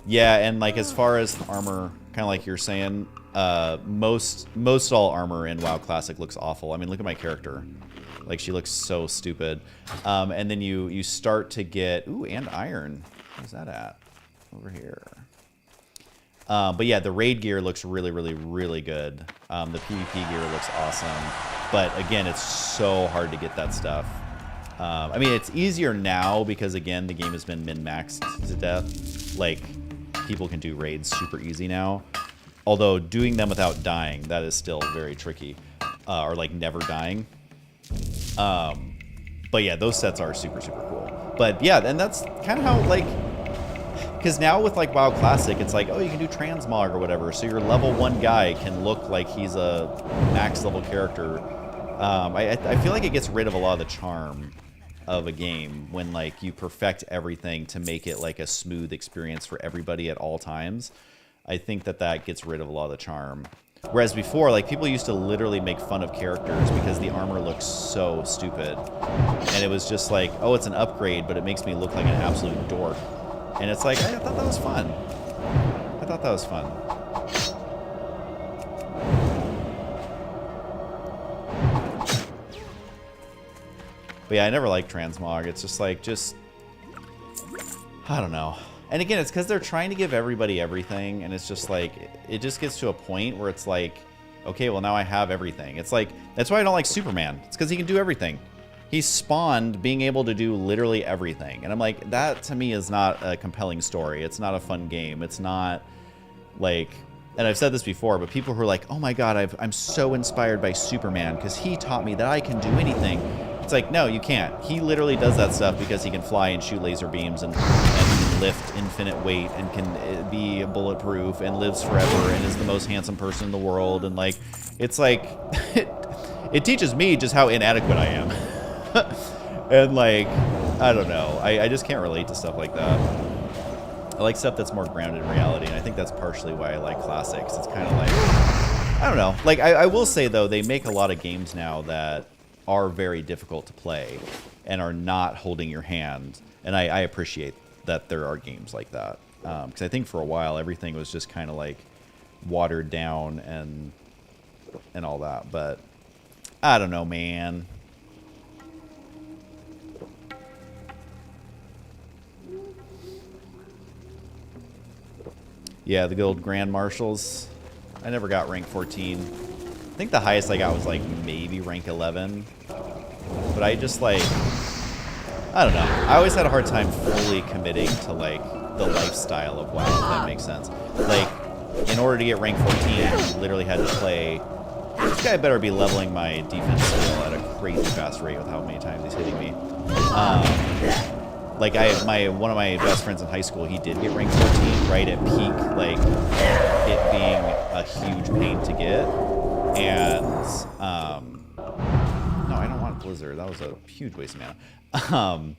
Yeah, and like as far as armor, kind of like you're saying, most all armor in WoW Classic looks awful. I mean, look at my character. Like, she looks so stupid. And then you start to get... Ooh, and iron. Where's that at? Over here. But yeah, the raid gear looks really, really, really good. The PvP gear looks awesome. But again, it's so hard to get that stuff. I mean, it's easier now because, again, the game has been min-maxed to death. Like, people can do raids super easy now. Although, doing them without dying, that is still very tricky. Or, like, never dying. But yeah, those sets are super, super cool. But yeah, and that's kind of how, like... Because now with, like, WoW Classic, it's like, oh, you can do transmog or whatever. So your level 1 guy can look like he's a max-level character. I feel like it gets rid of a lot of the charm of a game when, like, you perfect everything to make it, like, a smooth experience for everybody at all times. I think that gets rid of a lot of the charm. Whereas before, like, people used to literally make fun of characters because the armor looks so stupid. And it was just like, oh, it's an upgrade, but it makes me look like an absolute dork. And it's like, I thought that was fun. I thought that was fun. But yeah, I never liked transmog. It's just like, I don't know. And again, it's because they're trying to give everybody everything, and it's just like, it just gets to a point where it's like, okay, well, now I have everything. It's like, that's why I don't like Superman. It's because he can do everything. He's spawned being able to do literally everything. And I'm like, that to me is not a compelling story. It's not a fun game. It's not like, and I've said this before, but people who are like, oh my god, I'm so inspired by Superman because he taught me that I can do anything. It's like, no, you can't. He literally does that stuff because he can fly and shoot laser beams and lift infinite weight and can be bulletproof and lives forever and is the most handsome person in the world. And like, it's like, it teaches me just how inadequate I am. And like, I don't know. I just can't relate to stuff like that. I like stuff that's more grounded in reality, and I think that's partially why I like classics. It's kind of like, I don't know. Like, I will say, though, they make a lot of games now that are very difficult to play and are not holding your hand. And I appreciate that there are games like that. Because I think for a while, everything was just kind of like watered down and all that. But I don't know, man. Yeah, the good old Grand Marshals. I never got rank 14. I think the highest I got was like maybe rank 11. But I just like, I don't know. I always had a hard time fully committing to like the lifestyle of WoW, if that makes sense. Like, in order to get rank 14, I literally had to play. This guy better be leveling my defense skill at a crazy fast rate with how many times he's hitting me. Like one of my best friends in high school, he did get rank 14 right at peak, like it being a huge pain to get. And no, I don't want Blizzard. That was a huge waste of mana.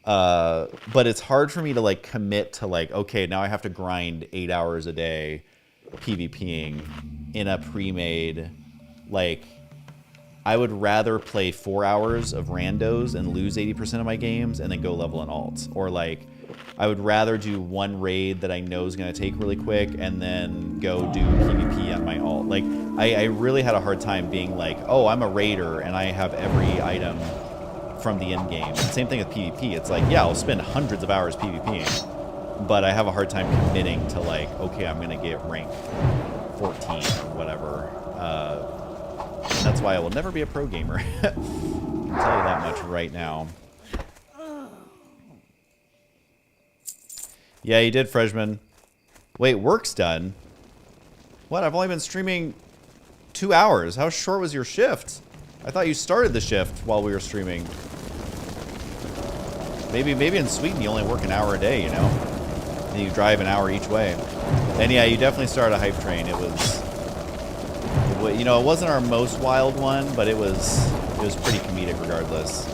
But it's hard for me to like commit to like, okay, now I have to grind 8 hours a day PvPing in a pre-made, like, I would rather play 4 hours of randos and lose 80% of my games and then go level an alt. Or like, I would rather do one raid that I know is going to take really quick and then go do PvP on my alt. Like, I really had a hard time being like, oh, I'm a raider and I have every item from the end game. And same thing with PvP. It's like, yeah, I'll spend hundreds of hours PvPing, but I have a hard time committing to like, okay, I'm going to get rank 14 or whatever. And that's why I will never be a pro gamer. I'll tell you that much right now. Yeah, you did, Freshman. Wait, work's done? What? I've only been streaming 2 hours. How short was your shift? I thought you started the shift while we were streaming. Maybe in Sweden you only work an hour a day, you know? And you drive an hour each way. And yeah, you definitely started a hype train. It was, you know, it wasn't our most wild one, but it was pretty comedic regardless.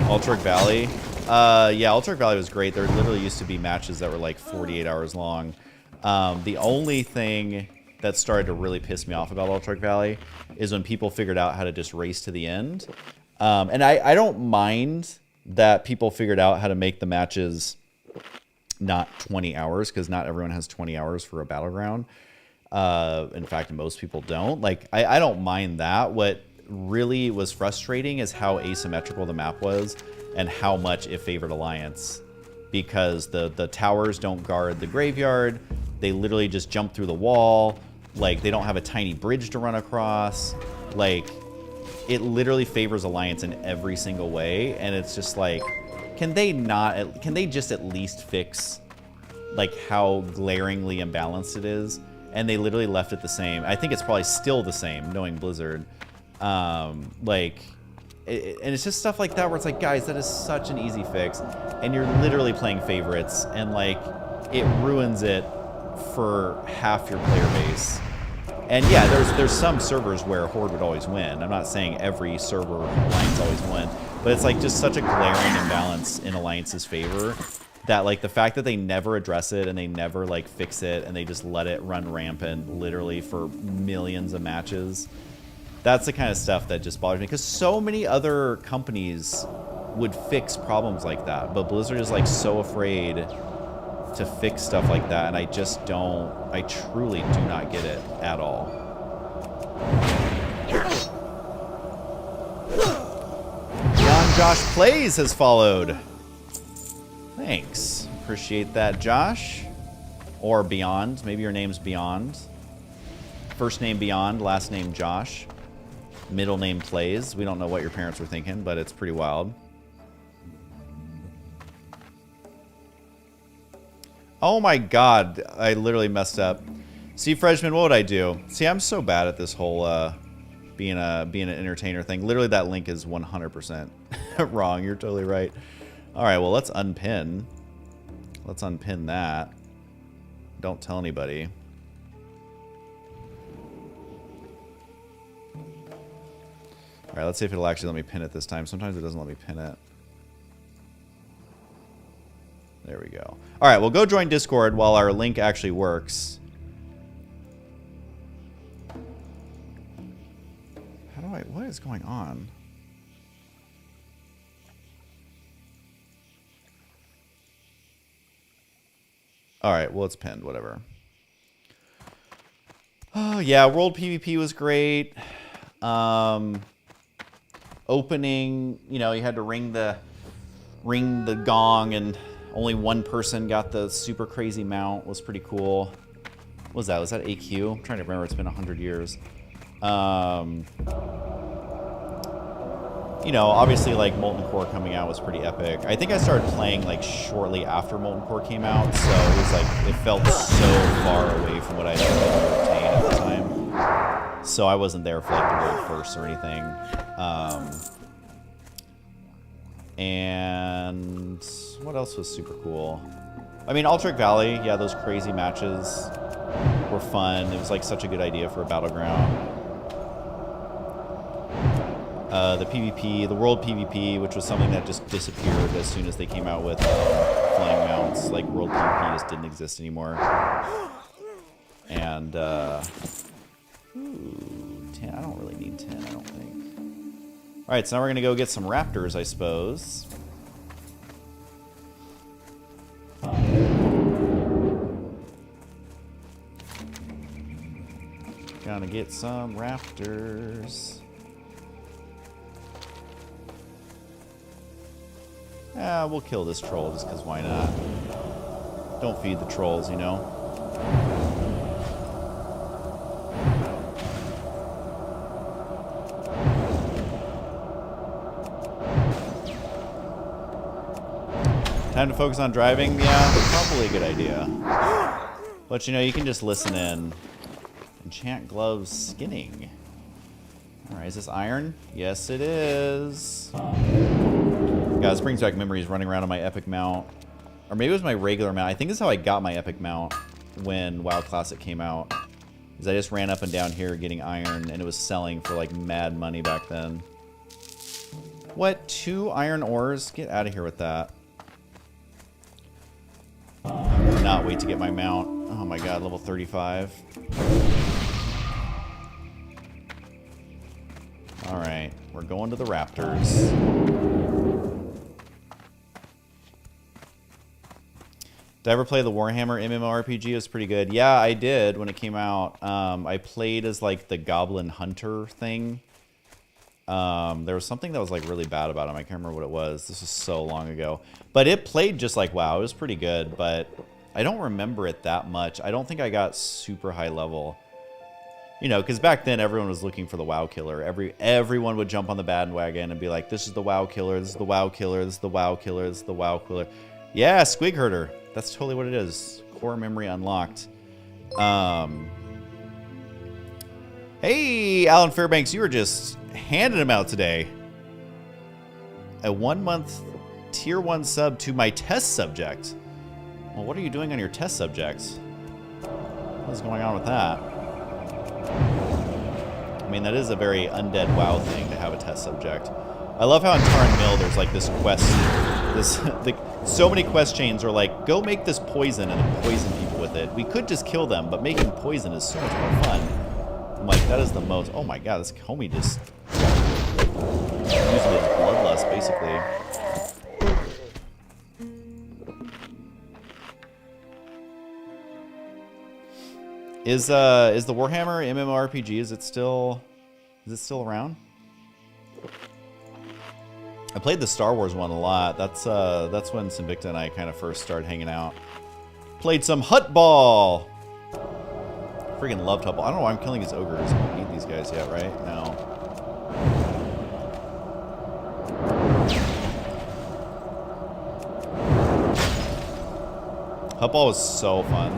Ultric Valley. Yeah, Ultric Valley was great. There literally used to be matches that were like 48 hours long. The only thing that started to really piss me off about Ultric Valley is when people figured out how to just race to the end. And I don't mind that people figured out how to make the matches not 20 hours, because not everyone has 20 hours for a battleground. In fact, most people don't. Like, I don't mind that. What really was frustrating is how asymmetrical the map was and how much it favored Alliance. Because the towers don't guard the graveyard. They literally just jump through the wall. Like, they don't have a tiny bridge to run across. Like, it literally favors Alliance in every single way. And it's just like, can they just at least fix, like, how glaringly imbalanced it is? And they literally left it the same. I think it's probably still the same, knowing Blizzard. Like, and it's just stuff like that where it's like, guys, that is such an easy fix. And you're literally playing favorites. And, like, it ruins it for half your player base. And yeah, there's some servers where Horde would always win. I'm not saying every server Alliance always win, but it's like just such a glaring imbalance in Alliance's favor that, like, the fact that they never address it and they never, like, fix it and they just let it run rampant literally for millions of matches, that's the kind of stuff that just bothers me, because so many other companies would fix problems like that, but Blizzard is, like, so afraid to fix stuff like that, and I truly do not get it at all. John Josh Plays has followed. Thanks. Appreciate that, Josh. Or Beyond. Maybe your name's Beyond. First name Beyond, last name Josh. Middle name Plays. We don't know what your parents were thinking, but it's pretty wild. Oh my god, I literally messed up. See, Freshman, what would I do? See, I'm so bad at this whole being an entertainer thing. Literally, that link is 100% wrong. You're totally right. All right, well, let's unpin. Let's unpin that. Don't tell anybody. All right, let's see if it'll actually let me pin it this time. Sometimes it doesn't let me pin it. There we go. All right, well, go join Discord while our link actually works. What is going on? All right, well, it's pinned, whatever. Oh, yeah, World PvP was great. Opening, you know, you had to ring the gong, and only one person got the super crazy mount. Was pretty cool. What was that? Was that AQ? I'm trying to remember. It's been 100 years. You know, obviously, like, Molten Core coming out was pretty epic. I think I started playing, like, shortly after Molten Core came out, so it was like, it felt so far away from what I had to obtain at the time. So I wasn't there for, like, the world first or anything. And what else was super cool? I mean, Alterac Valley, yeah, those crazy matches were fun. It was, like, such a good idea for a battleground. The PvP, the World PvP, which was something that just disappeared as soon as they came out with flying mounts. Like, World PvP just didn't exist anymore. And, ooh, 10. I don't really need 10, I don't think. Alright, so now we're going to go get some raptors, I suppose. Gonna get some raptors. Yeah, we'll kill this troll just because why not? Don't feed the trolls, you know? Time to focus on driving? Yeah, probably a good idea. But you know, you can just listen in. Enchant gloves skinning. Alright, is this iron? Yes, it is. God, this brings back memories running around on my epic mount. Or maybe it was my regular mount. I think this is how I got my epic mount when WoW Classic came out. Is I just ran up and down here getting iron, and it was selling for like mad money back then. What? 2 iron ores? Get out of here with that. I cannot wait to get my mount. Oh my god, level 35. Alright, we're going to the raptors. Did I ever play the Warhammer MMORPG? It was pretty good. Yeah, I did when it came out. I played as like the Goblin Hunter thing. There was something that was like really bad about him. I can't remember what it was. This was so long ago. But it played just like WoW. It was pretty good, but I don't remember it that much. I don't think I got super high level. You know, because back then everyone was looking for the WoW killer. Everyone would jump on the bandwagon and be like, this is the WoW killer, this is the WoW killer, this is the WoW killer, this is the WoW killer. Yeah, Squig Herder. That's totally what it is. Core memory unlocked. Hey, Alan Fairbanks, you were just handing them out today. A 1-month tier 1 sub to my test subject. Well, what are you doing on your test subjects? What's going on with that? I mean, that is a very undead WoW thing to have a test subject. I love how in Tarn Mill there's like this quest, so many quest chains are like, go make this poison and then poison people with it. We could just kill them, but making poison is so much more fun. I'm like, that is the most, oh my god, this homie just using his bloodlust, basically. Is the Warhammer MMORPG, is it still around? I played the Star Wars one a lot. That's when Sinvicta and I kind of first started hanging out. Played some Hutball. Freaking loved Hutball. I don't know why I'm killing these ogres. I don't need these guys yet, right? No. Hutball was so fun.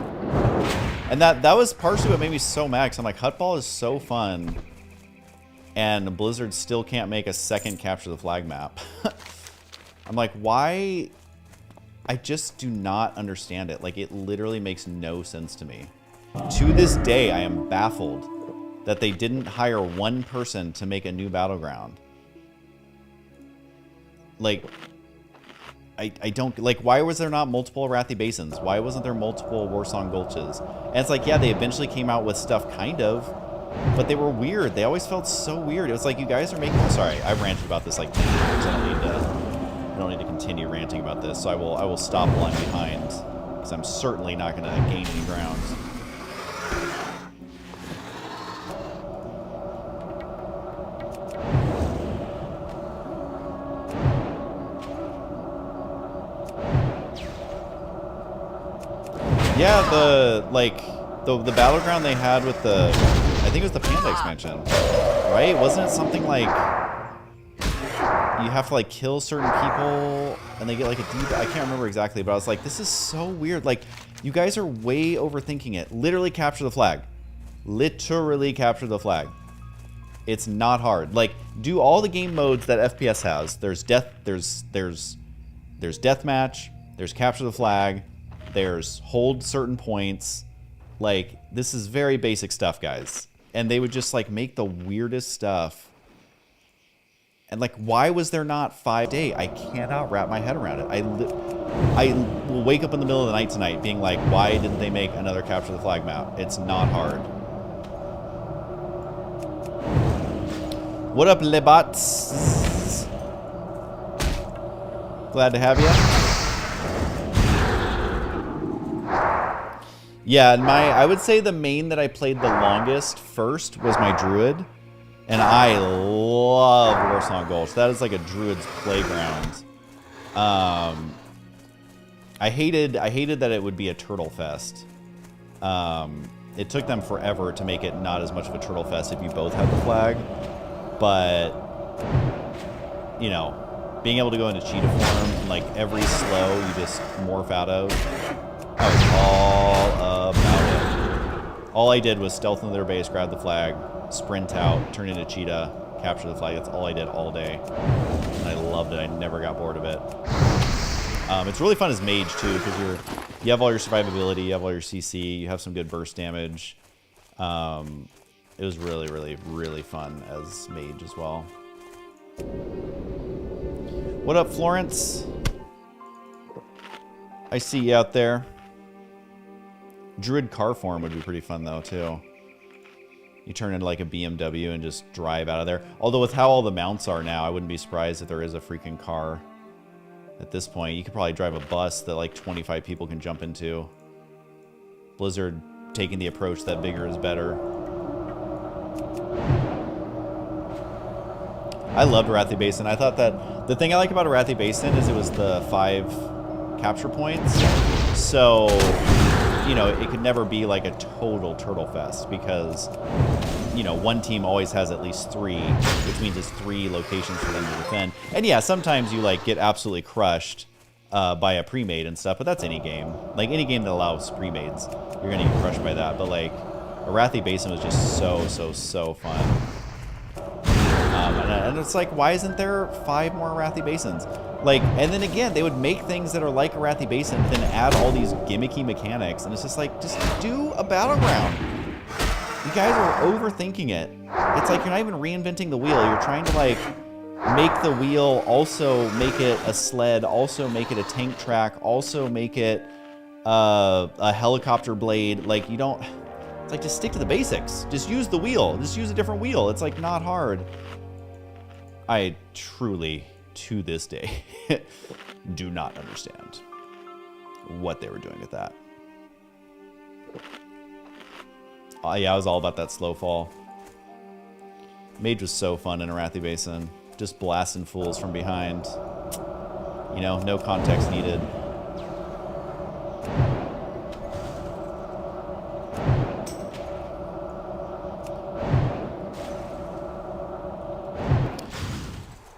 And that was partially what made me so mad, because I'm like, Hutball is so fun, and Blizzard still can't make a second Capture the Flag map. I'm like, why? I just do not understand it. Like, it literally makes no sense to me. To this day, I am baffled that they didn't hire one person to make a new battleground. Like, I don't, like, why was there not multiple Arathi Basins? Why wasn't there multiple Warsong Gulches? And it's like, yeah, they eventually came out with stuff, kind of, but they were weird. They always felt so weird. It was like, you guys are making, sorry, I've ranted about this like 10 times. I don't need to continue ranting about this, so I will stop while I'm behind, because I'm certainly not going to gain any ground. Yeah, the battleground they had with the, I think it was the Panda expansion, right? Wasn't it something like you have to like kill certain people and they get like a deep, I can't remember exactly, but I was like, this is so weird. Like, you guys are way overthinking it. Literally capture the flag. Literally capture the flag. It's not hard. Like, do all the game modes that FPS has. There's deathmatch, there's capture the flag, there's hold certain points. Like, this is very basic stuff, guys. And they would just like make the weirdest stuff. And like, why was there not 5-day? I cannot wrap my head around it. I will wake up in the middle of the night tonight being like, why didn't they make another capture the flag map? It's not hard. What up, Lebats? Glad to have you. Yeah, and I would say the main that I played the longest first was my Druid. And I love Warsong Gulch. That is like a Druid's playground. I hated that it would be a turtle fest. It took them forever to make it not as much of a turtle fest if you both had the flag. But, you know, being able to go into cheetah form and like every slow you just morph out of, I was all about it. All I did was stealth into their base, grab the flag, sprint out, turn into cheetah, capture the flag. That's all I did all day. And I loved it. I never got bored of it. It's really fun as mage too, because you have all your survivability, you have all your CC, you have some good burst damage. It was really, really, really fun as mage as well. What up, Florence? I see you out there. Druid car form would be pretty fun though too. You turn into like a BMW and just drive out of there. Although with how all the mounts are now, I wouldn't be surprised if there is a freaking car. At this point, you could probably drive a bus that like 25 people can jump into. Blizzard taking the approach that bigger is better. I loved Arathi Basin. I thought that the thing I like about Arathi Basin is it was the 5 capture points. So, you know, it could never be like a total turtle fest because, you know, one team always has at least 3, which means it's 3 locations for them to defend. And yeah, sometimes you like get absolutely crushed by a pre-made and stuff, but that's any game. Like any game that allows pre-mades, you're gonna get crushed by that. But like, Arathi Basin was just so fun. And it's like, why isn't there 5 more Arathi Basins? Like, and then again, they would make things that are like Arathi Basin, but then add all these gimmicky mechanics, and it's just like, just do a battleground. You guys are overthinking it. It's like you're not even reinventing the wheel. You're trying to like make the wheel, also make it a sled, also make it a tank track, also make it a helicopter blade. Like, you don't, it's like, just stick to the basics. Just use the wheel. Just use a different wheel. It's like not hard. I truly, to this day, do not understand what they were doing with that. Oh yeah, I was all about that slow fall. Mage was so fun in Arathi Basin. Just blasting fools from behind. You know, no context needed.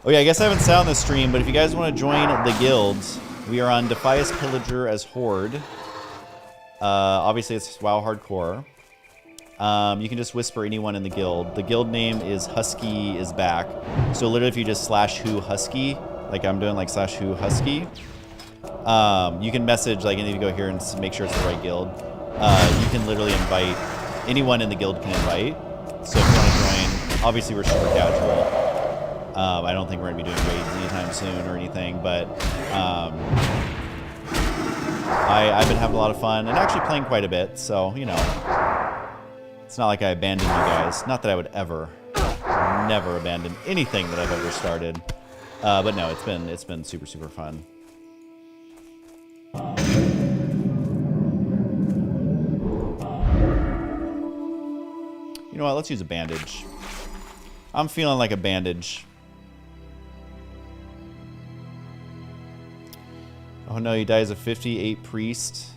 Oh yeah, I guess I haven't said on this stream, but if you guys want to join the guilds, we are on Defias Pillager as Horde. Obviously it's WoW Hardcore. You can just whisper anyone in the guild. The guild name is Husky is Back. So literally if you just /who Husky, like I'm doing like /who Husky, you can message, like, and if you go here and make sure it's the right guild, you can literally invite, anyone in the guild can invite. So if you want to join, obviously we're super casual. I don't think we're going to be doing raids anytime soon or anything, but I've been having a lot of fun and actually playing quite a bit, so, you know, it's not like I abandoned you guys. Not that I would ever, never abandon anything that I've ever started. But no, it's been super fun. You know what? Let's use a bandage. I'm feeling like a bandage. Oh no, he dies a 58 priest.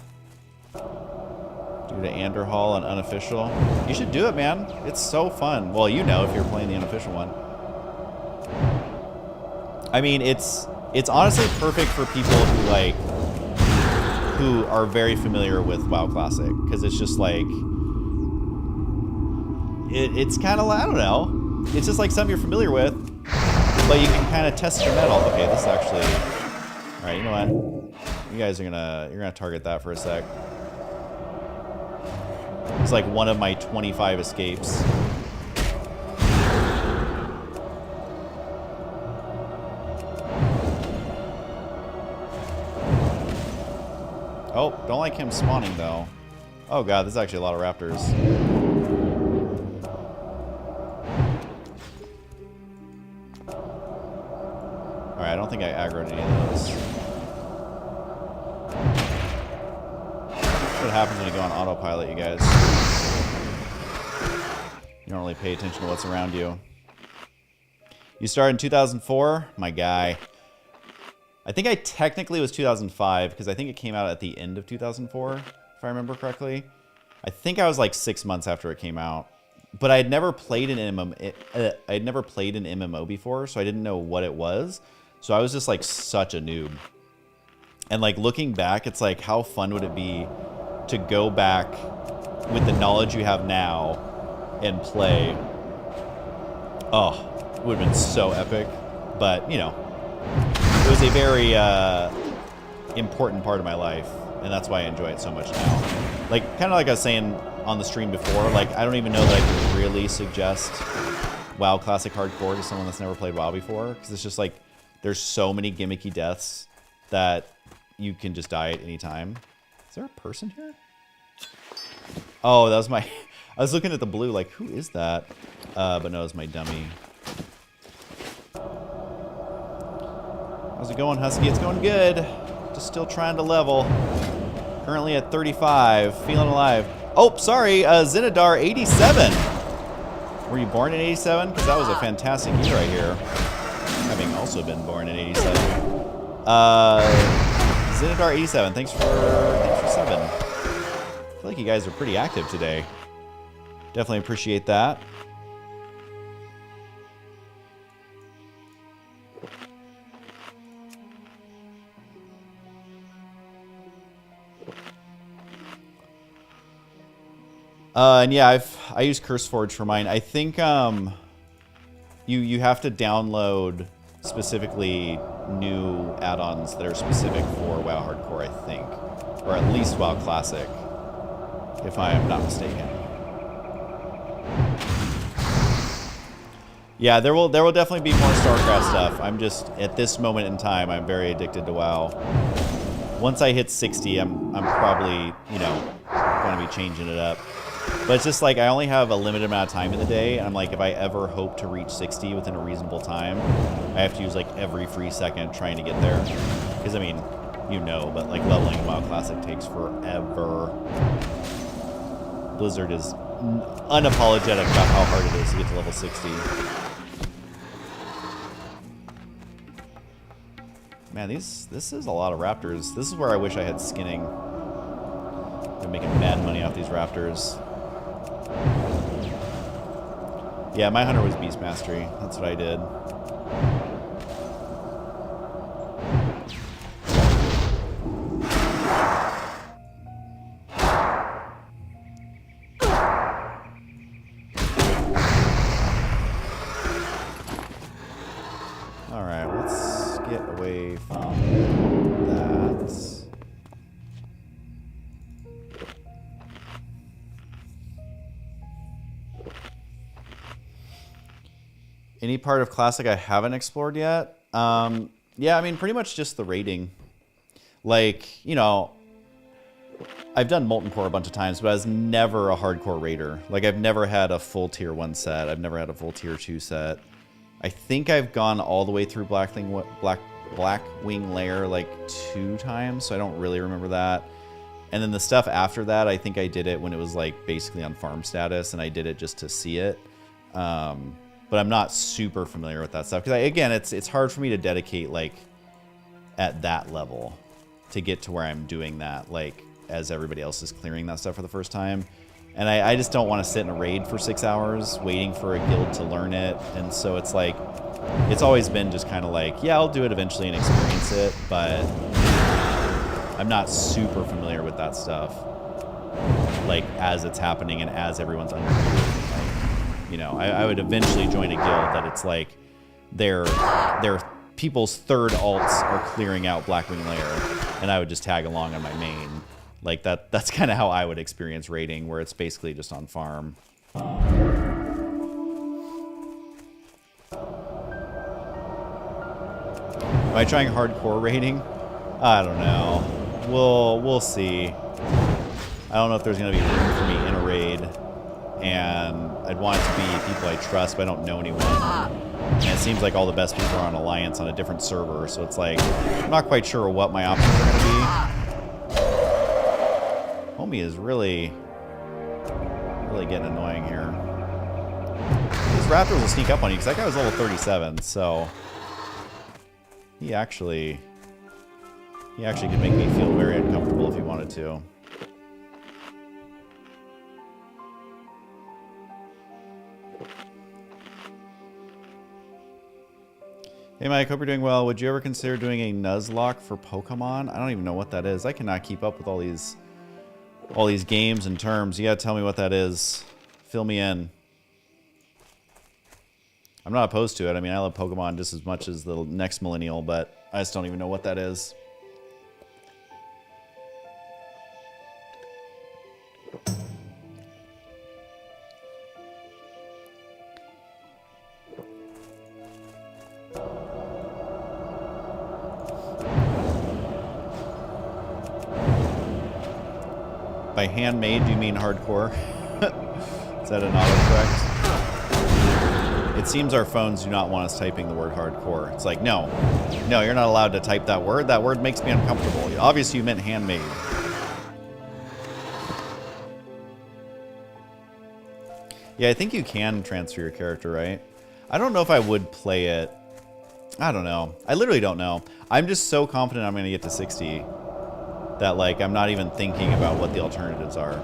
Due to Anderhall and unofficial. You should do it, man. It's so fun. Well, you know if you're playing the unofficial one. I mean, it's honestly perfect for people who are very familiar with WoW Classic, because it's just like it's kind of, I don't know. It's just like something you're familiar with, but you can kind of test your metal. Okay, this is actually, all right. You know what? You guys are you're gonna target that for a sec. It's like one of my 25 escapes. Oh, don't like him spawning though. Oh god, there's actually a lot of raptors. Alright, I don't think I aggroed any of those. That's what happens when you go on autopilot, you guys. You don't really pay attention to what's around you. You started in 2004? My guy. I think I technically was 2005 because I think it came out at the end of 2004, if I remember correctly. I think I was like 6 months after it came out. But I had never played an MMO before, so I didn't know what it was. So I was just like such a noob. And like looking back, it's like, how fun would it be to go back with the knowledge you have now and play? Oh, it would have been so epic. But, you know, it was a very important part of my life, and that's why I enjoy it so much now. Like, kind of like I was saying on the stream before, like, I don't even know that I could really suggest WoW Classic Hardcore to someone that's never played WoW before, because it's just like, there's so many gimmicky deaths that you can just die at any time. Is there a person here? Oh, that was my... I was looking at the blue like, who is that? But no, it was my dummy. I How's it going, Husky? It's going good. Just still trying to level. Currently at 35. Feeling alive. Oh, sorry. Zinadar 87. Were you born in 87? Because that was a fantastic year right here. Having also been born in 87. Zinadar 87. Thanks for subbing. I feel like you guys are pretty active today. Definitely appreciate that. And yeah, I use CurseForge for mine. I think you have to download specifically new add-ons that are specific for WoW Hardcore, I think, or at least WoW Classic, if I am not mistaken. Yeah, there will definitely be more StarCraft stuff. I'm just at this moment in time, I'm very addicted to WoW. Once I hit 60, I'm probably, you know, going to be changing it up. But it's just like I only have a limited amount of time in the day, and I'm like, if I ever hope to reach 60 within a reasonable time, I have to use like every free second trying to get there. Because I mean, you know, but like leveling in WoW Classic takes forever. Blizzard is unapologetic about how hard it is to get to level 60. Man, this is a lot of raptors. This is where I wish I had skinning. I'm making mad money off these raptors. Yeah, my hunter was Beast Mastery. That's what I did. Alright, let's get away from that. Any part of Classic I haven't explored yet? Yeah, I mean, pretty much just the raiding. Like, you know, I've done Molten Core a bunch of times, but I was never a hardcore raider. Like, I've never had a full tier 1 set. I've never had a full tier 2 set. I think I've gone all the way through Blackwing Lair like 2 times, so I don't really remember that. And then the stuff after that, I think I did it when it was like basically on farm status, and I did it just to see it. But I'm not super familiar with that stuff because again, it's hard for me to dedicate like at that level to get to where I'm doing that like as everybody else is clearing that stuff for the first time. And I just don't want to sit in a raid for 6 hours waiting for a guild to learn it. And so it's like, it's always been just kind of like, yeah, I'll do it eventually and experience it, but I'm not super familiar with that stuff like as it's happening and as everyone's under. You know, I would eventually join a guild that it's like their people's third alts are clearing out Blackwing Lair, and I would just tag along on my main. Like that's kind of how I would experience raiding, where it's basically just on farm. Am I trying hardcore raiding? I don't know. We'll see. I don't know if there's gonna be room for me in a raid. And I'd want it to be people I trust, but I don't know anyone. And it seems like all the best people are on Alliance on a different server, so it's like, I'm not quite sure what my options are going to be. Homie is really getting annoying here. These raptors will sneak up on you, because that guy was level 37, so he actually could make me feel very uncomfortable if he wanted to. Hey Mike, hope you're doing well. Would you ever consider doing a Nuzlocke for Pokemon? I don't even know what that is. I cannot keep up with all these games and terms. You gotta tell me what that is. Fill me in. I'm not opposed to it. I mean, I love Pokemon just as much as the next millennial, but I just don't even know what that is. By handmade, do you mean hardcore? Is that an autocorrect? It seems our phones do not want us typing the word hardcore. It's like, no, you're not allowed to type that word. That word makes me uncomfortable. Obviously, you meant handmade. Yeah, I think you can transfer your character, right? I don't know if I would play it. I don't know. I literally don't know. I'm just so confident I'm going to get to 60 that, like, I'm not even thinking about what the alternatives are.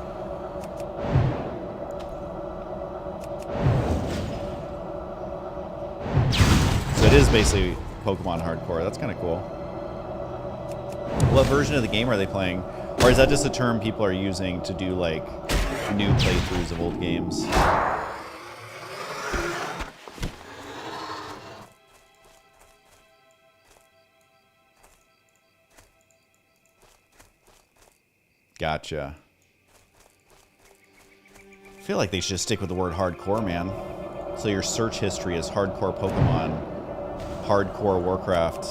So it is basically Pokemon hardcore. That's kind of cool. What version of the game are they playing? Or is that just a term people are using to do, like, new playthroughs of old games? Gotcha. I feel like they should just stick with the word hardcore, man. So your search history is hardcore Pokemon, hardcore Warcraft,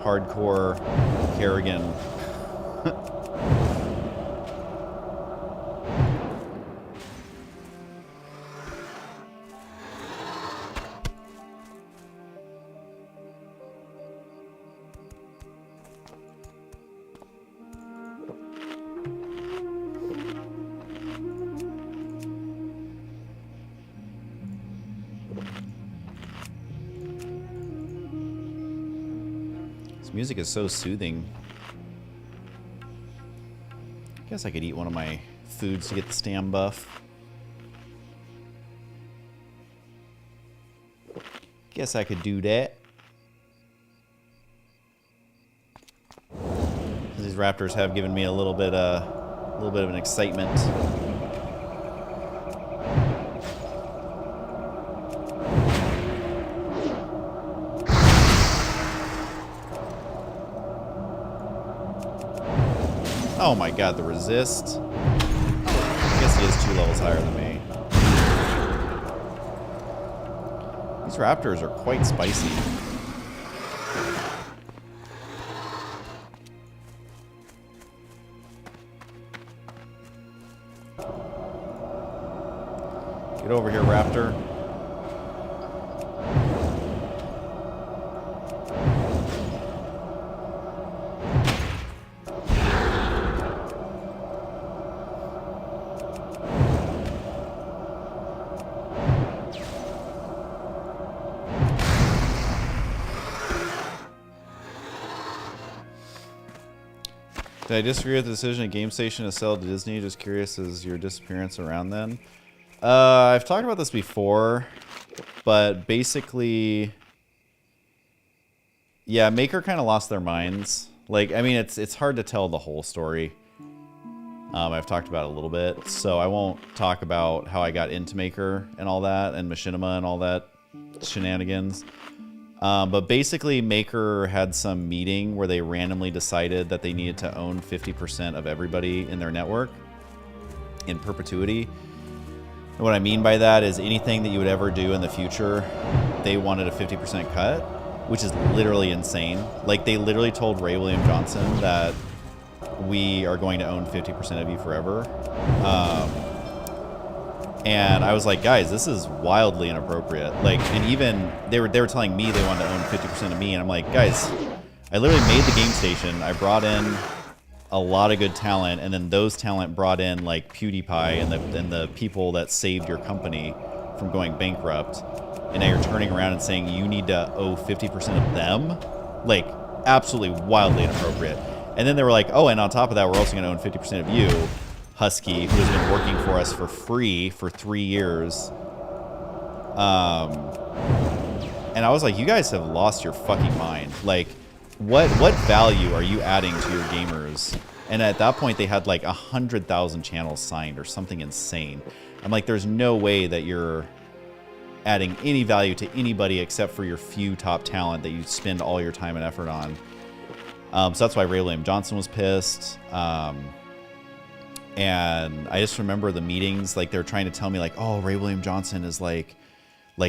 hardcore Kerrigan. Music is so soothing. Guess I could eat one of my foods to get the stam buff. Guess I could do that. These raptors have given me a little bit of an excitement. Oh my god, the resist. I guess he is 2 levels higher than me. These raptors are quite spicy. Get over here, raptor. Did I disagree with the decision at GameStation to sell to Disney? Just curious as your disappearance around then. I've talked about this before, but basically, yeah, Maker kind of lost their minds. Like, I mean, it's hard to tell the whole story. I've talked about it a little bit, so I won't talk about how I got into Maker and all that, and Machinima and all that shenanigans. But basically, Maker had some meeting where they randomly decided that they needed to own 50% of everybody in their network in perpetuity. And what I mean by that is anything that you would ever do in the future, they wanted a 50% cut, which is literally insane. Like, they literally told Ray William Johnson that we are going to own 50% of you forever. And I was like, guys, this is wildly inappropriate. Like, and even they were telling me they wanted to own 50% of me, and I'm like, guys, I literally made the game station. I brought in a lot of good talent, and then those talent brought in like PewDiePie and the people that saved your company from going bankrupt. And now you're turning around and saying you need to owe 50% of them? Like, absolutely wildly inappropriate. And then they were like, oh, and on top of that, we're also going to own 50% of you, Husky, who has been working for us for free for 3 years. And I was like, you guys have lost your fucking mind. Like, what value are you adding to your gamers? And at that point, they had like 100,000 channels signed or something insane. I'm like, there's no way that you're adding any value to anybody except for your few top talent that you spend all your time and effort on. So that's why Ray William Johnson was pissed. And I just remember the meetings, like they're trying to tell me like, oh, Ray William Johnson is like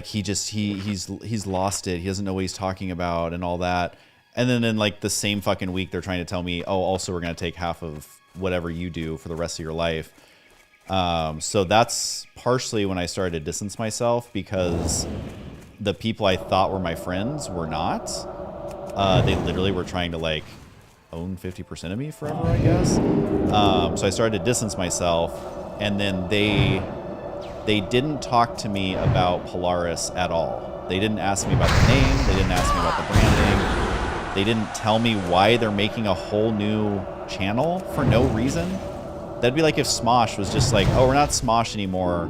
he's lost it. He doesn't know what he's talking about and all that. And then in like the same fucking week, they're trying to tell me, oh, also we're going to take half of whatever you do for the rest of your life. So that's partially when I started to distance myself, because the people I thought were my friends were not. They literally were trying to like own 50% of me forever, I guess. So I started to distance myself, and then they didn't talk to me about Polaris at all. They didn't ask me about the name. They didn't ask me about the branding. They didn't tell me why they're making a whole new channel for no reason. That'd be like if Smosh was just like, oh, we're not Smosh anymore.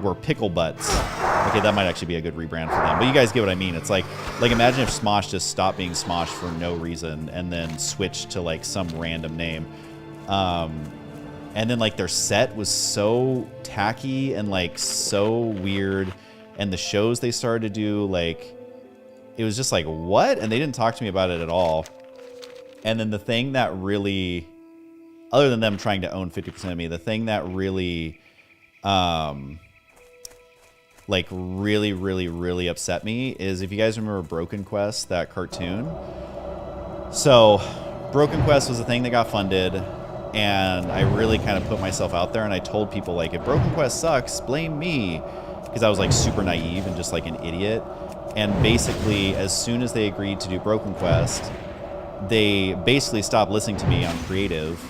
We're Pickle Butts. Okay, that might actually be a good rebrand for them. But you guys get what I mean. It's like imagine if Smosh just stopped being Smosh for no reason and then switched to like some random name. And then like their set was so tacky and like so weird, and the shows they started to do, like, it was just like, what? And they didn't talk to me about it at all. And then the thing that really, other than them trying to own 50% of me, the thing that really, like really, really, really upset me is, if you guys remember Broken Quest, that cartoon. So Broken Quest was a thing that got funded, and I really kind of put myself out there, and I told people, like, if Broken Quest sucks, blame me, because I was like super naive and just like an idiot. And basically, as soon as they agreed to do Broken Quest, they basically stopped listening to me on creative,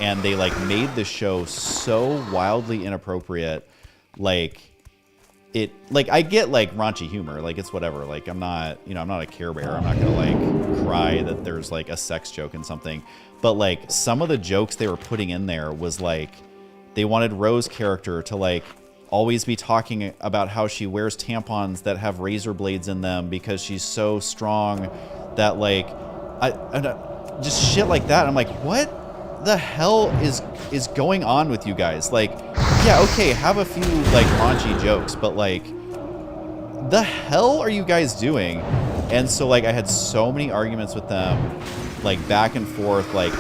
and they like made the show so wildly inappropriate. Like, it, like, I get like raunchy humor, like it's whatever, like I'm not, you know, I'm not a Care Bear, I'm not gonna like cry that there's like a sex joke in something. But like some of the jokes they were putting in there was like, they wanted Rose's character to like always be talking about how she wears tampons that have razor blades in them because she's so strong that like, just shit like that. I'm like, what the hell is going on with you guys? Like, yeah, okay, have a few like raunchy jokes, but like, the hell are you guys doing? And so like I had so many arguments with them, like back and forth, like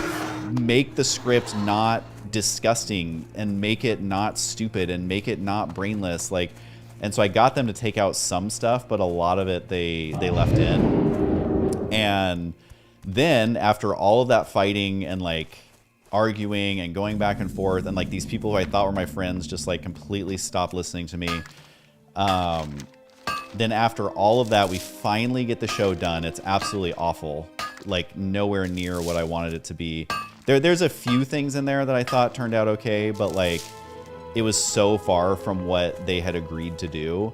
make the script not disgusting and make it not stupid and make it not brainless, like. And so I got them to take out some stuff, but a lot of it they left in. And then after all of that fighting and like arguing and going back and forth, and like these people who I thought were my friends just like completely stopped listening to me, then after all of that, we finally get the show done. It's absolutely awful, like nowhere near what I wanted it to be. There's a few things in there that I thought turned out okay, but like it was so far from what they had agreed to do,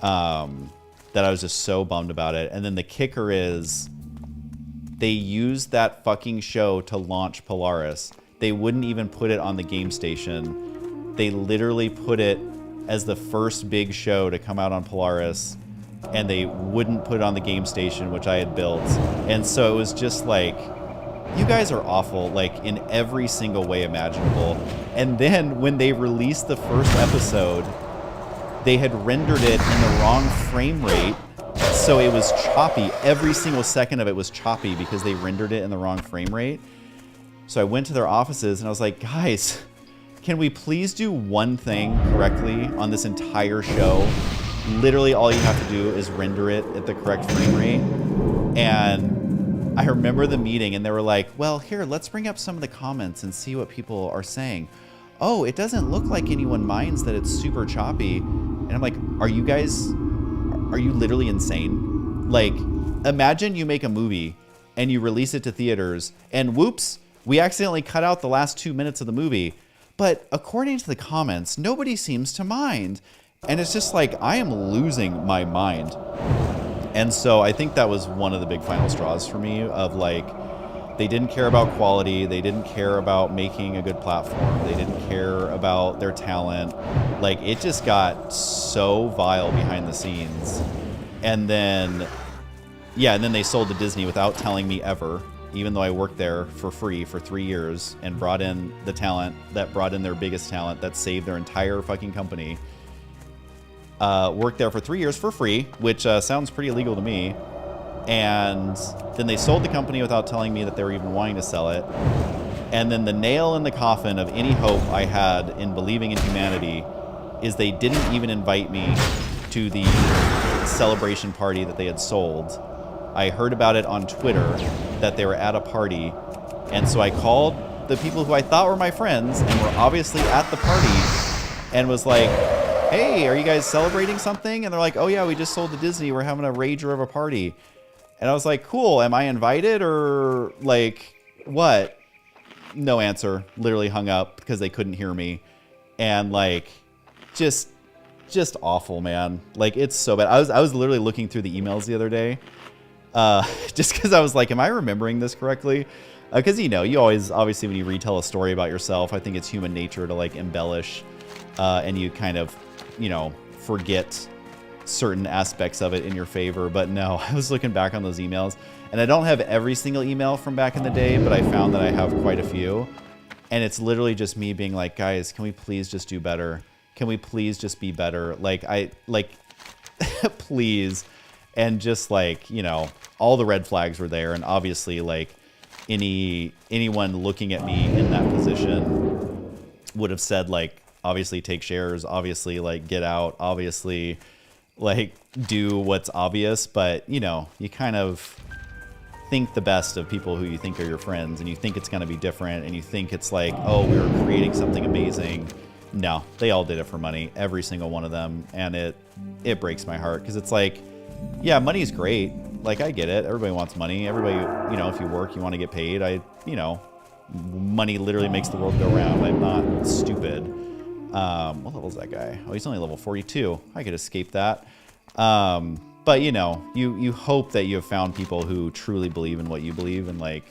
that I was just so bummed about it. And then the kicker is, they used that fucking show to launch Polaris. They wouldn't even put it on the game station. They literally put it as the first big show to come out on Polaris, and they wouldn't put it on the game station, which I had built. And so it was just like, you guys are awful, like in every single way imaginable. And then when they released the first episode, they had rendered it in the wrong frame rate. So it was choppy. Every single second of it was choppy because they rendered it in the wrong frame rate. So I went to their offices and I was like, guys, can we please do one thing correctly on this entire show? Literally all you have to do is render it at the correct frame rate. And I remember the meeting and they were like, well, here, let's bring up some of the comments and see what people are saying. Oh, it doesn't look like anyone minds that it's super choppy. And I'm like, are you literally insane? Like, imagine you make a movie and you release it to theaters and whoops, we accidentally cut out the last 2 minutes of the movie. But according to the comments, nobody seems to mind. And it's just like, I am losing my mind. And so I think that was one of the big final straws for me of like, they didn't care about quality. They didn't care about making a good platform. They didn't care about their talent. Like, it just got so vile behind the scenes. And then, yeah, and then they sold to Disney without telling me ever, even though I worked there for free for 3 years and brought in the talent that brought in their biggest talent that saved their entire fucking company. Worked there for 3 years for free, which sounds pretty illegal to me. And then they sold the company without telling me that they were even wanting to sell it. And then the nail in the coffin of any hope I had in believing in humanity is they didn't even invite me to the celebration party that they had sold. I heard about it on Twitter that they were at a party. And so I called the people who I thought were my friends and were obviously at the party, and was like, hey, are you guys celebrating something? And they're like, oh yeah, we just sold to Disney. We're having a rager of a party. And I was like, cool. Am I invited or like what? No answer. Literally hung up because they couldn't hear me. And like, just awful, man. Like, it's so bad. I was literally looking through the emails the other day, just because I was like, am I remembering this correctly? Because you know, you always, obviously, when you retell a story about yourself, I think it's human nature to like embellish, and you kind of, you know, forget certain aspects of it in your favor. But no, I was looking back on those emails, and I don't have every single email from back in the day, but I found that I have quite a few. And it's literally just me being like, guys, can we please just do better? Can we please just be better? Like, please. And just like, you know, all the red flags were there. And obviously, like, anyone looking at me in that position would have said, like, obviously take shares, obviously, like, get out, obviously, like, do what's obvious. But, you know, you kind of think the best of people who you think are your friends, and you think it's going to be different, and you think it's like, oh, we were creating something amazing. No, they all did it for money, every single one of them, and it breaks my heart, because it's like, yeah, money's great. Like, I get it. Everybody wants money. Everybody, you know, if you work, you want to get paid. You know, money literally makes the world go round. I'm not stupid. What level is that guy? Oh, he's only level 42. I could escape that. But, you know, you hope that you have found people who truly believe in what you believe and, like,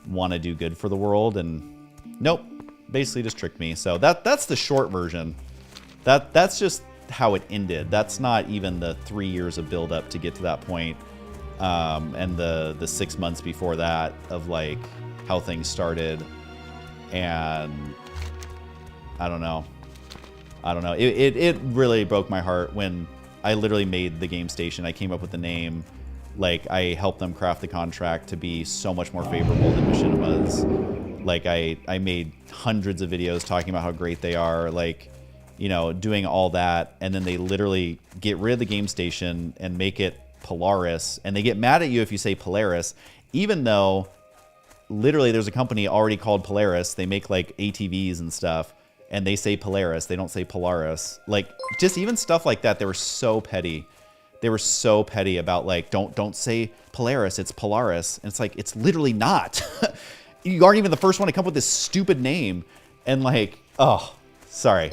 want to do good for the world. And nope, basically just tricked me. So that's the short version. That's just how it ended. That's not even the 3 years of build up to get to that point. And the 6 months before that of, like, how things started. And I don't know. It really broke my heart when I literally made the game station. I came up with the name. Like, I helped them craft the contract to be so much more favorable than Machinima's. Like, I made hundreds of videos talking about how great they are, like, you know, doing all that, and then they literally get rid of the game station and make it Polaris, and they get mad at you if you say Polaris, even though literally there's a company already called Polaris. They make, like, ATVs and stuff, and they say Polaris, they don't say Polaris. Like, just even stuff like that, they were so petty. They were so petty about, like, don't say Polaris, it's Polaris. And it's like, it's literally not. You aren't even the first one to come up with this stupid name. And, like, oh, sorry.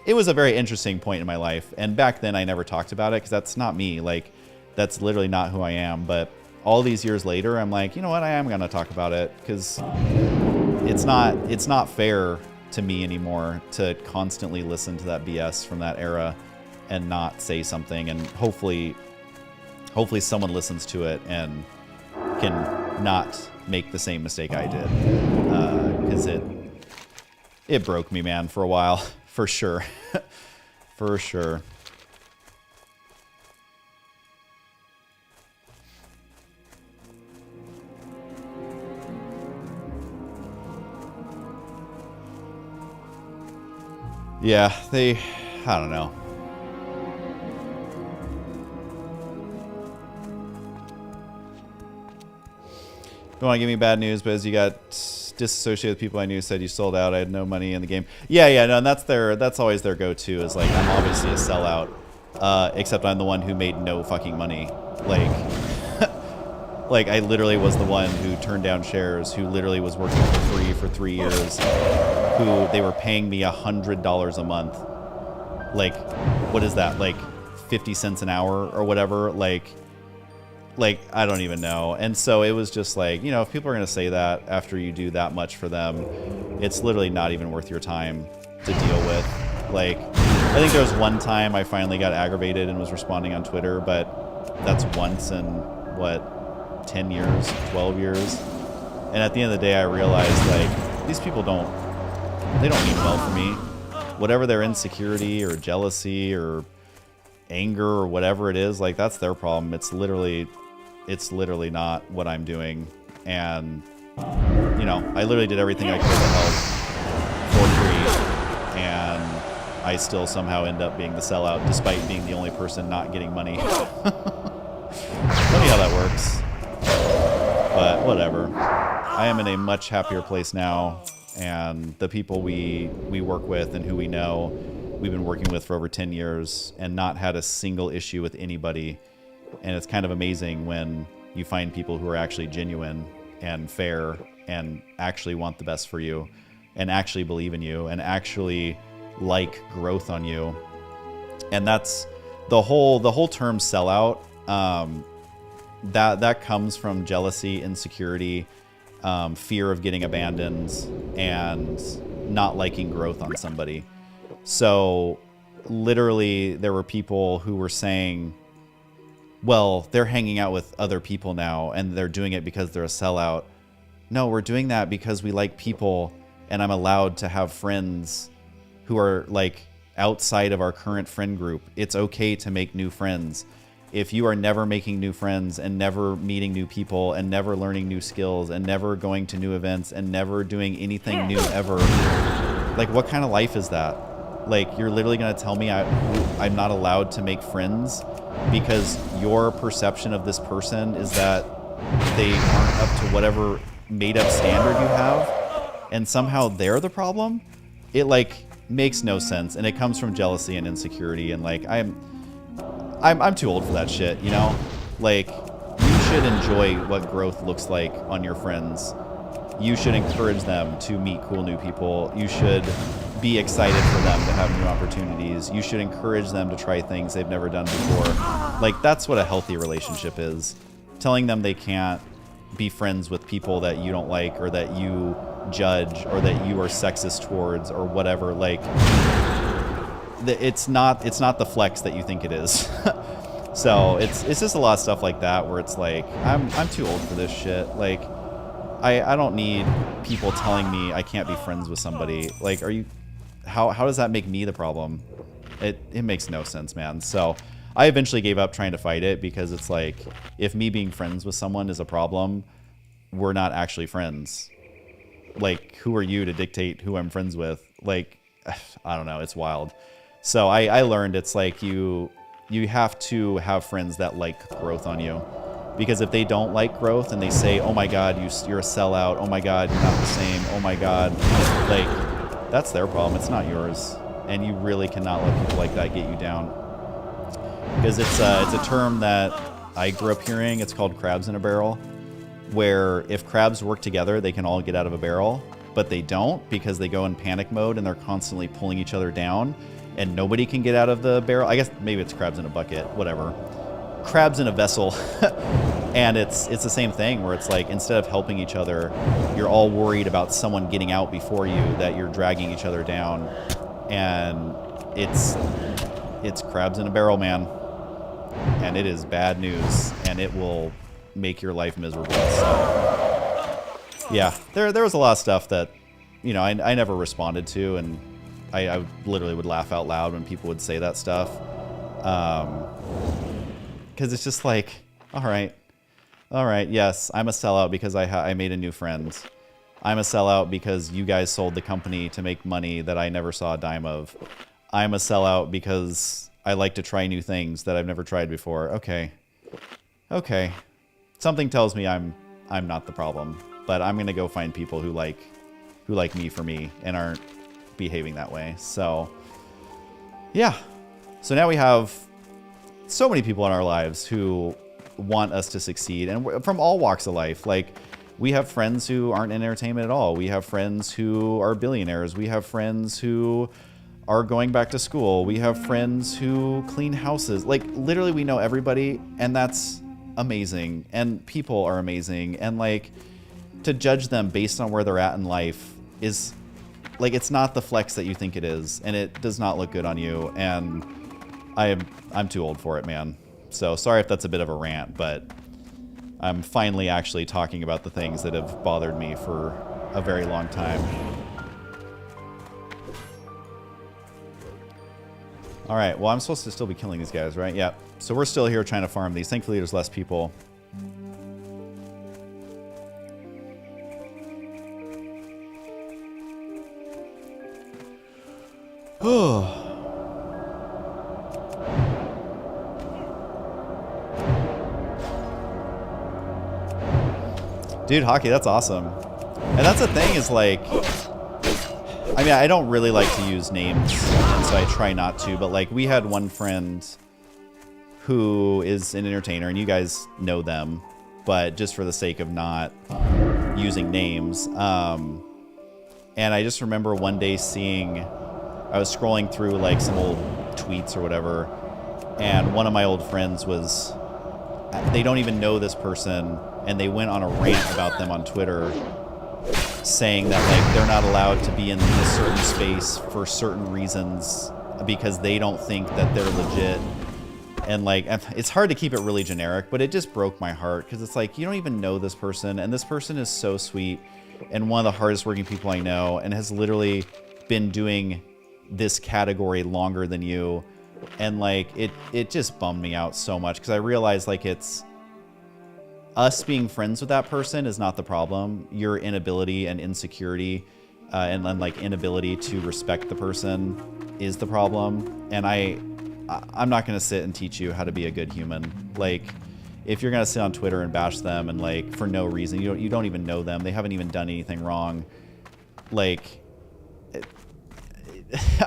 It was a very interesting point in my life. And back then I never talked about it because that's not me. Like, that's literally not who I am. But all these years later, I'm like, you know what? I am going to talk about it because it's not fair to me anymore to constantly listen to that BS from that era and not say something. And hopefully someone listens to it and can not make the same mistake I did, because it broke me, man, for a while, for sure. For sure. Yeah, I don't know. Don't want to give me bad news, but as you got disassociated with people I knew said you sold out, I had no money in the game. Yeah, no, and that's always their go-to, is like, I'm obviously a sellout, except I'm the one who made no fucking money. Like, like, I literally was the one who turned down shares, who literally was working for free for 3 years, who they were paying me $100 a month. Like, what is that? Like 50 cents an hour or whatever? Like, I don't even know. And so it was just like, you know, if people are going to say that after you do that much for them, it's literally not even worth your time to deal with. Like, I think there was one time I finally got aggravated and was responding on Twitter, but that's once in, what, 10 years, 12 years? And at the end of the day, I realized, like, these people don't mean well for me. Whatever their insecurity or jealousy or anger or whatever it is, like, that's their problem. It's literally not what I'm doing. And, you know, I literally did everything I could to help for free, and I still somehow end up being the sellout despite being the only person not getting money. Funny how that works. But whatever. I am in a much happier place now, and the people we work with and who we know, we've been working with for over 10 years and not had a single issue with anybody. And it's kind of amazing when you find people who are actually genuine and fair and actually want the best for you and actually believe in you and actually like growth on you. And that's the whole term sellout. That comes from jealousy, insecurity, fear of getting abandoned, and not liking growth on somebody. So literally there were people who were saying, well, they're hanging out with other people now and they're doing it because they're a sellout. No, we're doing that because we like people, and I'm allowed to have friends who are like outside of our current friend group. It's okay to make new friends. If you are never making new friends and never meeting new people and never learning new skills and never going to new events and never doing anything new ever, like what kind of life is that? Like, you're literally going to tell me I'm not allowed to make friends because your perception of this person is that they aren't up to whatever made up standard you have, and somehow they're the problem? It like makes no sense, and it comes from jealousy and insecurity, and like I'm too old for that shit, you know? Like, you should enjoy what growth looks like on your friends. You should encourage them to meet cool new people. You should be excited for them to have new opportunities. You should encourage them to try things they've never done before. Like, that's what a healthy relationship is. Telling them they can't be friends with people that you don't like, or that you judge, or that you are sexist towards, or whatever. Like, it's not the flex that you think it is. So it's just a lot of stuff like that where it's like, I'm too old for this shit. Like, I don't need people telling me I can't be friends with somebody. Like, how does that make me the problem? It makes no sense, man. So I eventually gave up trying to fight it, because it's like, if me being friends with someone is a problem, we're not actually friends. Like, who are you to dictate who I'm friends with? Like, I don't know, it's wild. So I learned it's like you have to have friends that like growth on you. Because if they don't like growth and they say, oh my god, you're a sellout, oh my god, you're not the same, oh my god, like, that's their problem, it's not yours. And you really cannot let people like that get you down. Because it's a term that I grew up hearing, it's called crabs in a barrel, where if crabs work together, they can all get out of a barrel, but they don't, because they go in panic mode and they're constantly pulling each other down, and nobody can get out of the barrel. I guess maybe it's crabs in a bucket, whatever. Crabs in a vessel. And it's the same thing, where it's like, instead of helping each other, you're all worried about someone getting out before you, that you're dragging each other down. And it's crabs in a barrel, man. And it is bad news, and it will make your life miserable. So yeah, there was a lot of stuff that, you know, I never responded to, and I literally would laugh out loud when people would say that stuff. Because it's just like, all right, yes, I'm a sellout because I made a new friend. I'm a sellout because you guys sold the company to make money that I never saw a dime of. I'm a sellout because I like to try new things that I've never tried before. Okay. Something tells me I'm not the problem, but I'm gonna go find people who like me for me and aren't behaving that way. So yeah. So now we have so many people in our lives who want us to succeed, and from all walks of life. Like, we have friends who aren't in entertainment at all. We have friends who are billionaires. We have friends who are going back to school. We have friends who clean houses. Like, literally, we know everybody, and that's amazing. And people are amazing. And like, to judge them based on where they're at in life is like, it's not the flex that you think it is, and it does not look good on you. And I'm too old for it, man. So sorry if that's a bit of a rant, but I'm finally actually talking about the things that have bothered me for a very long time. All right, well, I'm supposed to still be killing these guys, right? Yeah. So we're still here trying to farm these. Thankfully, there's less people. Oh. Dude, Hockey, that's awesome. And that's the thing is like, I mean, I don't really like to use names, and so I try not to, but like we had one friend who is an entertainer, and you guys know them, but just for the sake of not using names. And I just remember one day I was scrolling through like some old tweets or whatever, and one of my old friends they don't even know this person, and they went on a rant about them on Twitter, saying that like they're not allowed to be in a certain space for certain reasons because they don't think that they're legit. And like, it's hard to keep it really generic, but it just broke my heart because it's like, you don't even know this person, and this person is so sweet and one of the hardest working people I know, and has literally been doing this category longer than you. And like, it just bummed me out so much because I realized like it's us being friends with that person is not the problem. Your inability and insecurity and then like inability to respect the person is the problem. And I'm not going to sit and teach you how to be a good human. Like, if you're going to sit on Twitter and bash them and like for no reason, you don't even know them, they haven't even done anything wrong. Like,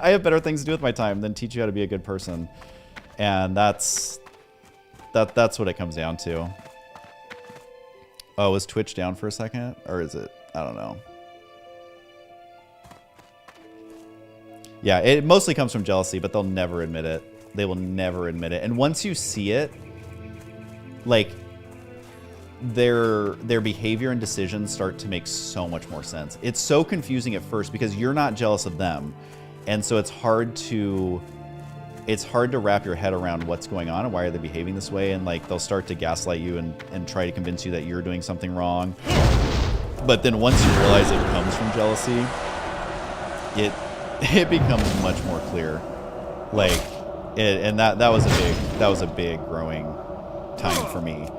I have better things to do with my time than teach you how to be a good person. And that's what it comes down to. Oh, is Twitch down for a second? Or is it? I don't know. Yeah, it mostly comes from jealousy, but they'll never admit it. They will never admit it. And once you see it, like, their behavior and decisions start to make so much more sense. It's so confusing at first because you're not jealous of them. And so it's hard to wrap your head around what's going on and why are they behaving this way. And like, they'll start to gaslight you and try to convince you that you're doing something wrong. But then once you realize it comes from jealousy, it becomes much more clear. Like, and that was a big growing time for me.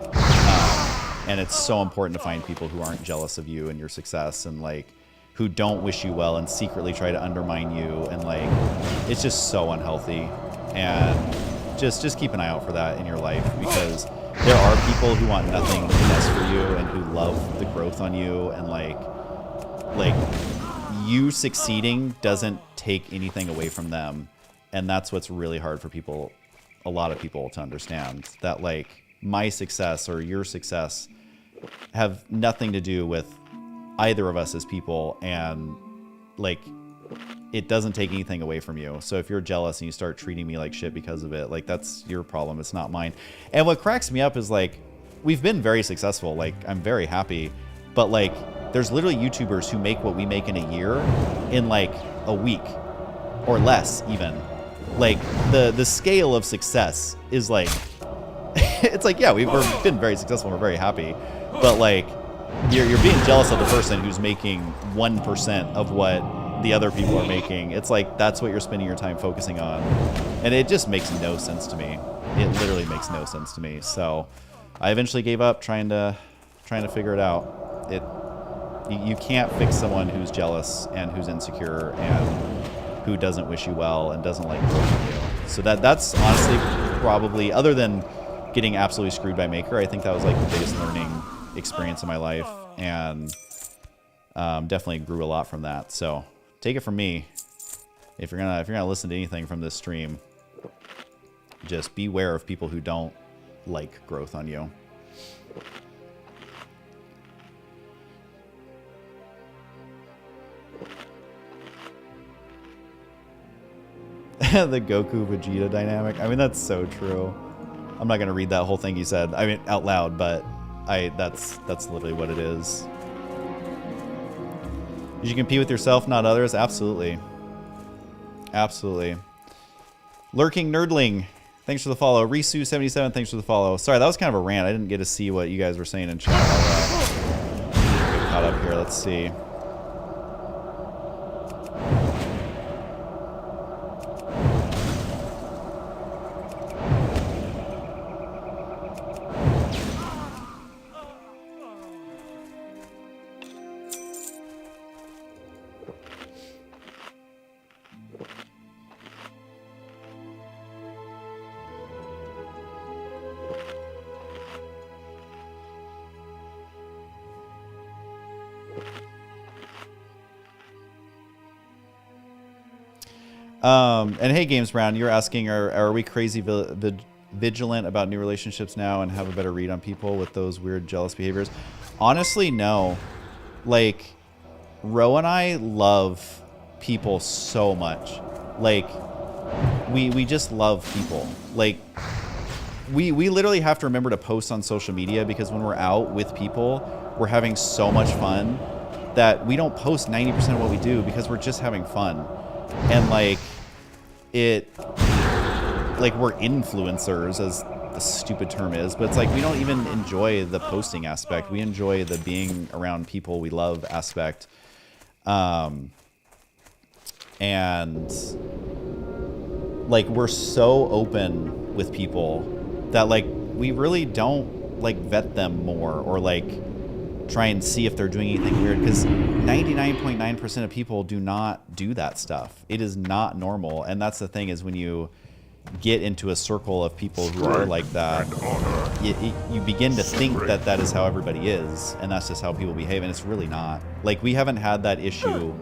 And it's so important to find people who aren't jealous of you and your success, and like, who don't wish you well and secretly try to undermine you. And like, it's just so unhealthy. And just keep an eye out for that in your life, because there are people who want nothing but the best for you and who love the growth on you. And like you succeeding doesn't take anything away from them. And that's what's really hard for people, a lot of people, to understand, that like my success or your success have nothing to do with either of us as people, and like, it doesn't take anything away from you. So if you're jealous and you start treating me like shit because of it, like, that's your problem, it's not mine. And what cracks me up is like, we've been very successful, like, I'm very happy, but like, there's literally YouTubers who make what we make in a year in like a week or less even. Like, the scale of success is like, it's like, yeah, we've been very successful, we're very happy, but like, you're being jealous of the person who's making 1% of what the other people are making. It's like, that's what you're spending your time focusing on. And it just makes no sense to me. It literally makes no sense to me. So I eventually gave up trying to figure it out. You can't fix someone who's jealous and who's insecure and who doesn't wish you well and doesn't like growth from you. So that's honestly probably, other than getting absolutely screwed by Maker, I think that was like the biggest learning experience in my life, and definitely grew a lot from that. So take it from me, if you're gonna listen to anything from this stream, just beware of people who don't like growth on you. The Goku Vegeta dynamic, I mean, that's so true. I'm not gonna read that whole thing you said, I mean, out loud, but that's literally what it is. Did you compete with yourself, not others? Absolutely. Absolutely. Lurking Nerdling, thanks for the follow. Risu77, thanks for the follow. Sorry, that was kind of a rant. I didn't get to see what you guys were saying in chat. I'll get caught up here. Let's see. And hey, Games Brown, you're asking, are we crazy vigilant about new relationships now and have a better read on people with those weird jealous behaviors? Honestly, no. Like, Ro and I love people so much. Like, we just love people. Like, we literally have to remember to post on social media because when we're out with people, we're having so much fun that we don't post 90% of what we do because we're just having fun. And like, we're influencers, as the stupid term is, but it's like we don't even enjoy the posting aspect. We enjoy the being around people we love aspect. And like, we're so open with people that like we really don't like vet them more or like try and see if they're doing anything weird, because 99.9% of people do not do that stuff. It is not normal. And that's the thing, is when you get into a circle of people who are like that, you begin to think that that is how everybody is, and that's just how people behave, and it's really not. Like, we haven't had that issue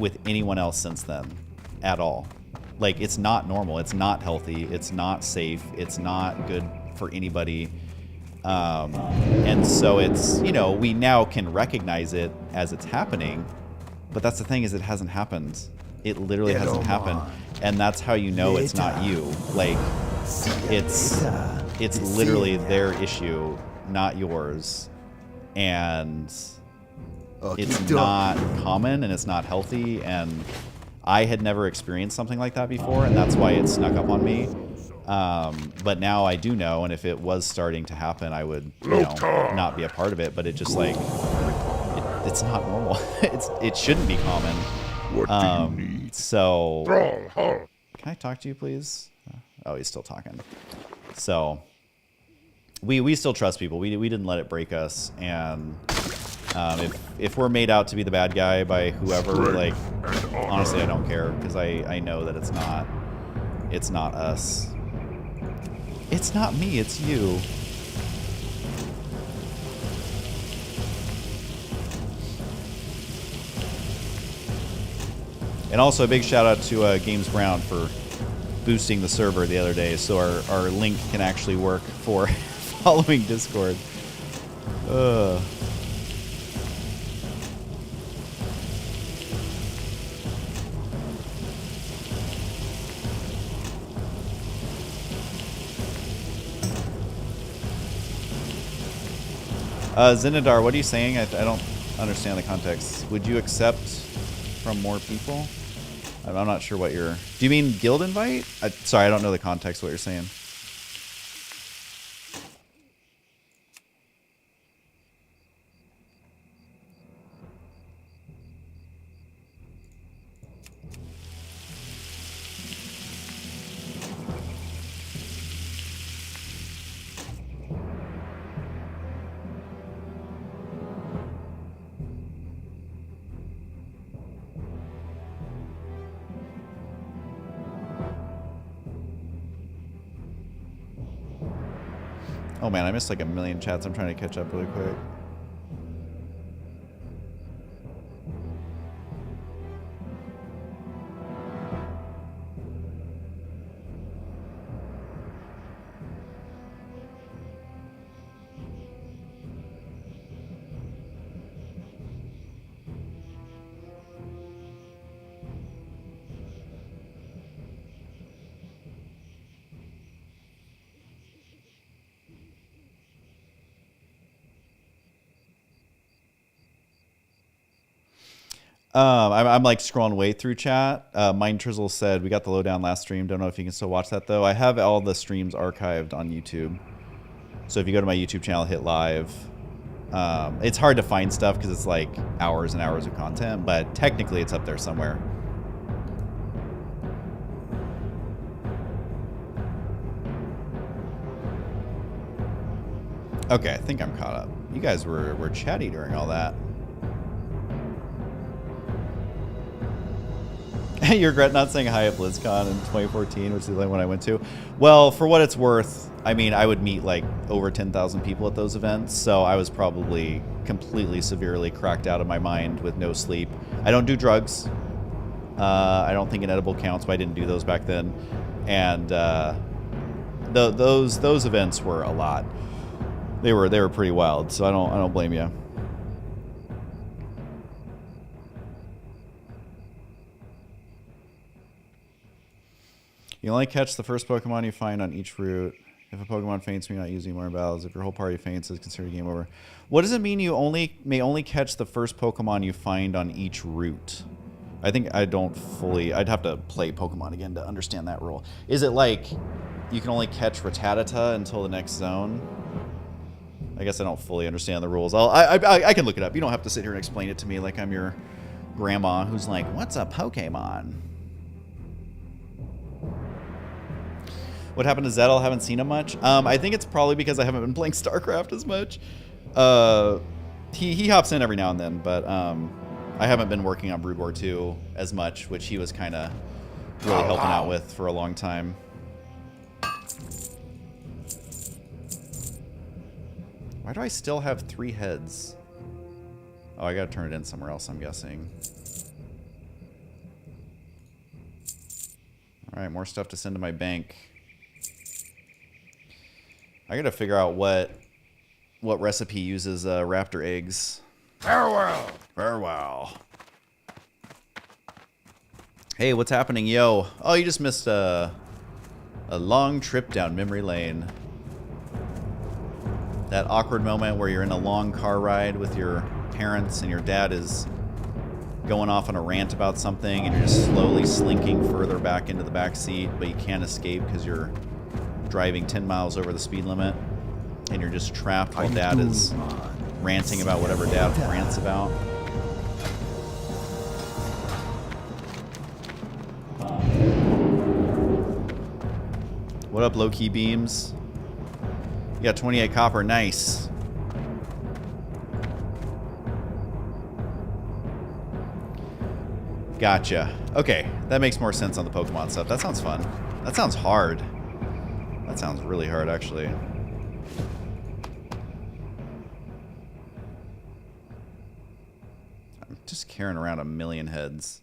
with anyone else since then at all. Like, it's not normal, it's not healthy, it's not safe, it's not good for anybody. And so it's, you know, we now can recognize it as it's happening, but that's the thing, is it hasn't happened. It literally hasn't happened. And that's how you know it's not you. Like, it's literally their issue, not yours. And it's not common and it's not healthy, and I had never experienced something like that before, and that's why it snuck up on me. But now I do know, and if it was starting to happen, I would, you know, not be a part of it. But it just like, it's not normal. It shouldn't be common. What do you need? So, Stronghold. can I talk to you, please? Oh, he's still talking. So, we still trust people. We didn't let it break us, and if we're made out to be the bad guy by whoever, like, honestly, I don't care, because I know that it's not us. It's not me, it's you. And also a big shout out to Games Brown for boosting the server the other day, so our link can actually work for following Discord. Zinadar, what are you saying? I don't understand the context. Would you accept from more people? I'm not sure what you're... Do you mean guild invite? Sorry, I don't know the context of what you're saying. Oh man, I missed like a million chats. I'm trying to catch up really quick. I'm like scrolling way through chat. Mind Trizzle said, we got the lowdown last stream. Don't know if you can still watch that though. I have all the streams archived on YouTube. So if you go to my YouTube channel, hit live. It's hard to find stuff because it's like hours and hours of content, but technically it's up there somewhere. Okay, I think I'm caught up. You guys were chatty during all that. You regret not saying hi at BlizzCon in 2014, which is the only one I went to. Well, for what it's worth, I mean, I would meet like over 10,000 people at those events, so I was probably completely severely cracked out of my mind with no sleep. I don't do drugs. I don't think an edible counts, but I didn't do those back then. And those events were a lot. They were pretty wild, so I don't blame you. You only catch the first Pokemon you find on each route. If a Pokemon faints, you may not use any more in battles. If your whole party faints, it's considered game over. What does it mean you may only catch the first Pokemon you find on each route? I think I don't fully... I'd have to play Pokemon again to understand that rule. Is it like you can only catch Rattata until the next zone? I guess I don't fully understand the rules. I can look it up. You don't have to sit here and explain it to me like I'm your grandma who's like, what's a Pokemon? What happened to Zettel? I haven't seen him much. I think it's probably because I haven't been playing StarCraft as much. He hops in every now and then, but I haven't been working on Brood War 2 as much, which he was kind of really helping out with for a long time. Why do I still have 3 heads? Oh, I gotta turn it in somewhere else, I'm guessing. Alright, more stuff to send to my bank. I gotta figure out what recipe uses raptor eggs. Farewell. Farewell. Hey, what's happening, yo? Oh, you just missed a long trip down memory lane. That awkward moment where you're in a long car ride with your parents and your dad is going off on a rant about something and you're just slowly slinking further back into the back seat, but you can't escape because you're driving 10 miles over the speed limit and you're just trapped while dad is ranting about whatever dad rants about. What up, low-key beams? You got 28 copper, nice. Gotcha. Okay, that makes more sense on the Pokemon stuff. That sounds fun. That sounds hard. That sounds really hard, actually. I'm just carrying around a million heads.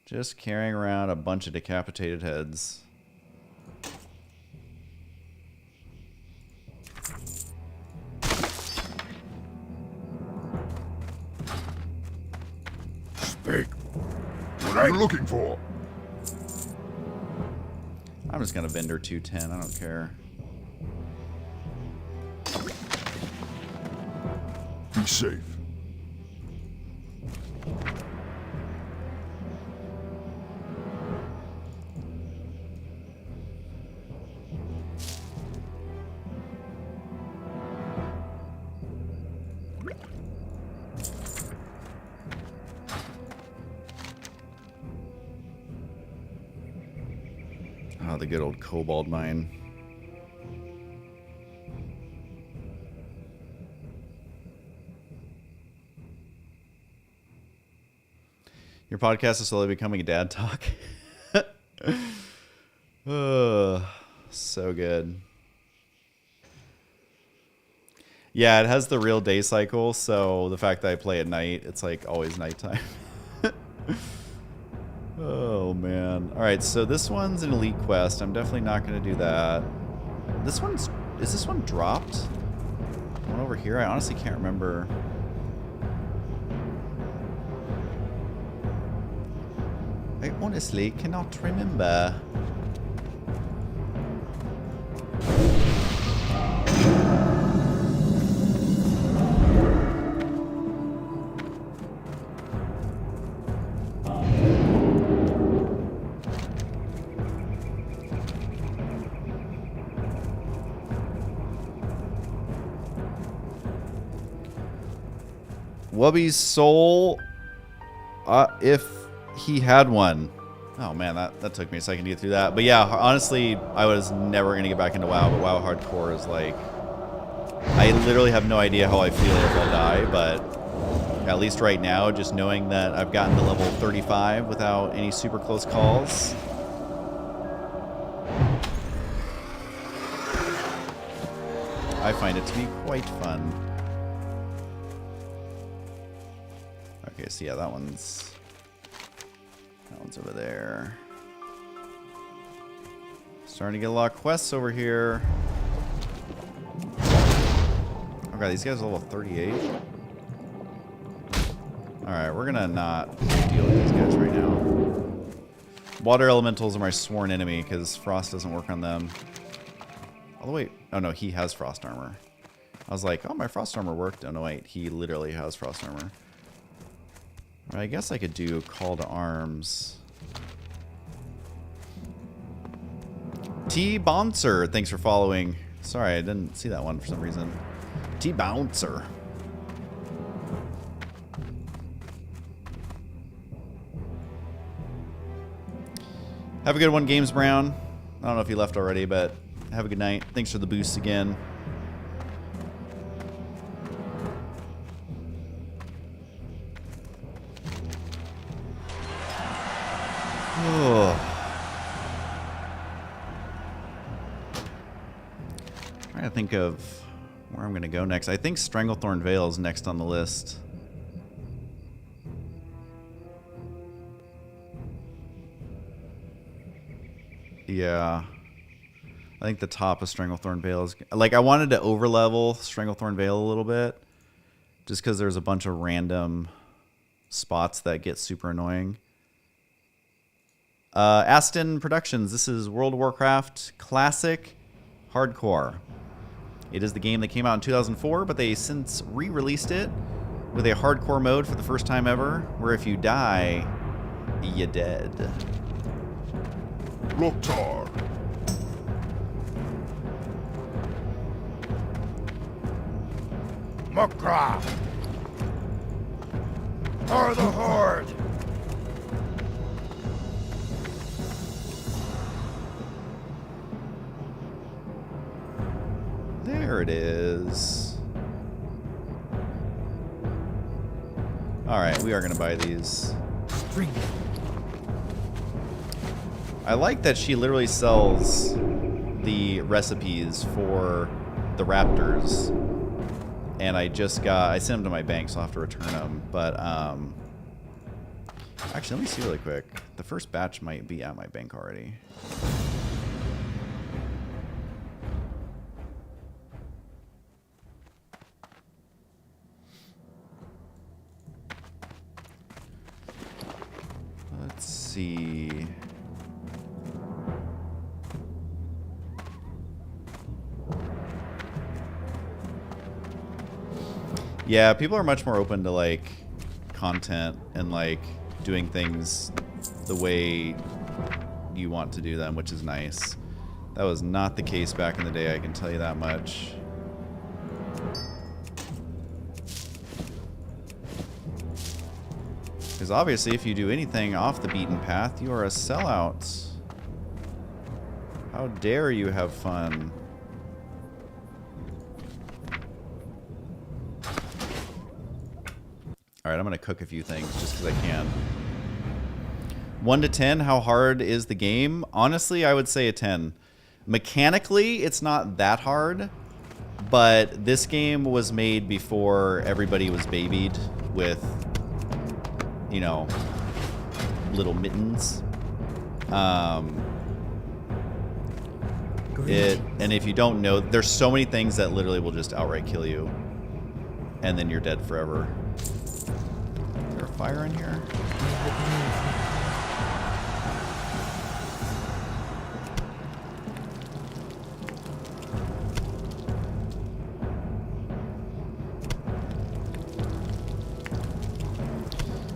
Just carrying around a bunch of decapitated heads. Speak. What are you looking for? I'm just gonna vendor 210. I don't care. Be safe. Oh, the good old Cobalt mine. Your podcast is slowly becoming a dad talk. Oh, so good. Yeah, it has the real day cycle, so the fact that I play at night, it's like always nighttime. Oh, man. Alright, so this one's an elite quest. I'm definitely not going to do that. This one's... Is this one dropped? One over here? I honestly can't remember. I honestly cannot remember. Wubby's soul, if he had one. Oh man, that took me a second to get through that. But yeah, honestly, I was never going to get back into WoW, but WoW Hardcore is like... I literally have no idea how I feel if I'll die, but at least right now, just knowing that I've gotten to level 35 without any super close calls... I find it to be quite fun. Okay, so yeah, that one's That one's over there. Starting to get a lot of quests over here. Oh god, these guys are level 38. Alright, we're gonna not deal with these guys right now. Water elementals are my sworn enemy because frost doesn't work on them. Oh wait, oh no, he has frost armor. I was like, oh, my frost armor worked. Oh no, wait, he literally has frost armor. Right, I guess I could do call to arms. T Bouncer, thanks for following. Sorry, I didn't see that one for some reason. T Bouncer. Have a good one, Games Brown. I don't know if you left already, but have a good night. Thanks for the boost again. Oh. Trying to think of where I'm going to go next. I think Stranglethorn Vale is next on the list. Yeah. I think the top of Stranglethorn Vale is... Like, I wanted to overlevel Stranglethorn Vale a little bit. Just because there's a bunch of random spots that get super annoying. Aston Productions. This is World of Warcraft Classic Hardcore. It is the game that came out in 2004, but they since re-released it with a hardcore mode for the first time ever, where if you die, you're dead. Loktar. Makra. Are the Horde. There it is. Alright, we are going to buy these. I like that she literally sells the recipes for the raptors. And I sent them to my bank, so I'll have to return them. But, actually, let me see really quick. The first batch might be at my bank already. Let's see. Yeah, people are much more open to like content and like doing things the way you want to do them, which is nice. That was not the case back in the day, I can tell you that much. Because obviously if you do anything off the beaten path, you are a sellout. How dare you have fun? Alright, I'm going to cook a few things just because I can. 1 to 10, how hard is the game? Honestly, I would say a 10. Mechanically, it's not that hard, but this game was made before everybody was babied with, you know, little mittens. And if you don't know, there's so many things that literally will just outright kill you, and then you're dead forever. Is there a fire in here?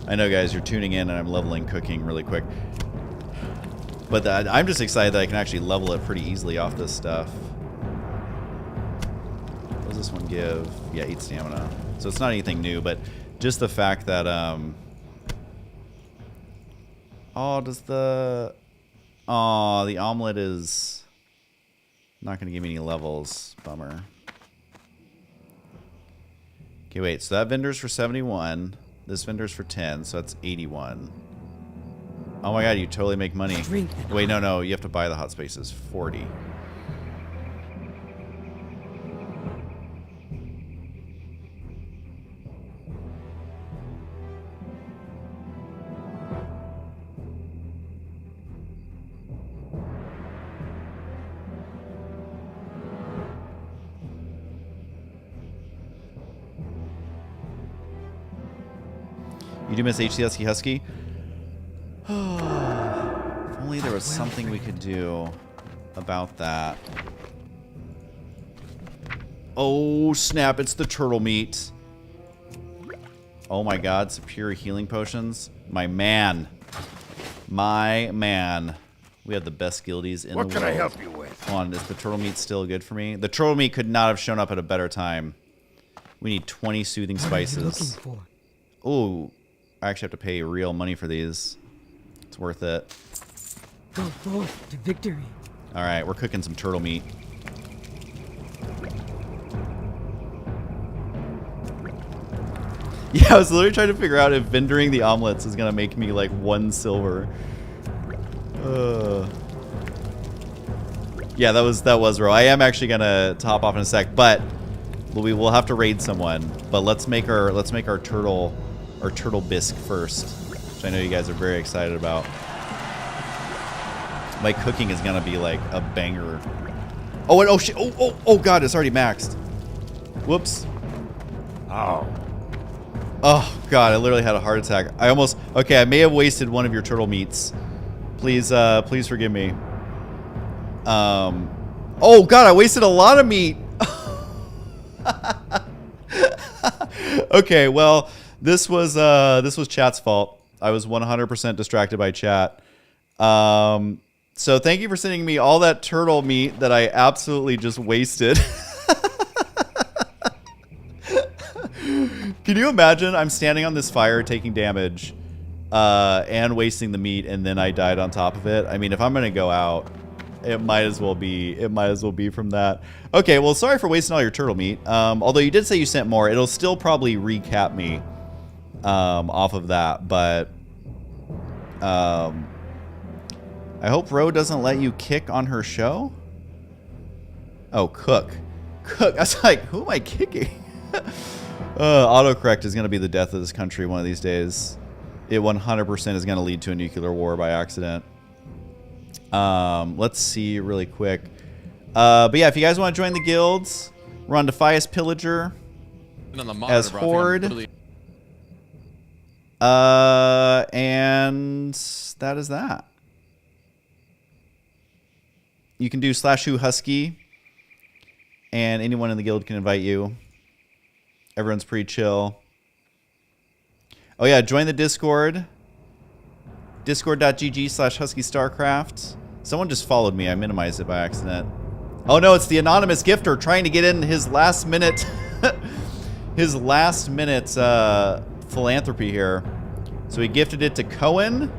I know, guys, you're tuning in and I'm leveling cooking really quick. But I'm just excited that I can actually level it pretty easily off this stuff. What does this one give? Yeah, 8 stamina. So it's not anything new, but just the fact that, oh, the omelet is not going to give me any levels. Bummer. Okay, wait, so that vendor's for 71. This vendor's for 10, so that's 81. Oh my god, you totally make money. Wait, no, you have to buy the hot spaces. 40. You do miss HC Husky Husky? If only there was something we could do about that. Oh, snap. It's the turtle meat. Oh, my God. Superior healing potions. My man. My man. We have the best guildies in the world. What can I help you with? Hold on. Is the turtle meat still good for me? The turtle meat could not have shown up at a better time. We need 20 soothing spices. Oh, I actually have to pay real money for these. It's worth it. Go forth to victory. All right, we're cooking some turtle meat. Yeah, I was literally trying to figure out if vendoring the omelets is gonna make me like 1 silver. Yeah, that was real. I am actually gonna top off in a sec, but we will have to raid someone. But let's make our turtle bisque first, which I know you guys are very excited about. My cooking is gonna be like a banger. Oh, and, oh shit! Oh God! It's already maxed. Whoops. Oh. Oh God! I literally had a heart attack. Okay, I may have wasted one of your turtle meats. Please forgive me. Oh God! I wasted a lot of meat. Okay, well, this was chat's fault. I was 100% distracted by chat. So thank you for sending me all that turtle meat that I absolutely just wasted. Can you imagine? I'm standing on this fire taking damage and wasting the meat, and then I died on top of it. I mean, if I'm gonna go out, it might as well be from that. Okay, well, sorry for wasting all your turtle meat. Although you did say you sent more, it'll still probably recap me off of that. But I hope Ro doesn't let you kick on her show. Oh, cook. I was like, who am I kicking? Autocorrect is going to be the death of this country one of these days. It 100% is going to lead to a nuclear war by accident. Let's see really quick. But yeah, if you guys want to join the guilds, we're on Defias Pillager as Horde. And that is that. You can do /who husky, and anyone in the guild can invite you. Everyone's pretty chill. Oh yeah, join the Discord. Discord.gg/HuskyStarcraft. Someone just followed me. I minimized it by accident. Oh no, it's the anonymous gifter trying to get in his last minute philanthropy here. So he gifted it to Cohen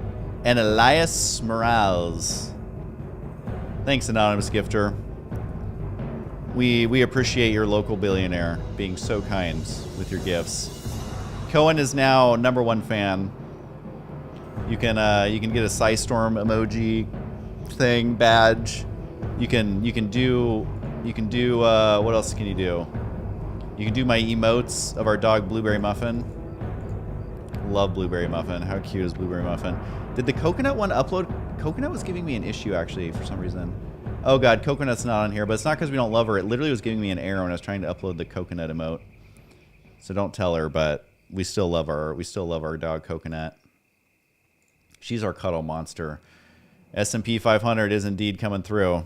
and Elias Morales. Thanks, anonymous gifter. We appreciate your local billionaire being so kind with your gifts. Cohen is now #1 fan. You can get a Psystorm emoji thing badge. You can do what else can you do? You can do my emotes of our dog Blueberry Muffin. Love Blueberry Muffin. How cute is Blueberry Muffin? Did the coconut one upload? Coconut was giving me an issue actually for some reason. Oh God, Coconut's not on here, but it's not because we don't love her. It literally was giving me an error when I was trying to upload the coconut emote. So don't tell her, but we still love our dog Coconut. She's our cuddle monster. S&P 500 is indeed coming through.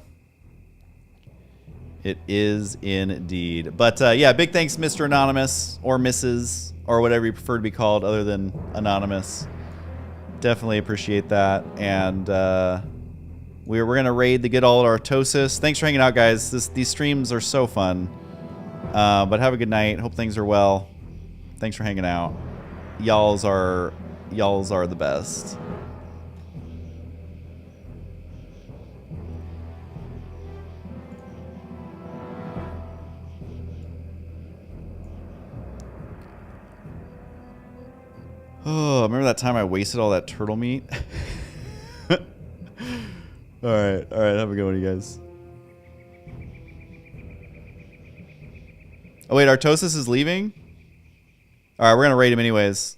It is indeed. But yeah, big thanks, Mr. Anonymous or Mrs. or whatever you prefer to be called other than Anonymous. Definitely appreciate that. And we're going to raid the good old Artosis. Thanks for hanging out, guys. These streams are so fun. But have a good night. Hope things are well. Thanks for hanging out. Y'alls are the best. Oh, remember that time I wasted all that turtle meat? All right. Have a good one, you guys. Oh, wait, Artosis is leaving? All right, we're going to raid him anyways.